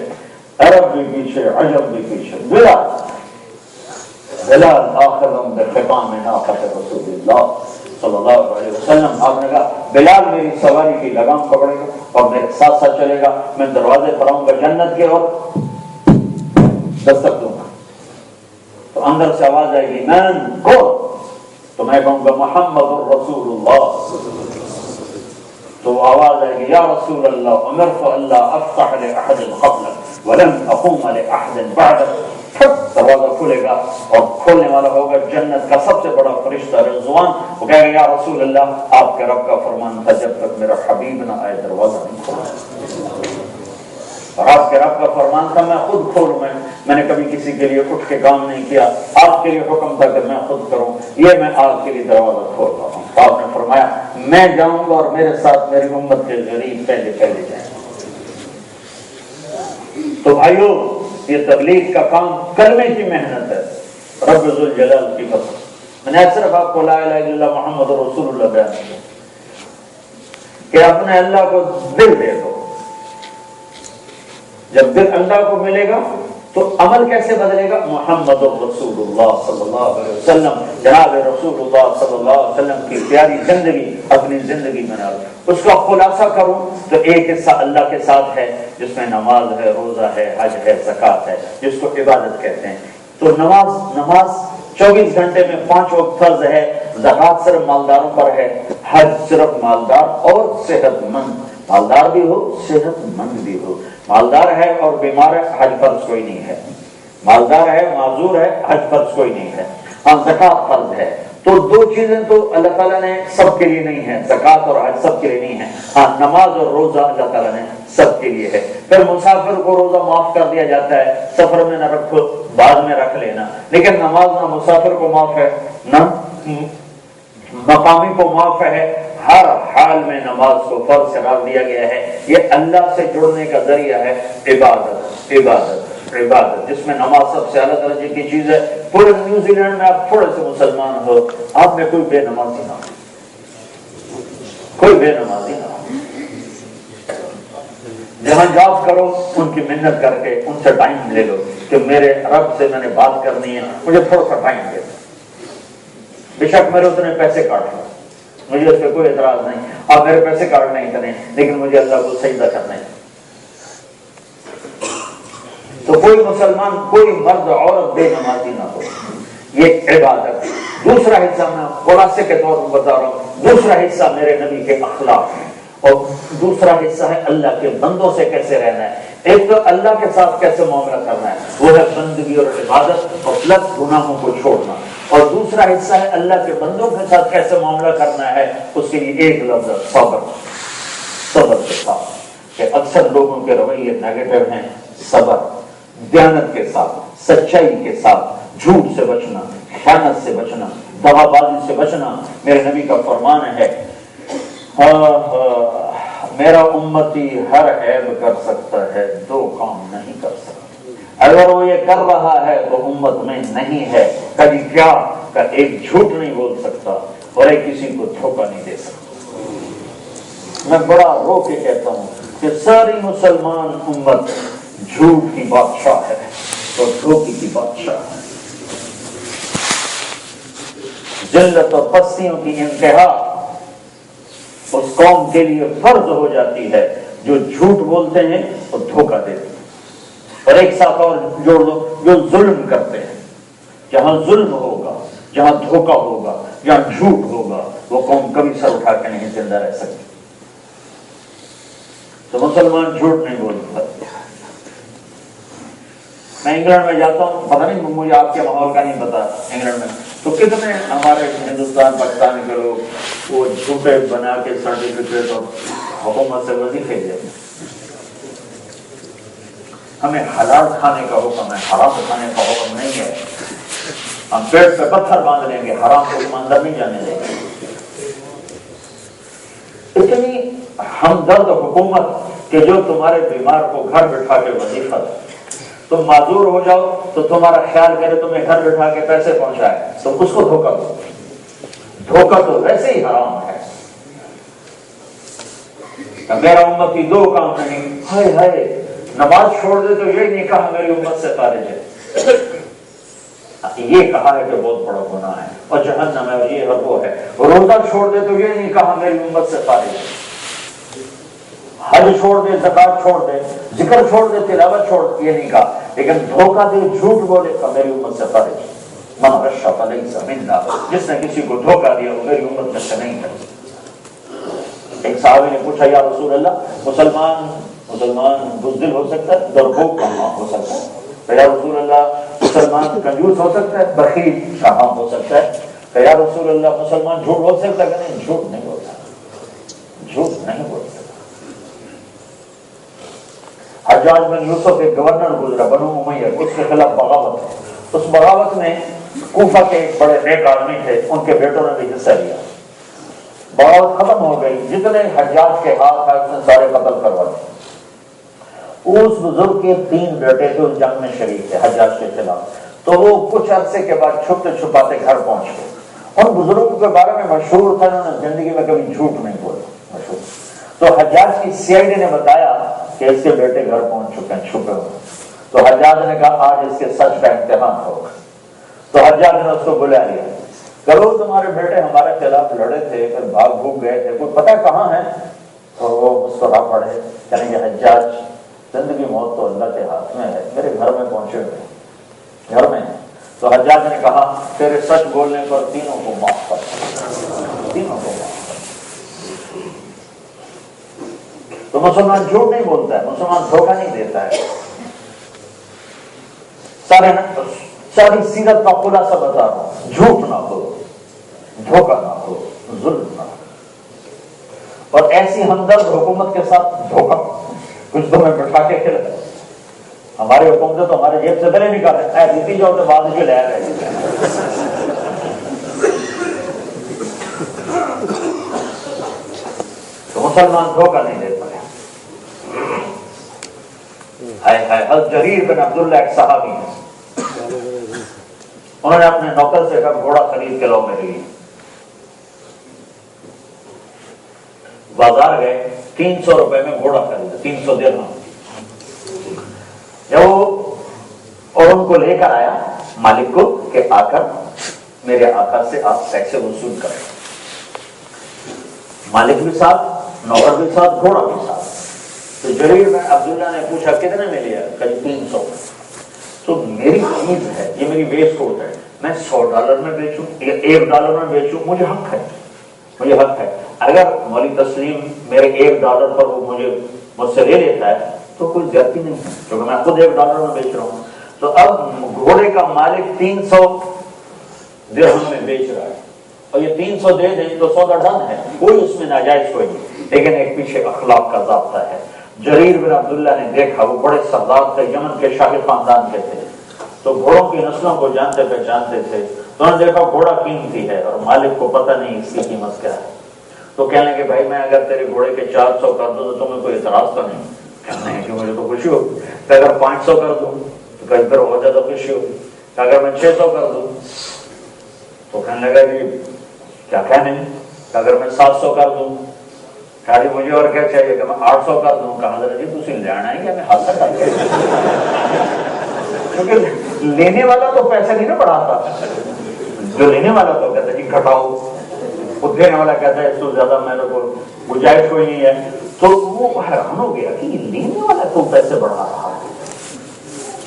عرب بھی پیچھے، عجم بھی پیچھے. بلال آخر بختام ناقۃ رسول اللہ صلی اللہ علیہ وسلم. آپ نے کہا بلال میری سواری کی لگام پکڑے گا اور میرے ساتھ ساتھ چلے گا. میں دروازے پر آؤں گا جنت کے اور دستک دوں گا تو اندر سے آواز آئے گی مین کون؟ تو میں کہوں گا محمد الرسول اللہ. تو آواز آئے گی یا رسول اللہ امرت اللہ افتح لاحد قبلک ولم اقوم لاحد بعدک. دروازہ کھلے گا اور کھولنے والا ہوگا جنت کا سب سے بڑا فرشتہ رضوان. وہ کہے گا یا رسول اللہ آپ کے رب کا فرمان تھا جب تک میرا حبیب نہ آئے دروازہ نہیں کھولا، اور آپ کے رب کا فرمان تھا میں خود کھولوں. میں نے کبھی کسی کے لیے اٹھ کے کام نہیں کیا، آپ کے لیے حکم تھا کہ میں خود کروں. یہ میں آپ کے لیے دروازہ کھول رہا ہوں. آپ نے فرمایا میں جاؤں گا اور میرے ساتھ میری امت کے غریب پہلے جائیں. تو بھائیو یہ تبلیغ کا کام کلمے کی محنت ہے، رب ذوالجلال کی قسم. میں نے صرف آپ کو لا الہ الا اللہ محمد رسول اللہ بیان کیا کہ اپنے اللہ کو دل دے دو. جب دل اللہ کو ملے گا تو عمل کیسے بدلے گا؟ محمد رسول اللہ صلی اللہ علیہ وسلم، جناب رسول اللہ صلی اللہ علیہ وسلم کی پیاری زندگی اپنی زندگی بنا لو۔ اس کا خلاصہ کروں تو ایک حصہ اللہ کے ساتھ ہے جس میں نماز ہے، روزہ ہے، حج ہے، زکوٰۃ ہے، جس کو عبادت کہتے ہیں۔ تو نماز 24 گھنٹے میں 5 وقت فرض ہے، زکوٰۃ صرف مالداروں پر ہے، حج صرف مالدار اور صحت مند، مالدار بھی ہو صحت مند بھی ہو، مالدار ہے اور بیمار ہے حج فرض کوئی نہیں ہے، مالدار ہے معذور ہے حج فرض کوئی نہیں ہے، ہاں زکوٰۃ فرض ہے۔ تو دو چیزیں تو اللہ تعالیٰ نے سب کے لیے نہیں ہے، زکوٰۃ اور حج سب کے لیے نہیں ہے، ہاں نماز اور روزہ اللہ تعالیٰ نے سب کے لیے ہے۔ پھر مسافر کو روزہ معاف کر دیا جاتا ہے، سفر میں نہ رکھو بعد میں رکھ لینا، لیکن نماز نہ مسافر کو معاف ہے نہ مقامی کو معاف ہے، ہر حال میں نماز کو فرض قرار دیا گیا ہے۔ یہ اللہ سے جڑنے کا ذریعہ ہے، عبادت عبادت عبادت، جس میں نماز سب سے اعلیٰ درجے کی چیز ہے۔ پورے نیوزی لینڈ میں آپ تھوڑے سے مسلمان ہو، آپ میں کوئی بے نمازی نہ ہو، کوئی بے نمازی نہ ہو۔ جہاں جاب کرو ان کی محنت کر کے ان سے ٹائم لے لو کہ میرے رب سے میں نے بات کرنی ہے، مجھے تھوڑا سا ٹائم دے دو، بے شک میرے اتنے پیسے کاٹ لو، مجھے اس پہ کوئی اعتراض نہیں، آپ میرے پیسے کاٹنے ہی کریں، لیکن مجھے اللہ کو سجدہ کرنا ہے۔ تو کوئی مسلمان، کوئی مرد عورت بے نمازی نہ ہو، یہ عبادت۔ دوسرا حصہ میں خلاصے کے طور پر بتا رہا ہوں، دوسرا حصہ میرے نبی کے اخلاق ہیں، اور دوسرا حصہ ہے اللہ کے بندوں سے کیسے رہنا ہے۔ ایک تو اللہ کے ساتھ کیسے معاملہ کرنا ہے، وہ ہے بندگی اور عبادت اور پلس گناہوں کو چھوڑنا، اور دوسرا حصہ ہے اللہ کے بندوں کے ساتھ کیسے معاملہ کرنا ہے، اس کے لیے ایک لفظ صبر، صبر کے ساتھ، کہ اکثر لوگوں کے رویے نیگیٹو ہیں۔ صبر، دیانت کے ساتھ، سچائی کے ساتھ، جھوٹ سے بچنا، خیانت سے بچنا، دغا بازی سے بچنا۔ میرے نبی کا فرمان ہے، میرا امتی ہر عیب کر سکتا ہے، دو کام نہیں کر سکتا۔ اگر وہ یہ کر رہا ہے تو امت میں نہیں ہے۔ کبھی کیا کہ ایک جھوٹ نہیں بول سکتا اور ایک کسی کو دھوکہ نہیں دے سکتا۔ میں بڑا رو کے کہتا ہوں کہ ساری مسلمان امت جھوٹ کی بادشاہ ہے اور دھوکے کی بادشاہ ہے۔ ذلت اور پستیوں کی انتہا اس قوم کے لیے فرض ہو جاتی ہے جو جھوٹ بولتے ہیں اور دھوکہ دیتے ہیں۔ اور ایک ساتھ اور جوڑ لو، جو ظلم کرتے ہیں۔ جہاں ظلم ہوگا، جہاں دھوکہ ہوگا، جہاں جھوٹ ہوگا، وہ قوم کبھی سر اٹھا کے نہیں زندہ رہ سکتی۔ تو مسلمان جھوٹ نہیں بولتا۔ میں انگلینڈ میں جاتا ہوں، پتہ نہیں مجھے آپ کے ماحول کا نہیں پتا، انگلینڈ میں تو کتنے ہمارے ہندوستان پاکستان کے لوگ وہ جھوٹے بنا کے سرٹیفکیٹ اور حکومت سے وظیفے دیتے ہیں۔ ہمیں حلال کھانے کا حکم ہے، حرام کھانے کا حکم نہیں ہے۔ ہم پیٹ پہ پتھر باندھ لیں گے، حرام کو ہم اندر نہیں جانے دیں گے۔ اتنی ہمدرد حکومت کہ جو تمہارے بیمار کو گھر بٹھا کے وظیفہ دے، تم معذور ہو جاؤ تو تمہارا خیال کرے تمہیں گھر بٹھا کے پیسے پہنچائے، تو اس کو دھوکہ دو۔ دھوکہ تو ویسے ہی حرام ہے۔ میرا امتی دو کام نہیں، ہائے ہائے نماز چھوڑ دے تو یہ نہیں کہا میری امت سے خارج ہے، یہ کہا ہے کہ بہت بڑا گناہ ہے اور جہنم ہے اور یہ اور وہ ہے۔ روزہ چھوڑ دے تو یہ نہیں کہا میری امت سے خارج ہے۔ حج چھوڑ دے، زکات چھوڑ دے، ذکر چھوڑ دے، تلاوت چھوڑ دے، یہ نہیں کہا، لیکن دھوکہ دے، جھوٹ بولے تو میری امت سے خارج۔ من غش فلیس منا، جس نے کسی کو دھوکہ دیا وہ میری امت میں سے نہیں ہے۔ ایک صحابی نے پوچھا، یا رسول اللہ مسلمان بزدل ہو سکتا ہے؟ دربوک کہاں ہو سکتا ہے؟ تو یا رسول اللہ مسلمان کنجوس ہو سکتا ہے؟ بخیل کہاں ہو سکتا ہے؟ تو یا رسول اللہ مسلمان جھوٹ بول سکتا ہے؟ نہیں، جھوٹ نہیں بولتا، جھوٹ نہیں بولتا۔ حجاج بن یوسف ایک گورنر گزرا بنو امیہ، اس کے خلاف بغاوت ہے۔ اس بغاوت میں کوفہ کے ایک بڑے نیک آدمی تھے، ان کے بیٹوں نے بھی حصہ لیا۔ بغاوت ختم ہو گئی، جتنے حجاج کے ہاتھ آئے اس نے سارے قتل کروا دیے۔ اس بزرگ کے 3 بیٹے تھے اس جنگ میں شریک تھے حجاج کے خلاف، تو وہ کچھ عرصے کے بعد چھپتے چھپاتے گھر پہنچ گئے۔ ان بزرگوں کے بارے میں مشہور تھا، انہوں نے زندگی میں کبھی جھوٹ نہیں بولا، مشہور۔ تو حجاج کی CID نے بتایا کہ اس کے بیٹے گھر پہنچ چکے ہیں چھپے ہوئے، تو حجاج نے کہا آج اس کے سچ کا امتحان ہوگا. تو حجاج نے اس کو بلا لیا. کرو تمہارے بیٹے ہمارے خلاف لڑے تھے, پھر بھاگ بھوگ گئے تھے, کوئی پتہ کہاں ہے؟ تو وہ مسکرا پڑے, کہیں گے حجاج زندگی موت تو اللہ کے ہاتھ میں ہے, میرے گھر میں پہنچے ہوئے گھر میں. تو حجاج نے کہا تیرے سچ بولنے پر تینوں کو معاف کر, تینوں کو معاف کر. تو مسلمان جھوٹ نہیں بولتا ہے, مسلمان دھوکہ نہیں دیتا ہے. ساری سیرت کا خلاصہ بتا رہا ہوں, جھوٹ نہ ہو, دھوکہ نہ ہو, ظلم نہ ہو. اور ایسی ہمدرد حکومت کے ساتھ دھوکہ کچھ تو میں بٹھا کے کھلا. ہماری حکومتیں تو ہمارے جیب سے پہلے نکالے جیتی جاؤ تو بعد میں لے رہے. تو مسلمان دھوکہ نہیں دیتا ہے. حضرت جریر بن عبداللہ ایک صحابی ہیں, انہوں نے اپنے نوکر سے کہا گھوڑا خرید کے لاؤ میرے لیے. بازار گئے, 300 روپے میں گھوڑا خریدا, 300 درہم. جب وہ اور ان کو لے کر آیا مالک کو کہ آ کر میرے آقا سے آپ پیسے وصول کریں. مالک بھی ساتھ, نوکر بھی ساتھ, گھوڑا بھی ساتھ. تو جریر بن عبداللہ نے پوچھا کتنے میں لیا؟ قریب 300. تو میری چیز ہے, یہ میری ویسٹ کوٹ ہے, میں $100 میں بیچوں یا $1 میں بیچوں, مجھے حق ہے, مجھے حق ہے. اگر مولوی تسلیم میرے $1 پر وہ مجھ سے لے لیتا ہے تو کوئی زیادتی نہیں ہے, کیونکہ میں خود $1 میں بیچ رہا ہوں. تو اب گھوڑے کا مالک 300 درہم میں بیچ رہا ہے, اور یہ 300 دے دیں تو سودا ڈن ہے, کوئی اس میں ناجائز کوئی نہیں. لیکن ایک پیچھے اخلاق کا ضابطہ ہے. جریر بن عبداللہ نے دیکھا, وہ بڑے سردار تھے, یمن کے شاہی خاندان کے تھے, تو گھوڑوں کی نسلوں کو جانتے پہچانتے تھے. تو انہوں نے دیکھا گھوڑا قیمتی ہے اور مالک کو پتہ نہیں اس کی قیمت کیا ہے. تو کہنے لگے بھائی میں اگر تیرے گھوڑے کے 400 کر دوں تو تمہیں کوئی اعتراض تو نہیں؟ کہنا ہے کہ مجھے تو خوشی ہوگی. کہ اگر 500 کر دوں تو کہیں پھر اور زیادہ خوشی ہوگی. کہ اگر میں 600 کر دوں تو کہنے لگا کہ کیا کہنے. کہ اگر میں 700 کر دوں, کہ مجھے اور کیا چاہیے کہ میں 800 کر دوں. کہا حضرت جی تسی لینا ہے یا میں حاصل کر کے, کیونکہ لینے والا تو پیسے نہیں نہ بڑھاتا, جو لینے والا تو کہتا ہے جی گھٹاؤ, وہ دینے والا کہتا ہے اس سے زیادہ میرے کو گنجائش کوئی نہیں ہے. تو وہ حیران ہو گیا کہ لینے والا تو پیسے بڑھا رہا ہے.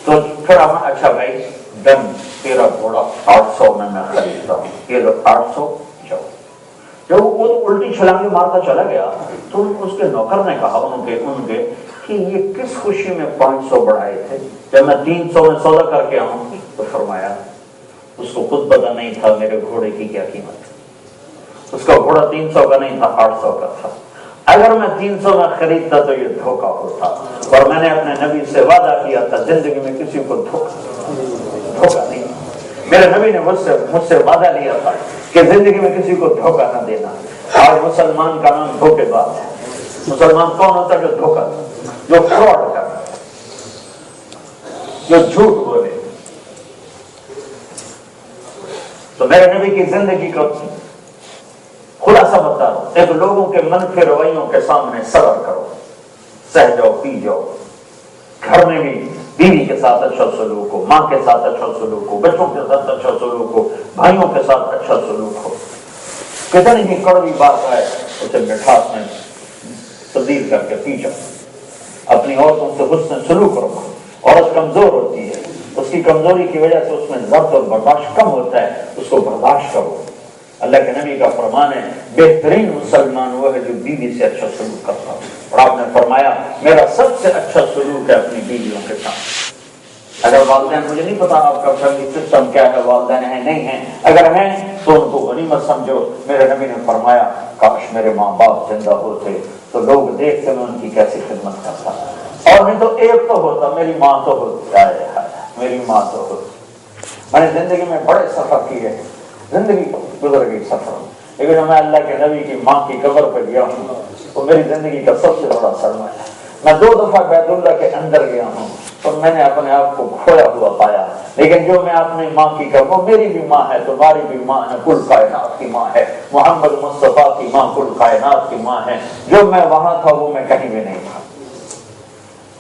تو پھر اچھا بھائی دن تیرا گھوڑا 800 میں خریدتا ہوں, یہ لو 800 جاؤ. جب وہ تو الٹی چھلانگیں مارتا چلا گیا تو اس کے نوکر نے کہا ان کے کہ یہ کس خوشی میں 500 بڑھائے تھے, جب میں 300 میں سودا کر کے آؤں. تو فرمایا اس کو خود پتہ نہیں تھا میرے گھوڑے کی کیا قیمت ہے. اس کا گھوڑا 300 کا نہیں تھا, 800 کا تھا. اگر میں 300 میں خریدتا تو یہ دھوکہ ہوتا, اور میں نے اپنے نبی سے وعدہ کیا تھا زندگی میں کسی کو دھوکہ نہیں. میرے نبی نے مجھ سے وعدہ لیا تھا کہ زندگی میں کسی کو دھوکہ نہ دینا. آج مسلمان کا نام دھوکے باز ہے. مسلمان کون ہوتا ہے؟ جو دھوکہ, جو فراڈ کرے, جو جھوٹ بولے. تو میرے نبی کی زندگی کا خلاصہ بتا رہا ہوں. ایک لوگوں کے منفی رویوں کے سامنے صبر کرو, سہ جاؤ, پی جاؤ. گھر میں بھی بیوی کے ساتھ اچھا سلوک ہو, ماں کے ساتھ اچھا سلوک ہو, بچوں کے ساتھ اچھا سلوک ہو, بھائیوں کے ساتھ اچھا سلوک ہو. کتنی ہی کڑوی بات ہے اسے مٹھاس میں تبدیل کر کے پی جاؤ. اپنی عورتوں سے حسن سلوک رکھو. عورت کمزور ہوتی ہے, اس کی کمزوری کی وجہ سے اس میں ضبط اور برداشت کم ہوتا ہے, اس کو برداشت کرو. اللہ کے نبی کا فرمان ہے بہترین مسلمان وہ ہے جو بیوی سے اچھا سلوک کرتا ہے. اور آپ نے فرمایا میرا سب سے اچھا سلوک ہے اپنی بیویوں کے ساتھ. اگر والدین, مجھے نہیں پتا آپ کا فیملی سسٹم کیا ہے, والدین ہیں نہیں ہیں, اگر ہیں تو ان کو غنیمت سمجھو. میرے نبی نے فرمایا کاش میرے ماں باپ زندہ ہوتے تو لوگ دیکھتے میں ان کی کیسی خدمت کرتا, اور نہیں تو ایک تو ہوتا میری ماں تو ہوتی, میری ماں تو ہوتی. میں نے زندگی میں بڑے سفر کیے, زندگی گزر گئی سفر, لیکن میں اللہ کے نبی کی ماں کی قبر پہ گیا ہوں تو میری زندگی کا سب سے بڑا سرمایہ ہے. میں 2 دفعہ بیت اللہ کے اندر گیا ہوں تو میں نے اپنے آپ کو کھویا ہوا پایا, لیکن جو میں اپنی ماں کی کروں, میری بھی ماں ہے, تمہاری بھی ماں ہے, کل کائنات کی ماں ہے. محمد مصطفیٰ کی ماں کل کائنات کی ماں ہے. جو میں وہاں تھا وہ میں کہیں بھی نہیں تھا.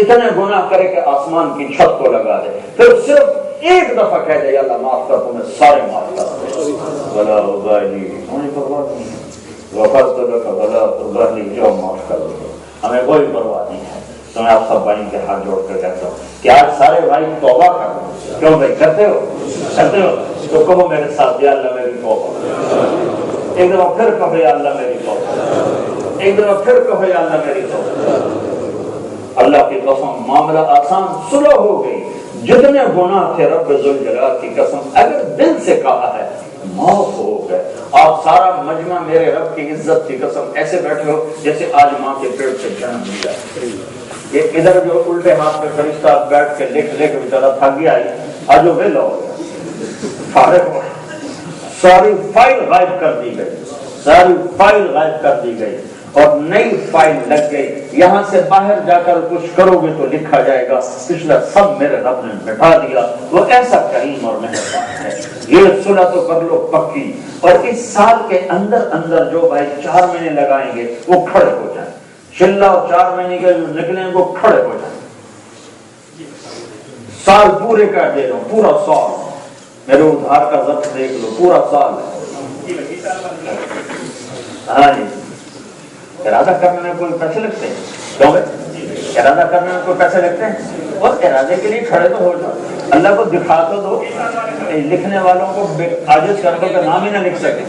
اتنے گناہ کرے کہ آسمان کی چھت کو لگا دے، پھر صرف ایک دفعہ کہہ دے اللہ معاف کر، تمہیں سارے معاف کر دے، بلا ابالی، ہمیں پرواہ نہیں ہے، وفات لک بلا ابالی، جو معاف کر دے، ہمیں کوئی پرواہ نہیں ہے۔ تو میں آپ سب بھائی کے ہاتھ جوڑ کر کہتا ہوں کہ آج سارے بھائی توبہ کر دو۔ کیوں بھائی کرتے ہو؟ تو کہو میرے ساتھ، یا اللہ میری توبہ، ایک دفعہ پھر کہو یا اللہ میری توبہ، ایک دفعہ پھر کہو یا اللہ میری توبہ۔ اللہ کی قسم معاملہ آسان سلو ہو گئی، جتنے گناہ تھے رب ذوالجلال کی قسم اگر دل سے کہا ہے معاف ہو گئے۔ آپ سارا مجمع میرے رب کی عزت کی قسم ایسے بیٹھے ہو جیسے آج ماں کے پیٹ سے جنم لیا۔ یہ ادھر جو الٹے ہاتھ میں فرشتہ بیٹھ کے لکھ بیچارہ تھک گیا آج وہ ویلا ہو گیا، فارغ ہو، ساری فائل غائب کر دی گئی، ساری فائل غائب کر دی گئی اور نئی فائل لگ گئی۔ یہاں سے باہر جا کر کچھ کرو گے تو لکھا جائے گا پچھلا سب میرے رب نے مٹا دیا۔ وہ ایسا کریم اور مہربان ہے۔ یہ صلح تو کر لو پکی، اور اس سال کے اندر جو بھائی 4 مہینے لگائیں گے وہ کھڑے ہو جائیں، چلہ اور 4 مہینے کے جو نکلیں وہ کھڑے ہو جائیں۔ سال پورے کا دے لو، پورا سال میرے ادھار کا ضبط دیکھ لو، پورا سال ہے۔ ہاں جی، ارادہ کرنے میں کوئی پیسے لگتے ہیں؟ کیوں بھائی ارادہ کرنے میں کوئی پیسے لگتے ہیں؟ اور ارادے کے لیے کھڑے تو ہو جاؤ، اللہ کو دکھا تو دو۔ لکھنے والوں کو عاجز کر دو کہ نام ہی نہ لکھ سکے۔